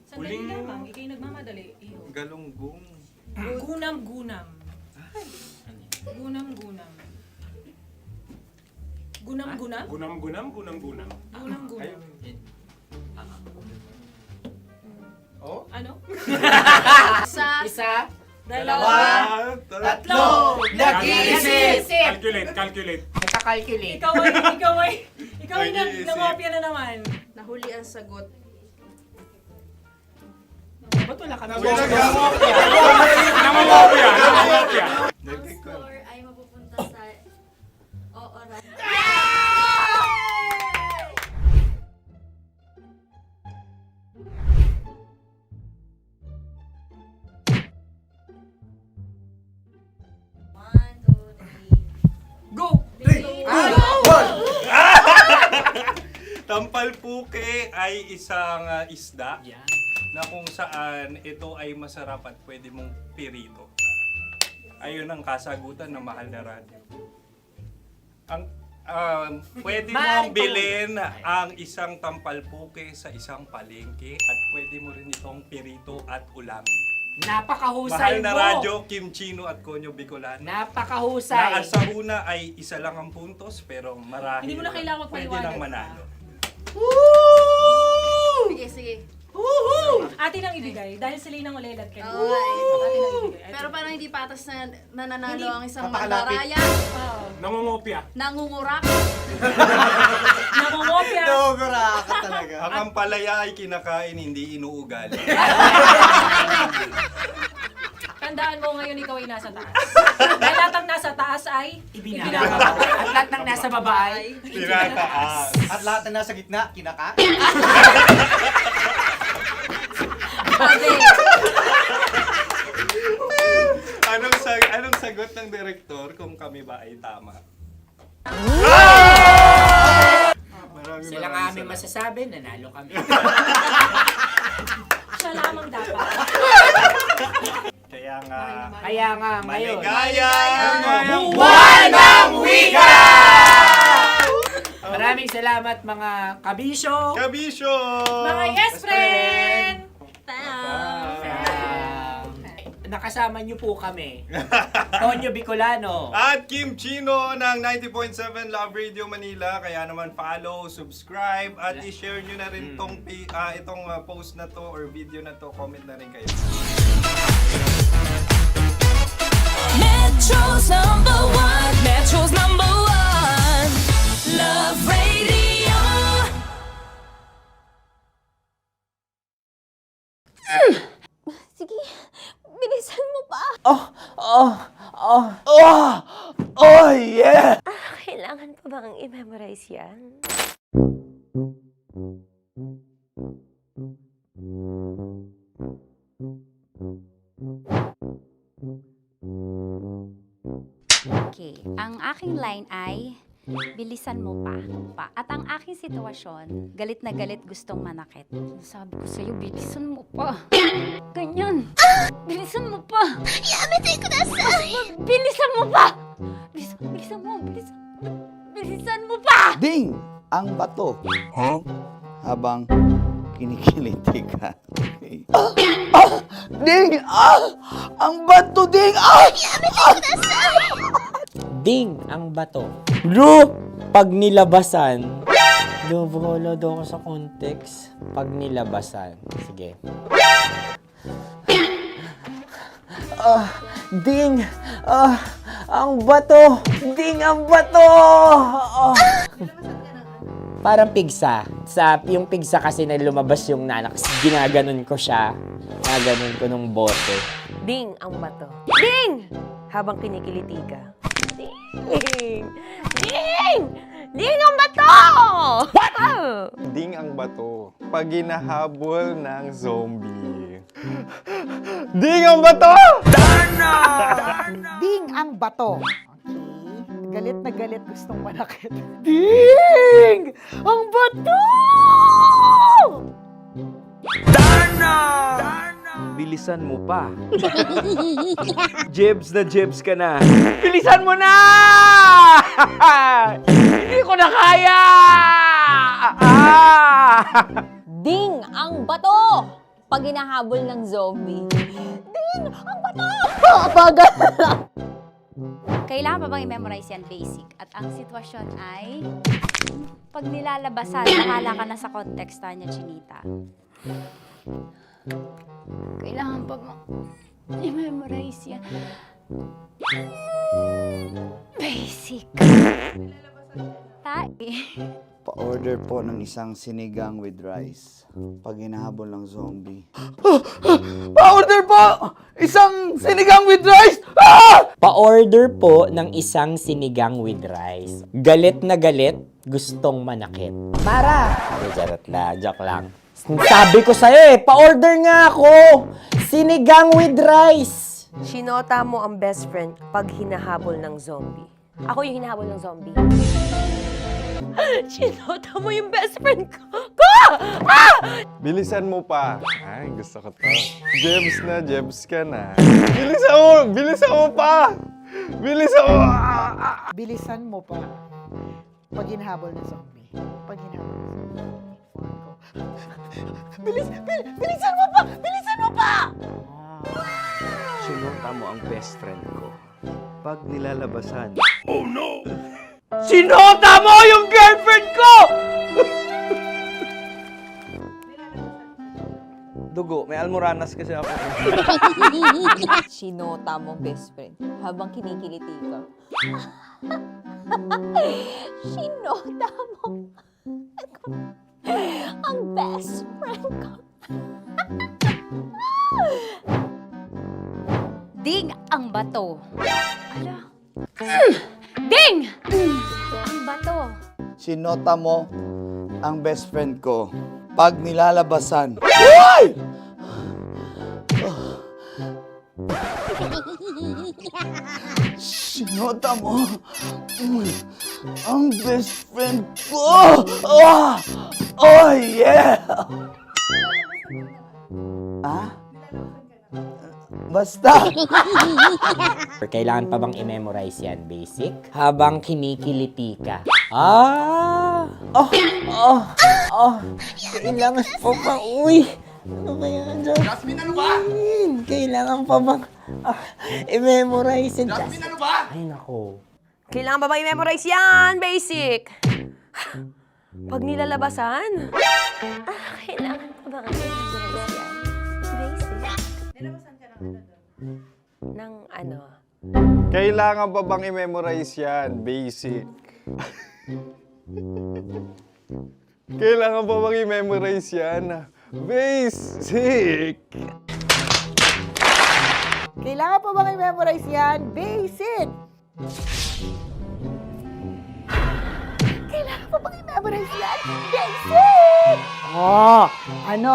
Sandali lamang, ikay nagmamadali. Galunggong. Gunam-gunam. Gunam-gunam. Gunam-gunam? Gunam-gunam. Gunam-gunam. Oh? Ano? Isa. Dalawa. Tatlo. Nag-iisip. Calculate. Nagka-calculate. Ikaw ay nangopya na naman. Nahuli ang sagot. Ba't wala kami? Nangongopya. Ang score ay mapupunta sa oorat. Go! Tampalpuke ay isang isda na kung saan ito ay masarap at pwede mong pirito. Ayun ang kasagutan ng Mahal na Radyo. Ang pwede mong bilhin ang isang tampalpuke sa isang palengke at pwede mo rin itong pirito at ulamin. Napakahusay Mahal na mo! Radyo, Kim Chino at Konyo Bicolano. Napakahusay! Na sa una ay isa lang ang puntos pero marahil Hindi mo na kailangan pwede magpaliwanag nang manalo. Sige. Atin ang ibigay dahil sila yung nangulelat kayo. Okay. Atin ang ibigay. Pero parang hindi patas na nananalo Hindi. ang isang Papakalapit. mandaraya. Nangongopya. Nangungurak. Nangungopya. Dobra ka talaga. Ang ampalaya ay kinakain, hindi inuugali. Tandaan mo ngayon ikaw ay nasa taas. Dahil lahat ng nasa taas ay Ibinababa. At lahat ng nasa baba ay Tinataas. At lahat na nasa gitna, kinaka. Anong sagot ng direktor kung kami ba ay tama? Sila nga aming masasabi, nanalo kami. siya lamang dapat. Kaya nga, ngayon. maligayang Buwan ng Wika! Maraming salamat mga kabisyo. Mga yes friend! Nakasama niyo po kami. Konyo Bicolano. At Kim Chino ng 90.7 Love Radio Manila. Kaya naman follow, subscribe, at i-share nyo na rin itong post na to or video na to. Comment na rin kayo. Metro's Oh, yeah! Kailangan pa bang i-memorize yan? Okay, ang aking line ay, bilisan mo pa. At ang aking sitwasyon, galit na galit gustong manakit. Sabi ko sa'yo, bilisan mo pa. Ganyan. Bilisan mo pa. Yamitay ko na sa... Bilisan mo pa! Bilisan mo pa! Ding! Ang bato. Habang kinikiliti ka. Ding! Ang bato, Ding! Ding ang bato. Bro, pag nilabasan. Wala daw ako sa context. Pag nilabasan. Sige. Ding! Ang bato! Ding ang bato! Parang pigsa. Yung pigsa kasi na lumabas yung nanak. Ginaganon ko siya. Ginaganon ko nung bote. Ding ang bato. Ding! Habang kinikiliti ka. Ding! Ding! Ding ang bato! What? Ding ang bato. Pag hinahabol ng zombie. Ding ang bato! Ding ang bato. Okay. Galit na galit gustong manakit. Ding! Ang bato! Bilisan mo pa. Jebs ka na. Bilisan mo na! Hindi ko na kaya! Ding ang bato! Pag hinahabol ng zombie. Ding ang bato! Bagal! Kailangan pa bang i-memorize yan basic? At ang sitwasyon ay, pag nilalabasan, bahala ka na sa context niya, Chinita. Kailangan pa bang i-memorize yan? Basic. Pa-order po ng isang sinigang with rice. Pag hinahabol ng zombie. Pa-order po! Isang sinigang with rice! Pa-order po ng isang sinigang with rice. Galit na galit, gustong manakit. Para! Joke lang. Sabi ko sa'yo pa-order nga ako! Sinigang with rice! Sinota mo ang best friend pag hinahabol ng zombie. Ako yung hinahabol ng zombie. Sinota mo yung best friend ko! Bilisan mo pa. Ay, gusto ko to. Jebs ka na. Bilisan mo pa! Bilisan mo pa. Pag hinahabol ng zombie. Pag hinahabol ng zombie. Bilisan mo pa! Bilisan mo pa! Sinota mo ang best friend ko. Pag nilalabasan. Oh no! Sinota mo yung girlfriend ko! Dugo, may almoranas kasi ako. Sinota mo best friend habang kinikiliti ka. Sinota mo ang best friend ko. Ding ang bato. Ala. Ding! Ang bato. Sinota mo ang best friend ko. Pag nilalabasan. Sinota mo ang best friend ko. Oh yeah! Basta! Kailangan pa bang i-memorize yan, basic? Habang kinikiliti ka. Kailangan pa bang, ano ba yan, Jasmine, ano ba? Kailangan pa bang i-memorize yan, Jasmine, ano ba? Ay, nako. Kailangan ba i-memorize yan? Basic! Pag nilalabasan? Kailangan pa ba i-memorize yan? Basic? Nilalabasan ka ng ano? Kailangan pa bang i-memorize yan? Basic. Kailangan pa bang i-memorize yan? Basic. Kailangan pa bang i-memorize yan? Basic! Kailangan pa bang i-memorize yan? Basic! Oh, ano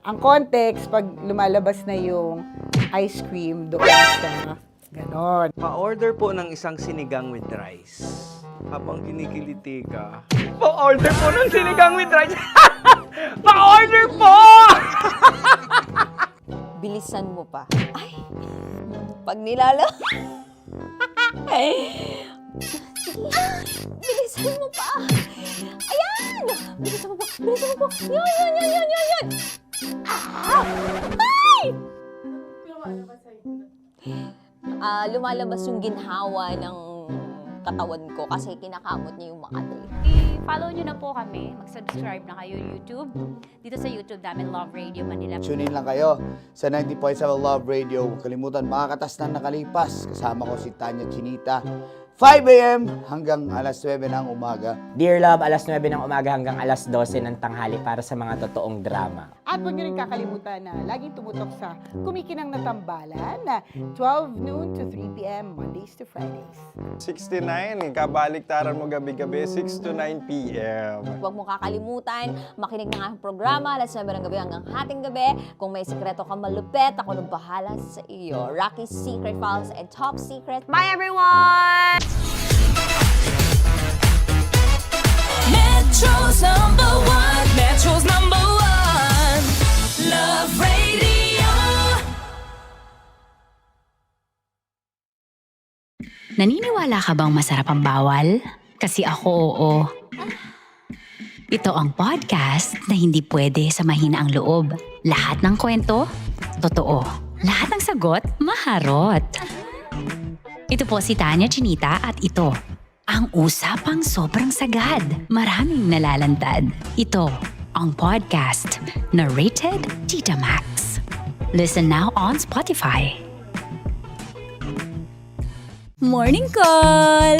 ang context pag lumalabas na yung ice cream doon sa ganon. Pa-order po ng isang sinigang with rice. Habang kinikiliti ka, pa-order po ng sinigang with rice. Pa-order po! Bilisan mo pa. Ay, pag nilala... Bilisan mo pa. Ayan! Bilisan mo pa. Bilisan mo pa. Yan. Ay! Lumalabas yung ginhawa ng katawan ko kasi kinakamot niya yung Makati. I-follow nyo na po kami. Mag-subscribe na kayo YouTube. Dito sa YouTube namin, Love Radio Manila. Tune in lang kayo sa 90.7 Love Radio. Huwag kalimutan, makakatas na nakalipas. Kasama ko si Tanya Chinita. 5 a.m. hanggang alas 9 ng umaga. Dear Love, alas 9 ng umaga hanggang alas 12 ng tanghali para sa mga totoong drama. At huwag niyo rin kakalimutan na laging tumutok sa Kumikinang na Tambalan na 12 noon to 3 p.m. Mondays to Fridays. 69, kabaliktaran mo gabi-gabi, 6 to 9 p.m. Huwag mo kakalimutan, makinig ng aking programa, alas 9 ng gabi hanggang hating gabi. Kung may sikreto kang malupet, ako nang bahala sa iyo. Rocky's Secret Files and Top Secret. Bye everyone! Metro's number one. Metro's number one. Love Radio. Naniniwala ka bang masarap ang bawal? Kasi ako, oo. Ito ang podcast na hindi pwede sa mahina ang loob. Lahat ng kwento, totoo. Lahat ng sagot, maharot. Ito po si Tanya Chinita at ito, ang usapang sobrang sagad. Maraming nalalantad. Ito, ang podcast na rated Tita Max. Listen now on Spotify. Morning call!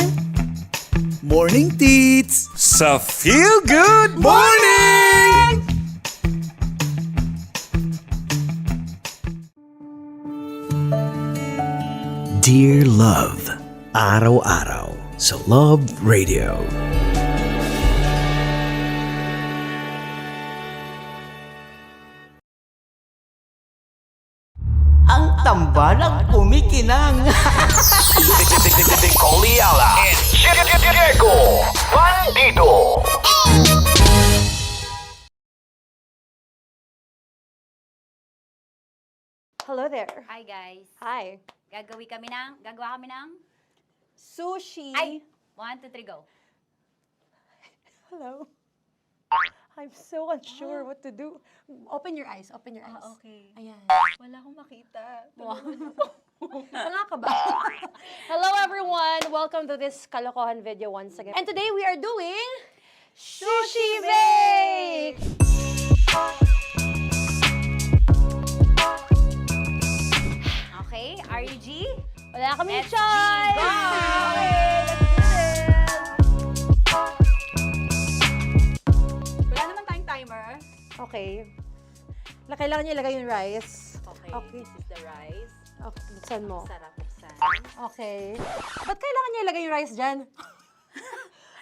Morning Teats! Sa Feel Good Morning! Dear Love, araw-araw sa Love Radio. Ang tambalang kumikinang. Coliala and Diego Bandido. Hello there. Hi guys. Hi. Gagawa kami ng Sushi. Ay! 1, 2, 3, go. Hello. I'm so unsure what to do. Open your eyes. Open your eyes. Okay. Ayan. Wala akong makita. Tanga ka ba? Hello everyone! Welcome to this kalokohan video once again. And today we are doing Sushi Bake! Okay, RG? Wala kami Let's choice! Go! Okay, let's do this! Wala naman tayong timer. Okay. Kailangan niyo ilagay yung rice. Okay, Okay. this is the rice. Okay, buksan mo. Sarap buksan. Okay. Ba't kailangan niya ilagay yung rice dyan?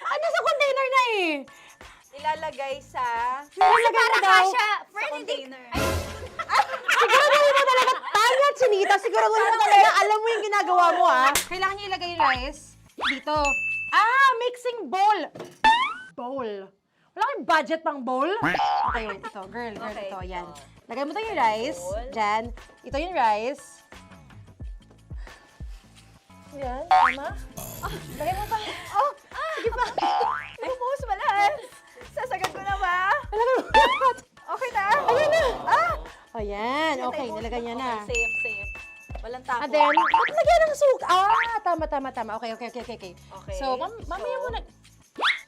Nasa container na eh! Ilalagay sa... Nilalagay mo daw. Sa container. Siguraduhin mo talaga, Tanya Chinita, siguraduhin mo talaga, alam mo yung ginagawa mo Kailangan niya ilagay yung rice dito. Mixing bowl. Bowl. Wala kang budget pang bowl? Okay, ito, girl, Okay. ito, yan. Lagay mo tayo yung rice, dyan. Ito yung rice. Yan, tama? Lagay mo pa. Sige pa. Bumuhos malas. Sasagad ko na ba? Lagay mo. Okay na. Ayan na. Ayan, okay, nilagay niya na. Okay, safe. Walang tapo. And then, ba't lagyan ng suka? Tama. Okay. Okay. So, mamaya mo na.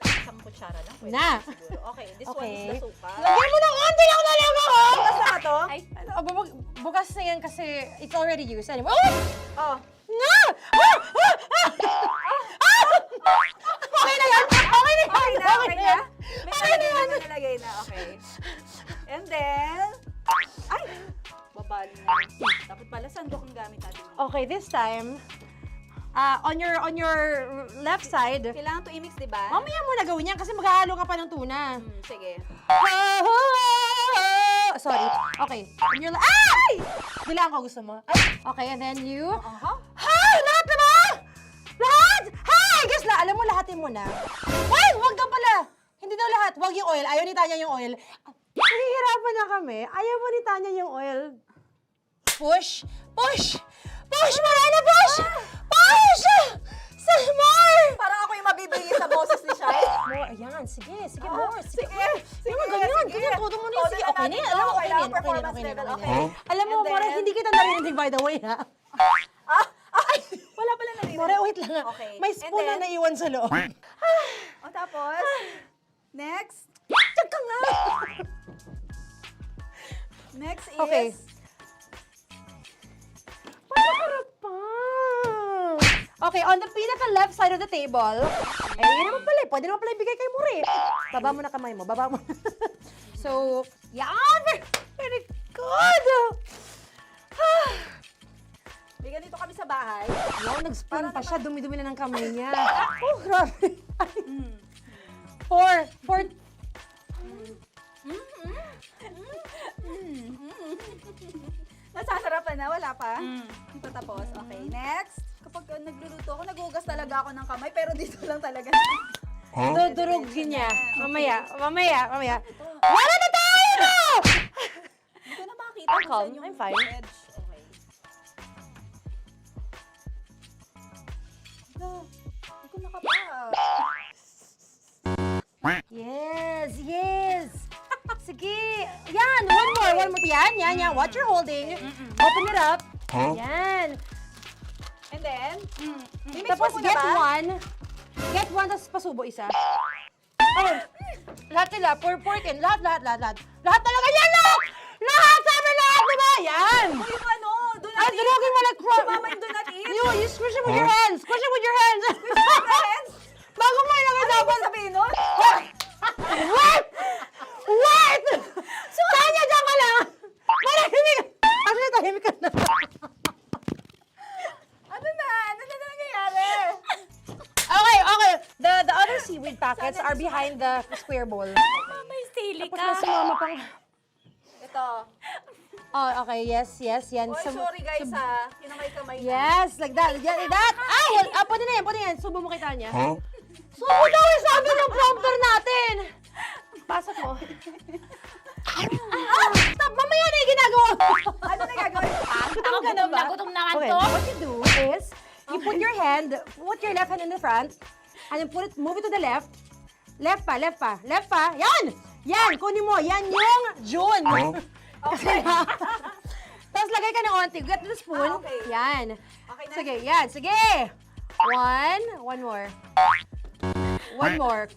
Isang kutsara na. Pwede Na. siguro. Okay, this one Okay. is the suka. Lagyan mo ng onti lang talaga ko! Bukas na ba to? Ay, bukas na yan kasi it's already used. Anyway. Oh. Nga! Okay na yan! Okay na yan! May nalagay na. Okay. And then... Ay! Babali na. Dapat pala Para sandok ang gamit natin. Okay, this time, on your left side. Kailangan to i-mix, di ba? Mamaya mo na gawin yan kasi maghahalo ka pa ng tuna. Sige. Sorry. Okay. On your ay! Bilang ko gusto mo. Ay! Okay, and then you. Hi! Lahat na ba? Lahat? Hi! Guys, alam mo, lahatin mo na. Why? Wag daw pala. Hindi daw lahat. Wag yung oil. Ayaw ni Tanya yung oil. Nahihirapan na kami. Ayaw mo ni Tanya yung oil. Push! Push! Push! Marana, push! Push! Some more! Parang ako yung mabibigay sa boses ni Shai. More, ayan. Sige, sige, more. Sige. Sige, ganyan. Ganyan, todo mo na. Sige, okay na yan. Alam mo, okay na yan. Okay. Alam mo, More, hindi kita narinig, by the way, ha? Wala pala narinig. More, wait lang. Okay. May spoon na naiwan sa loob. O tapos, next. Tiyag ka nga! Next is... Okay. Panaharap pa! Okay, on the pinaka-left side of the table, yun naman pala, pwede naman pala ibigay kay More. Baba mo na kamay mo, baba mo. So, yan! Very good! May ganito kami sa bahay. Wow, nag-spoon pa siya, dumi-dumi na ng kamay niya. Oh, grabe. Four. Nasasarapan na, wala pa. Patapos. Okay, next. Kapag nagluluto ako, naghugas talaga ako ng kamay, pero dito lang talaga. Dudurugin niya. Mamaya. Wala na tayo! Hindi ko na makita I'm kung calm. saan yung I'm fine. edge. Okay. Hindi ko nakapa. Yes. Sige. Yan, one more. Yan. What you're holding. Open it up. Yan. And then, Tapos get one, tapos pasubo isa. Oh, lahat sila, pour it in. Lahat. Lahat talaga yan, lahat! Lahat! Sabi lahat, diba? Yan! o yung ano, do not Ay, durugin mo like Mama, yung do not eat. You squish it with your hands. Squish it with your hands. Bago mo ilagay Ano dapat. yung sabihin nun? Wait! Tanya, dyan ka lang! Marahimik! Actually, tahimik ka na. Ano na nangyayari? Okay. The other seaweed packets are behind the square bowl. May sili Tapos ka. na si Mama pang... Ito. Oh, okay. Yes. Yan. Oy, sorry guys ha. Kinamay-kamay na. Yes, like that. Ay! Pwede na yan. Subo mo kay Tanya. Subo daw yung sabi ng prompter natin! Pasok mo. Stop! Mamaya na yung ginagawa mo! Ano na gagawin? Gutom ka na ba? Gutom naman Okay, to. what you do is, you put your left hand in the front, and then move it to the left. Left pa. Yan! Kunin mo. Yan yung June. Okay. Tapos lagay ka ng onti. Get the spoon. Okay. Yan. Okay na. Sige, yan. Sige. One more. One more.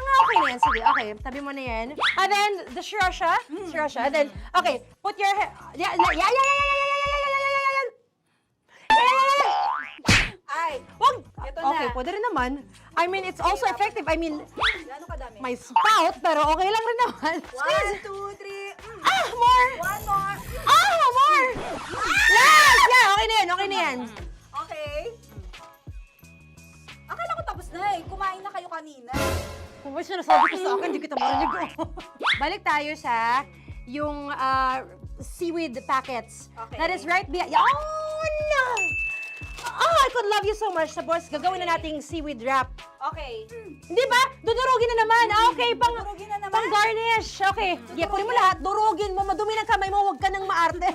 Okay na yan. Sige, okay. Tabi mo na yan. And then, the sriracha. And then, okay. Put your head. Yan. Ay, Wag! Ito na. Okay, pwede rin naman. I mean, it's also effective. I mean, gano'n kadami? may spout, pero okay lang rin naman. 1, 2, 3. More! One more. More! Last! Yeah, okay na yan. Okay. Akala ko tapos na eh. Kumain na kayo kanina. Kung may sinasabi ko sa akin, hindi kita marinig. Balik tayo sa yung seaweed packets. Okay. That is right behind. Oh, no! Oh, I could love you so much. Tapos, gagawin na nating seaweed wrap. Okay. Hindi ba? Dudurugin na naman. Okay, Durugin na naman. pang garnish. Okay. Yeah, kunin mo lahat. Durugin mo. Madumi ng kamay mo. Huwag ka nang maarte.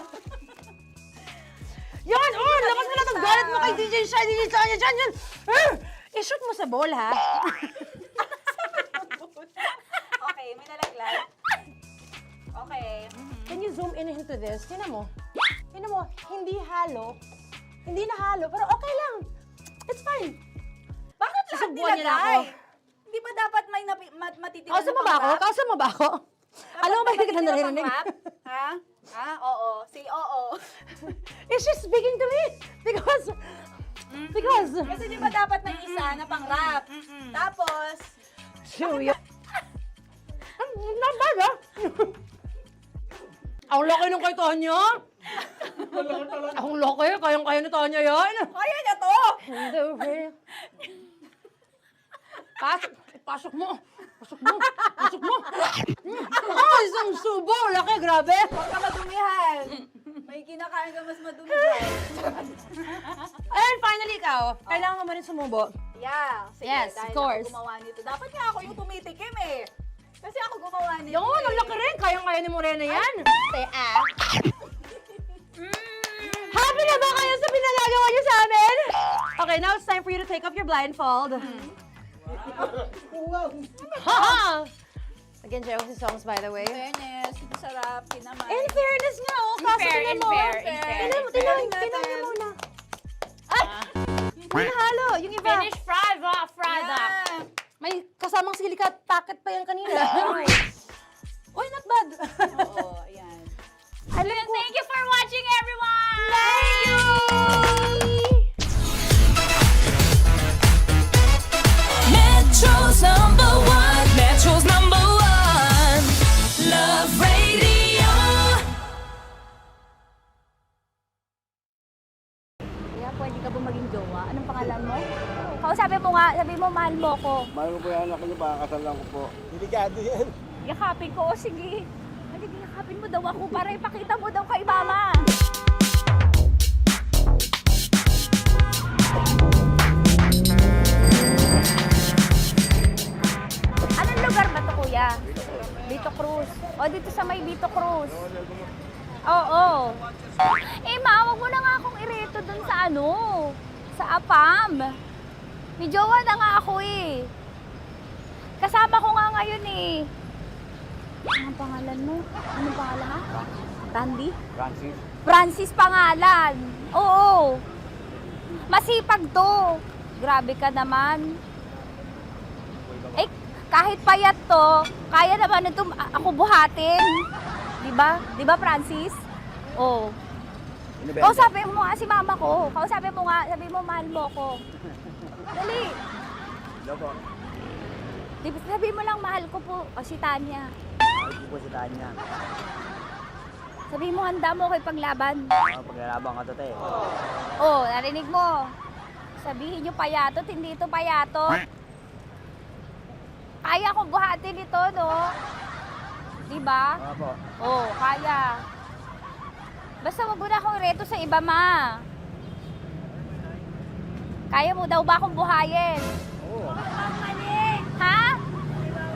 Yan! Oh, labas mo na itong galit mo kay DJ Shine. Yan. I-shoot mo sa bowl, ha? Okay, may nalaglag. Okay. Can you zoom in into this? Tingnan mo. Hindi halo. Hindi na halo, pero okay lang. It's fine. Bakit lahat Susubuan niya na ako. nilagay? Hindi ba dapat may matitira Kausa mo ba ako? Alam mo ba hindi kita naririnig? Ha? Oo. Say oo. Is she speaking to me? Because... Kasi di ba dapat may isa na pang-rap? Tapos... Suyo. Not bad, ah. Ang laki nung kay Tonya. Akong loko eh. Kayang-kaya ni Tanya yan. Kaya niya to! Hindi, okay. Pasok mo. Pasok mo. Pasok mo. Isang subo. Laki, grabe. Huwag ka madumihan. May kinakain ka mas madumi dyan. And finally, ikaw. Kailangan mo rin sumubo. Yeah. Sige, Yes, of dahil course. ako gumawa nito. Dapat nga ako yung tumitikim eh. Kasi ako gumawa nito. Yun, ang laki rin. Kayang-kaya ni Morena yan. Happy na ba kayo sa pinagagawa niyo sa amin? Okay, now it's time for you to take off your blindfold. Haha! Again, Joe, si songs, by the way. Fairness, sarap, kinamay. In fairness nga, oh. Kaso tingnan mo. Tingnan mo muna. Ah! May nahalo, yung iba. Finish fried, Yeah. May kasamang silikat packet pa yan kanina. Uy, not bad. Oo, ayan. Alam ko. Thank you for watching, everyone! Thank you! Metro's #1, Metro's #1, Love Radio. Kaya pwede ka ba maging jowa? Anong pangalan mo? Kausapin mo nga, sabi mo mahal mo ko. Mahal ko po yung anak niyo, baka kasalan ko po. Delikado yan. Yakapin ko, o sige. Halika, yakapin mo daw ako para ipakita mo daw kay mama. Anong lugar ba to, kuya? Vito Cruz. O, dito sa may Vito Cruz. Oo. Eh, ma, wag mo na nga akong ireto dun sa ano, sa APAM. May jowa na nga ako eh. Kasama ko nga ngayon eh. Anong pangalan mo? Anong pangalan ha? Randy? Francis. Francis pangalan. Oo. Masipag to. Grabe ka naman. Eh, kahit payat to, kaya naman ito ako buhatin. Diba? Diba, Francis? Oo. Kausapin mo nga si mama ko. Kausapin mo nga, sabi mo mahal mo ko. Dali. Loko. Sabi mo lang mahal ko po. O si Tanya. Mahal ko po si Tanya. Sabi mo handa mo kay paglaban. Paglalaban ka to, te. Oh, narinig mo. Sabihin nyo payatot, hindi ito payatot. Kaya ko buhatin ito, no? Diba? Opo. Oh, kaya. Basta wag mo na akong reto sa iba, ma. Kaya mo daw ba akong buhayin? Oo. Ha?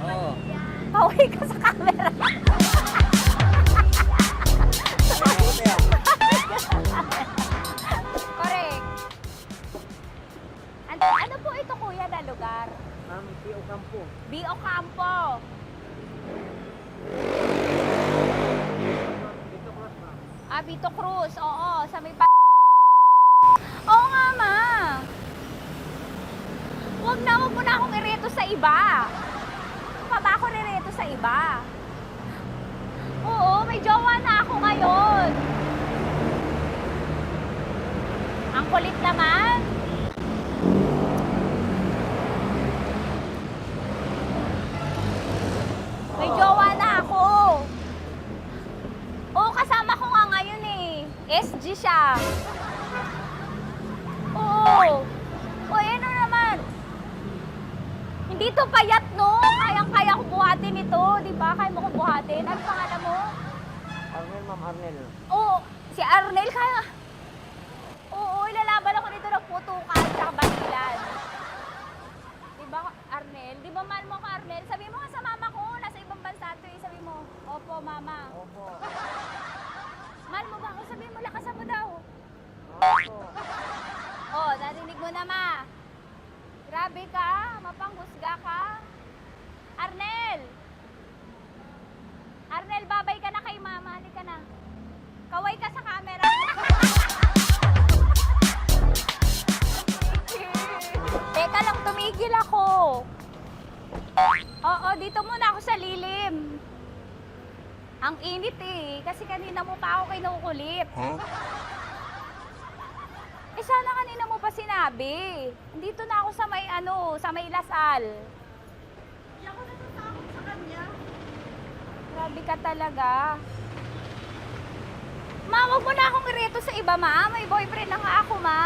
Oo. Pauwi ka sa camera. Correct. Ano po ito, kuya, na lugar? B.O. Campo. B.O. Campo. Vito Cruz. Oo, sa may Oo nga, ma. Wag mo na akong ireto sa iba. Pa ba ako rireto sa iba? Oo, may jowa na ako ngayon. Ang kulit naman. May jowa na ako. Oo, kasama ko nga ngayon eh. SG siya. Oo. O, ano naman? Hindi to payat, no? Kayang-kaya ko buhatin ito. Di ba? Kaya mo ko buhatin. Ano pangalan mo? Arnel, ma'am, Arnel. Oo. Si Arnel, kaya... Oo, ilalaban ako nito ng putukan sa basilan. Di ba, Arnel? Di ba mahal mo ka, Arnel? Sabi mo nga sa mama ko, nasa ibang bansa ito eh. Sabi mo, opo, mama. Opo. Mahal mo ba ako? Sabi mo, lakasan mo daw. Opo. Oh, narinig mo na, ma. Grabe ka, mapanghusga ka. Arnel! Arnel, babay ka na kay mama. Halika na. Kaway ka sa camera. Teka lang, tumigil ako. Oo, dito muna ako sa lilim. Ang init eh, kasi kanina mo pa ako kinukulit. Huh? Eh sana kanina mo pa sinabi. Dito na ako sa may sa may Lasal. Hindi ako natatakot sa kanya. Grabe ka talaga. Ma, wag mo na akong ireto sa iba, ma. May boyfriend na nga ako, ma.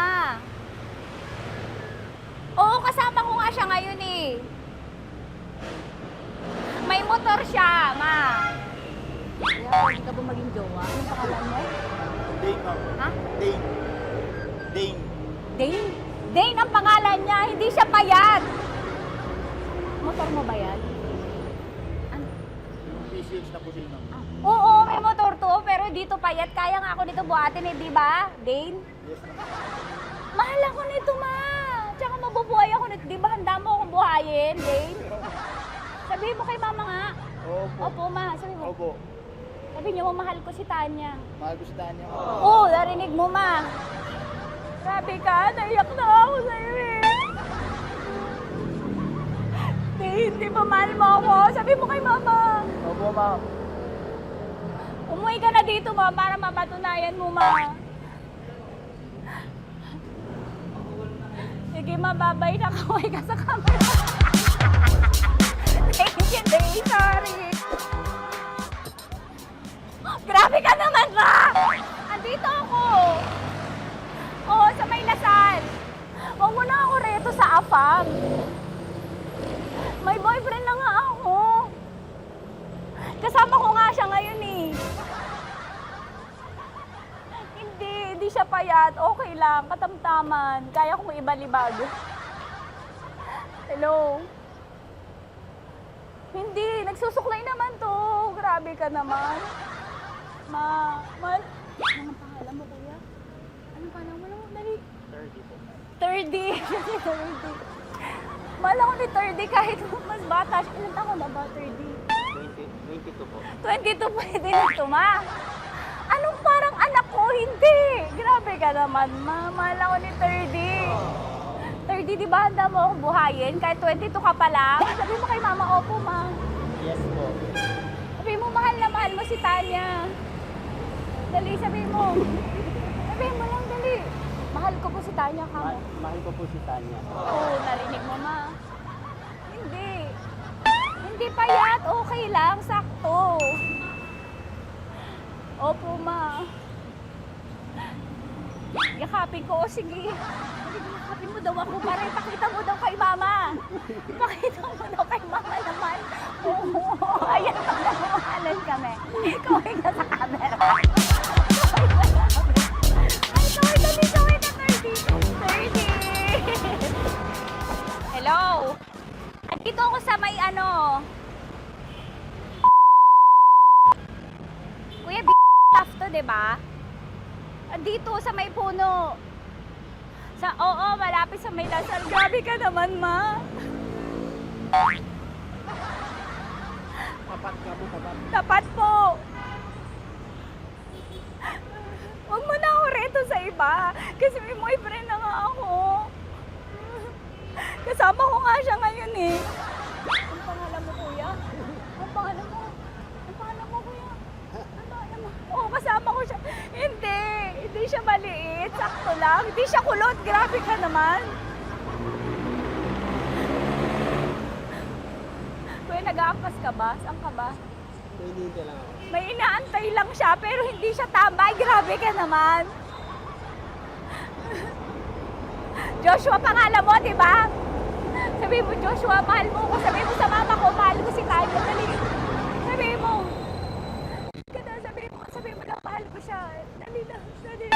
Oo, kasama ko nga siya ngayon eh. May motor siya, ma. Kaya, hindi ka ba maging jowa? Anong pangalan mo? Dane, ma'am. Ha? Dane. Dane. Dane? Dane ang pangalan niya, hindi siya payat. Motor mo ba yan? PCH na po din, ma'am. Oo, may motor to, pero dito payat. Kaya nga ako dito buhatin eh, di ba? Dane? Yes, ma'am. Mahal ako nito, ma. Tsaka mabubuhay ako nito. Di ba handa mo akong buhayin, Dane? Sabihin mo kay mama nga. Opo. Opo, ma. Sabihin mo. Opo. Sabihin niyo mo, mahal ko si Tanya. Mahal ko si Tanya. Oo, narinig mo, ma. Grabe ka, naiyak na ako sa'yo eh. Hindi ba mahal mo ako? Sabihin mo kay mama. Opo, ma'am. Umuwi ka na dito, ma, para mapatunayan mo, ma. Sige, ma, babay na. Kaway ka sa camera. Thank you, Day. Sorry. Grabe ka naman, ma! Andito ako. Oo, sa may Lasal. Huwag mo na ako reto sa afam. May boyfriend na nga ako. Kasama ko nga siya ngayon eh. Hindi siya payat. Okay lang, katamtaman. Kaya kong ibalibag. Hello? Hindi, nagsusuklay naman to. Grabe ka naman. Anong pangalan mo, kuya? Anong pangalan mo? Dali. 30 po. 30? 30. Mahal ako ni 30 kahit mas bata siya. Ilan taon na ba, 30? 22 po. 22 pwede na ito, ma. Anong parang anak ko? Hindi. Grabe ka naman, ma. Mahal ako ni 30. 30, di ba handa mo akong buhayin? Kahit 22 ka pa lang. Sabi mo kay mama, opo, ma. Yes po. Sabi mo, mahal na mahal mo si Tanya. Dali, sabi mo. Sabi mo lang, dali. Mahal ko po si Tanya, ka mo. Mahal ko po si Tanya. Oo, narinig mo, ma. Hindi. Hindi payat. Okay lang. Sakto. Opo, ma. Yakapin ko. O, sige. Yakapin mo daw ako para ipakita mo daw kay mama. Ipakita mo daw kay mama naman. Oo. Ayan, nagmamahalan kami. Kaway ka sa camera. Ay, kaway ka dito. Kaway ka, 30. Hello? Andito ako sa may ano. Kuya, tough to, diba? Andito sa may puno. Oo, malapit sa may Lasal. Grabe ka naman, ma. Tapat ka po, tapat. Tapat po. Huwag mo na ako reto sa iba. Kasi may boyfriend na nga ako. Kasama ko nga siya ngayon eh. Ang pangalan mo, kuya? Ang pangalan mo? Ang pangalan mo, kuya? Ang pangalan mo? Oo, kasama ko siya. Hindi siya maliit. Sakto lang. Hindi siya kulot. Grabe ka naman. Kuya, nag-aangkas ka ba? Saan ka ba? Hindi lang ako. May inaantay lang siya, pero hindi siya tambay. Grabe ka naman. Joshua, pangalan mo, di ba? Sabi mo, Joshua, mahal mo ko. Sabi mo sa mama ko, mahal ko si Tanya. Dali. Sabi mo. Sabi mo lang, mahal ko siya. Dali lang. Dali.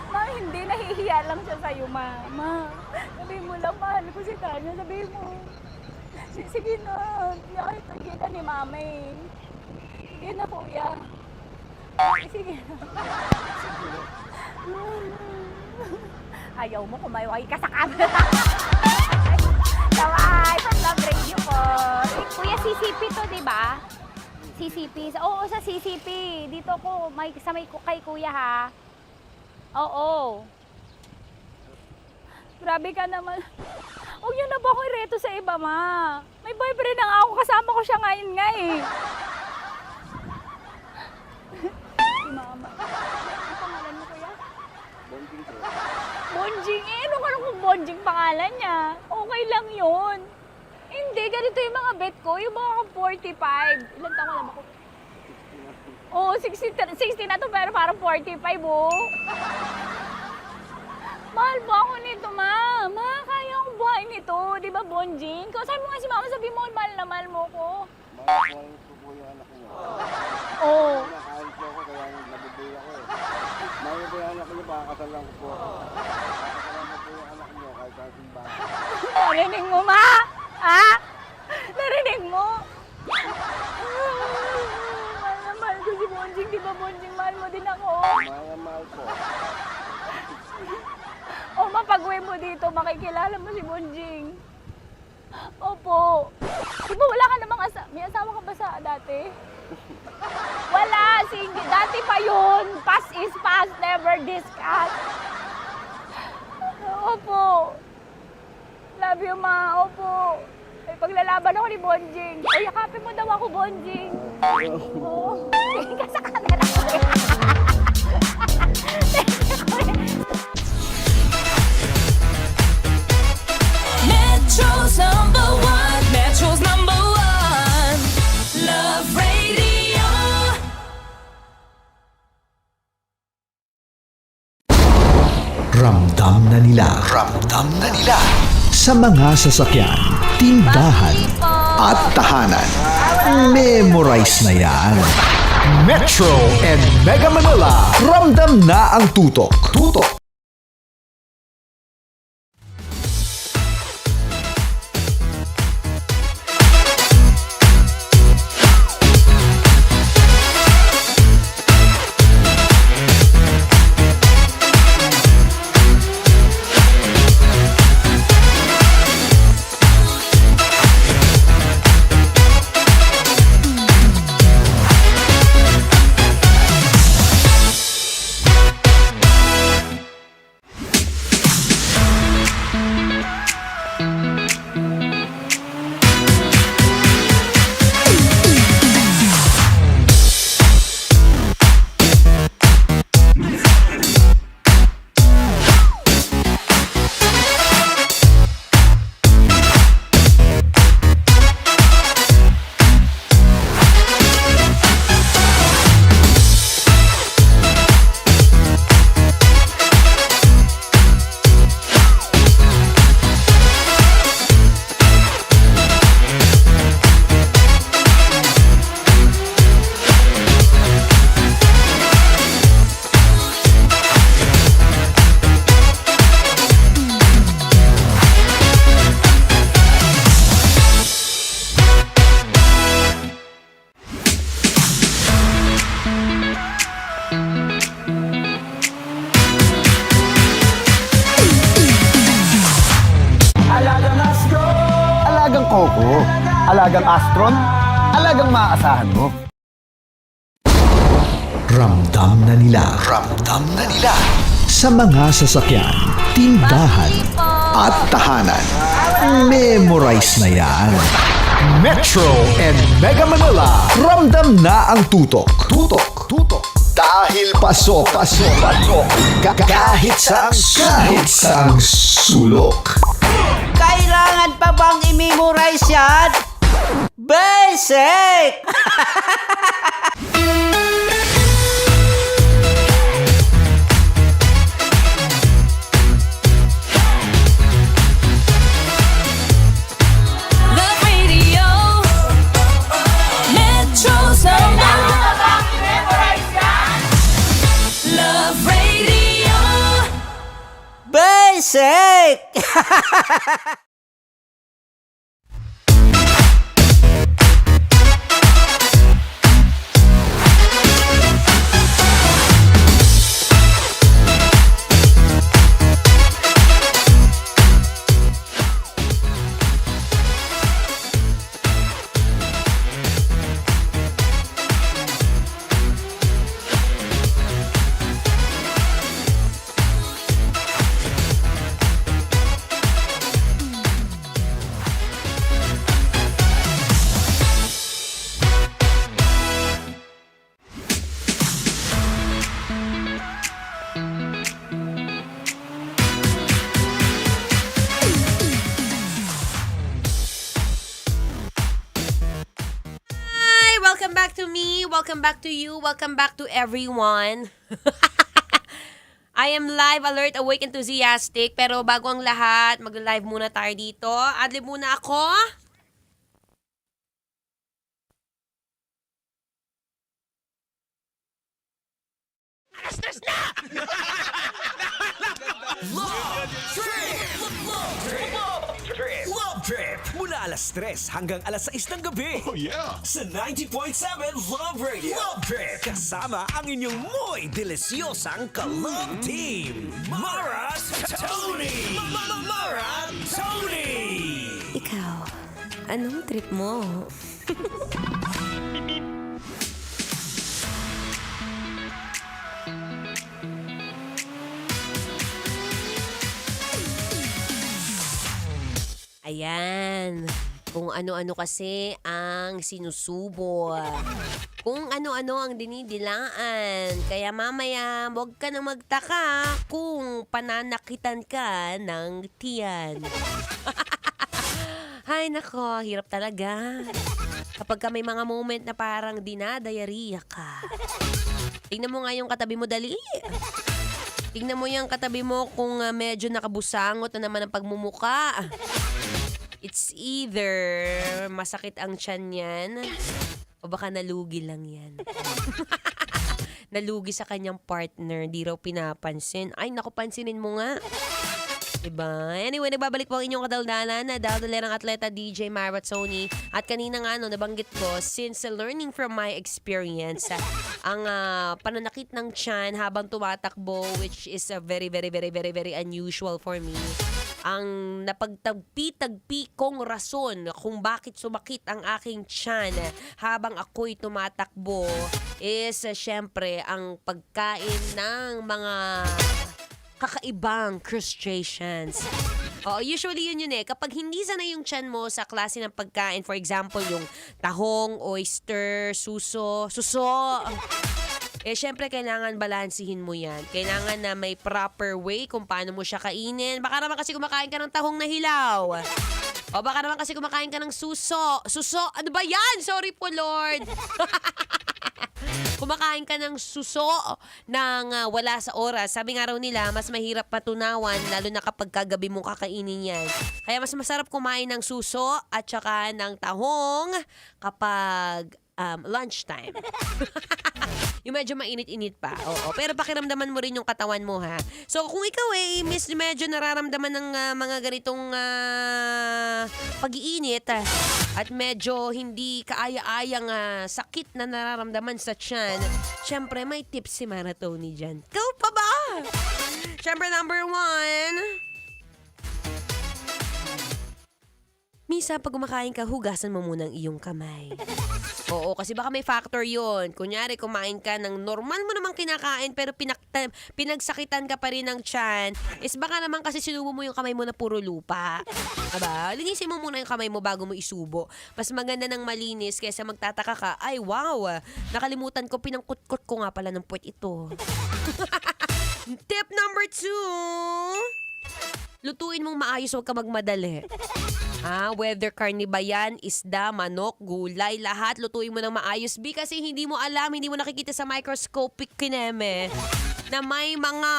Ma, hindi. Nahihiya lang siya sa'yo, ma. Sabi mo lang, mahal ko si Tanya. Sabi mo. Sige na. Sige na ni mama eh. Sige na, kuya. Sige na. Ayaw mo, kumayaway ka sa camera. Kaway, from Love Radio po. Kuya, CCP to, di ba? CCP. Oo, sa CCP. Dito ko, kay kuya ha. Oo. Grabe ka naman. Huwag niyo na ba ako ireto sa iba, ma? May boyfriend na nga ako. Kasama ko siya ngayon nga eh. Si mama. Ang pangalan mo, kuya? Bonjing po. Bonjing eh. Ano kung Bonjing pangalan niya? Okay lang yun. Hindi, ganito yung mga bet ko. Yung mga 45. Ilan taon ko lang ako? Oo, 60 na to pero parang 45, oh. Mahal ba ako nito, ma? Ma, kaya akong buhay nito. Di ba, Bonjing? Sabi mo nga si mama, sabi mo, mahal na mahal mo ko. Mahal ko po yung anak niyo. Oo. Nakahal po ako, kaya nabibigay ako eh. Mahal ko yung anak niyo, pakakasalan ko po. Pakakasalan ko po yung anak niyo, kahit sa simbahan. Narinig mo, ma? Ha? Narinig mo? Mahal na mahal ko si Bonjing. Di ba, Bonjing? Mahal mo din ako. Mahal na mahal po. O, mapag-uwi mo dito, makikilala mo si Bonjing. Opo. Di ba wala ka namang may asawa ka ba sa dati? Wala, single. Dati pa yun. Past is past, never discuss. Opo. Love you, ma. Opo. Ay, paglalaban ako ni Bonjing. O, yakapin mo daw ako, Bonjing. Oo. Tingin ka sa camera. Metro's number one. Metro's number one. Love Radio. Ramdam na nila sa mga sasakyan, tindahan at tahanan. Memorize na yan. Metro and Mega Manila, ramdam na ang tutok. Alagang Coco, alagang Astron, alagang maaasahan mo. Ramdam na nila sa mga sasakyan, tindahan at tahanan. Memorize na yan. Metro and Mega Manila, ramdam na ang tutok. Dahil pasok. Kahit saang sulok. Kailangan pa bang i-memorize yan? Basic! Love Radio. Metro's number one. Love Radio. Basic! to me. Welcome back to you. Welcome back to everyone. I am live, alert, awake, enthusiastic. Pero bago ang lahat, mag-live muna tayo dito. Adlib muna ako. Stress na! Love Trip! Love Trip! Mula alas 3 hanggang alas 6 ng gabi. Oh yeah! Sa 90.7 Love Radio. Love Trip! Kasama ang inyong muy delisyosang ka-love team. Mara Tony! Mara Tony! Ikaw, anong trip mo? Ayan. Kung ano-ano kasi ang sinusubo. Kung ano-ano ang dinidilaan. Kaya mamaya, huwag ka na magtaka kung pananakitan ka ng tiyan. Ay, nako, hirap talaga. Kapag ka may mga moment na parang dinadayariya ka. Tingnan mo nga yung katabi mo, dali. Tingnan mo yung katabi mo kung medyo nakabusangot na naman ang pagmumuka. It's either masakit ang tiyan yan o baka nalugi lang yan. Nalugi sa kanyang partner, di raw pinapansin. Ay, naku, pansinin mo nga. Diba? Anyway, nagbabalik po ang inyong kadaldalan na daldalerang atleta DJ Mara Tony. At kanina nga, nabanggit ko, since learning from my experience, ang pananakit ng tiyan habang tumatakbo, which is a very, very, very, very, very unusual for me. Ang napagtagpi-tagpi kong rason kung bakit sumakit ang aking tiyan habang ako'y tumatakbo is syempre ang pagkain ng mga kakaibang crustaceans. Usually yun eh. Kapag hindi sanay yung tiyan mo sa klase ng pagkain, for example, yung tahong, oyster, suso, syempre, kailangan balansihin mo yan. Kailangan na may proper way kung paano mo siya kainin. Baka naman kasi kumakain ka ng tahong na hilaw. O baka naman kasi kumakain ka ng suso. Ano ba yan? Sorry po, Lord. Kumakain ka ng suso ng wala sa oras. Sabi nga raw nila, mas mahirap patunawan, lalo na kapag kagabi mo kakainin yan. Kaya mas masarap kumain ng suso at saka ng tahong kapag lunchtime. Yung medyo mainit-init pa. Oo. Pero pakiramdaman mo rin yung katawan mo, ha? So, kung ikaw medyo nararamdaman ng mga ganitong pag-iinit at medyo hindi kaaya-ayang sakit na nararamdaman sa tiyan, syempre, may tips si Mara Tony dyan. Ikaw pa ba? Syempre, number 1, misa, pag kumakain ka, hugasan mo muna ang iyong kamay. Oo, kasi baka may factor yon. Kunyari, kumain ka ng normal mo namang kinakain pero pinagsakitan ka pa rin ng tiyan, is baka naman kasi sinubo mo yung kamay mo na puro lupa. Diba? Linisin mo muna yung kamay mo bago mo isubo. Mas maganda ng malinis kaysa magtataka ka, ay wow, nakalimutan ko, pinangkutkot ko nga pala ng puwet ito. Tip number 2, lutuin mong maayos, huwag ka magmadali. Whether karne ba yan, isda, manok, gulay, lahat, lutuin mo ng maayos. Kasi hindi mo alam, hindi mo nakikita sa microscopic kineme na may mga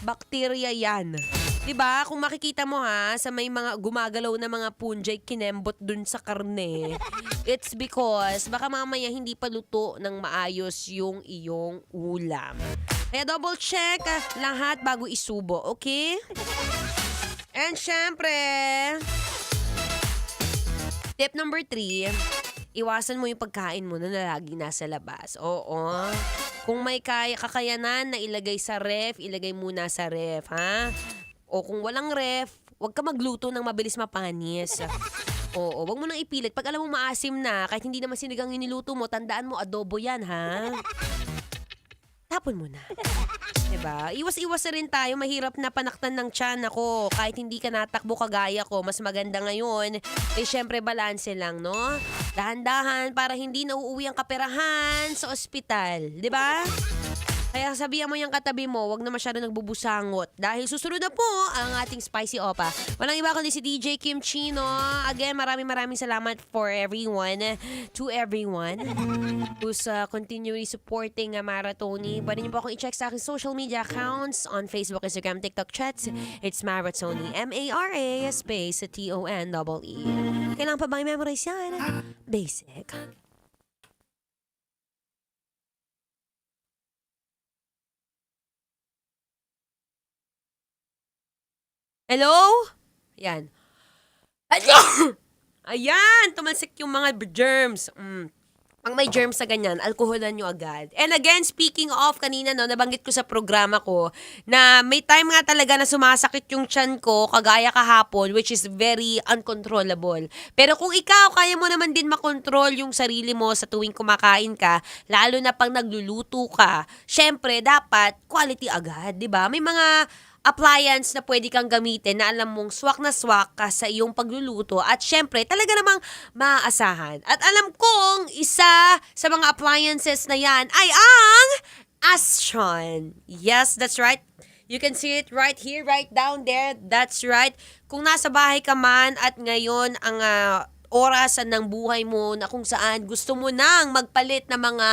bakterya yan. Diba? Kung makikita mo sa may mga gumagalaw na mga punjay kinembot dun sa karne, it's because baka mamaya hindi pa luto ng maayos yung iyong ulam. Kaya double check lahat bago isubo, okay? And syempre, tip number 3, iwasan mo yung pagkain mo na lagi nasa labas. Oo. Kung may kakayanan na ilagay sa ref, ilagay muna sa ref, ha? O kung walang ref, huwag ka magluto ng mabilis mapanis. Oo, huwag mo nang ipilit. Pag alam mo maasim na, kahit hindi naman sinigang yung niluto mo, tandaan mo, adobo yan, ha? Tapon mo na. Diba? Iwas-iwas na rin tayo. Mahirap na panaktan ng tiyan ako. Kahit hindi ka natakbo kagaya ko, mas maganda ngayon. Syempre, balanse lang, no? Dahan-dahan para hindi nauuwi ang kaperahan sa ospital. Diba? Kaya sabihan mo yung katabi mo, wag na masyado nagbubusangot. Dahil susunod na po ang ating Spicy Opa. Walang iba kundi si DJ Kim Chino. Again, maraming salamat for everyone, to everyone who's continually supporting Maratoni. Pwede niyo po akong i-check sa aking social media accounts on Facebook, Instagram, TikTok, Chats. It's Maratoni. M-A-R-A space T-O-N-E-E. Kailangan pa bang i-memorize yan? Basic. Hello? Ayan. Ayan! Tumalsik yung mga germs. Pag may germs na ganyan, alkoholan nyo agad. And again, speaking of, kanina nabanggit ko sa programa ko na may time nga talaga na sumasakit yung tiyan ko, kagaya kahapon, which is very uncontrollable. Pero kung ikaw, kaya mo naman din makontrol yung sarili mo sa tuwing kumakain ka, lalo na pag nagluluto ka, syempre, dapat quality agad, di ba? May mga appliance na pwede kang gamitin na alam mong swak na swak ka sa iyong pagluluto at syempre talaga namang maaasahan. At alam kong isa sa mga appliances na yan ay ang Astron. Yes, that's right. You can see it right here, right down there. That's right. Kung nasa bahay ka man at ngayon ang oras ng buhay mo na kung saan gusto mo nang magpalit ng mga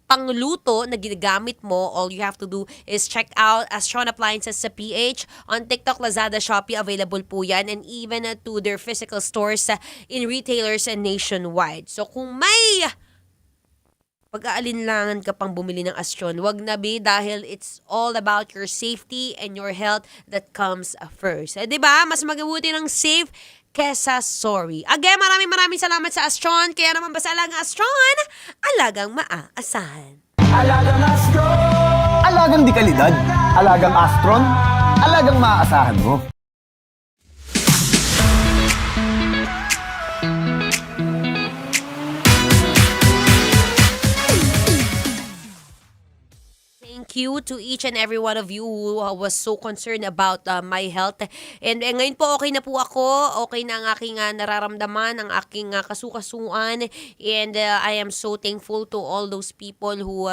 pangluto na ginagamit mo, all you have to do is check out Astron Appliances sa PH. On TikTok, Lazada, Shopee, available po yan, and even to their physical stores in retailers and nationwide. So kung may pag-aalinlangan ka pang bumili ng Astron, wag na dahil it's all about your safety and your health that comes first. Diba? Mas magabuti ng safe kesa sorry. Again, maraming salamat sa Astron. Kaya naman ba sa alagang Astron, alagang maaasahan. Alagang Astron! Alagang di kalidad. Alagang Astron. Alagang maaasahan mo. Thank you to each and every one of you who was so concerned about my health. And ngayon po okay na po ako. Okay na ang aking nararamdaman, ang aking kasukasuan. And I am so thankful to all those people who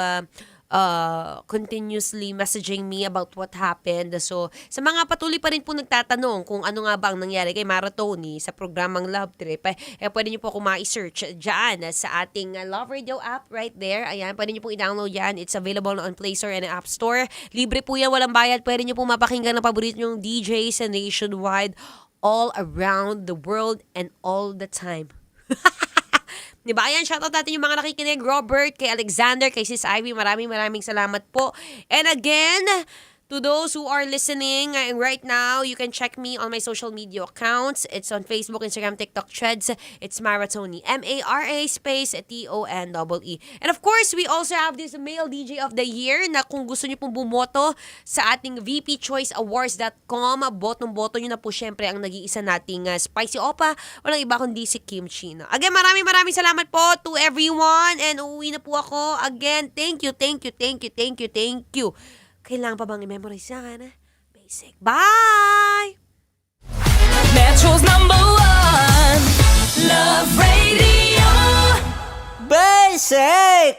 continuously messaging me about what happened. So, sa mga patuloy pa rin po nagtatanong kung ano nga ba ang nangyari kay Maratoni sa programang Love Trip, pwede nyo po akong ma-search dyan sa ating Love Radio app right there. Ayan, pwede nyo po i-download yan. It's available on Play Store and App Store. Libre po yan, walang bayad. Pwede nyo po mapakinggan ng paborito nyong DJs sa nationwide, all around the world and all the time. Diba? Ayan, shoutout natin yung mga nakikinig. Robert, kay Alexander, kay Sis Ivy. Maraming salamat po. And again, to those who are listening right now, you can check me on my social media accounts. It's on Facebook, Instagram, TikTok, Threads. It's Maratoni. M-A-R-A space T-O-N-E-E. And of course, we also have this Male DJ of the Year na kung gusto niyo pong bumoto sa ating vpchoiceawards.com, botong-boto nyo na po syempre ang nag-iisa nating Spicy Opa. Walang iba kundi si Kim Chino. Again, maraming salamat po to everyone. And uuwi na po ako. Again, thank you. Kailangan pa bang i-memorize yan? Basic. Bye! Metro's #1 Love Radio. Basic!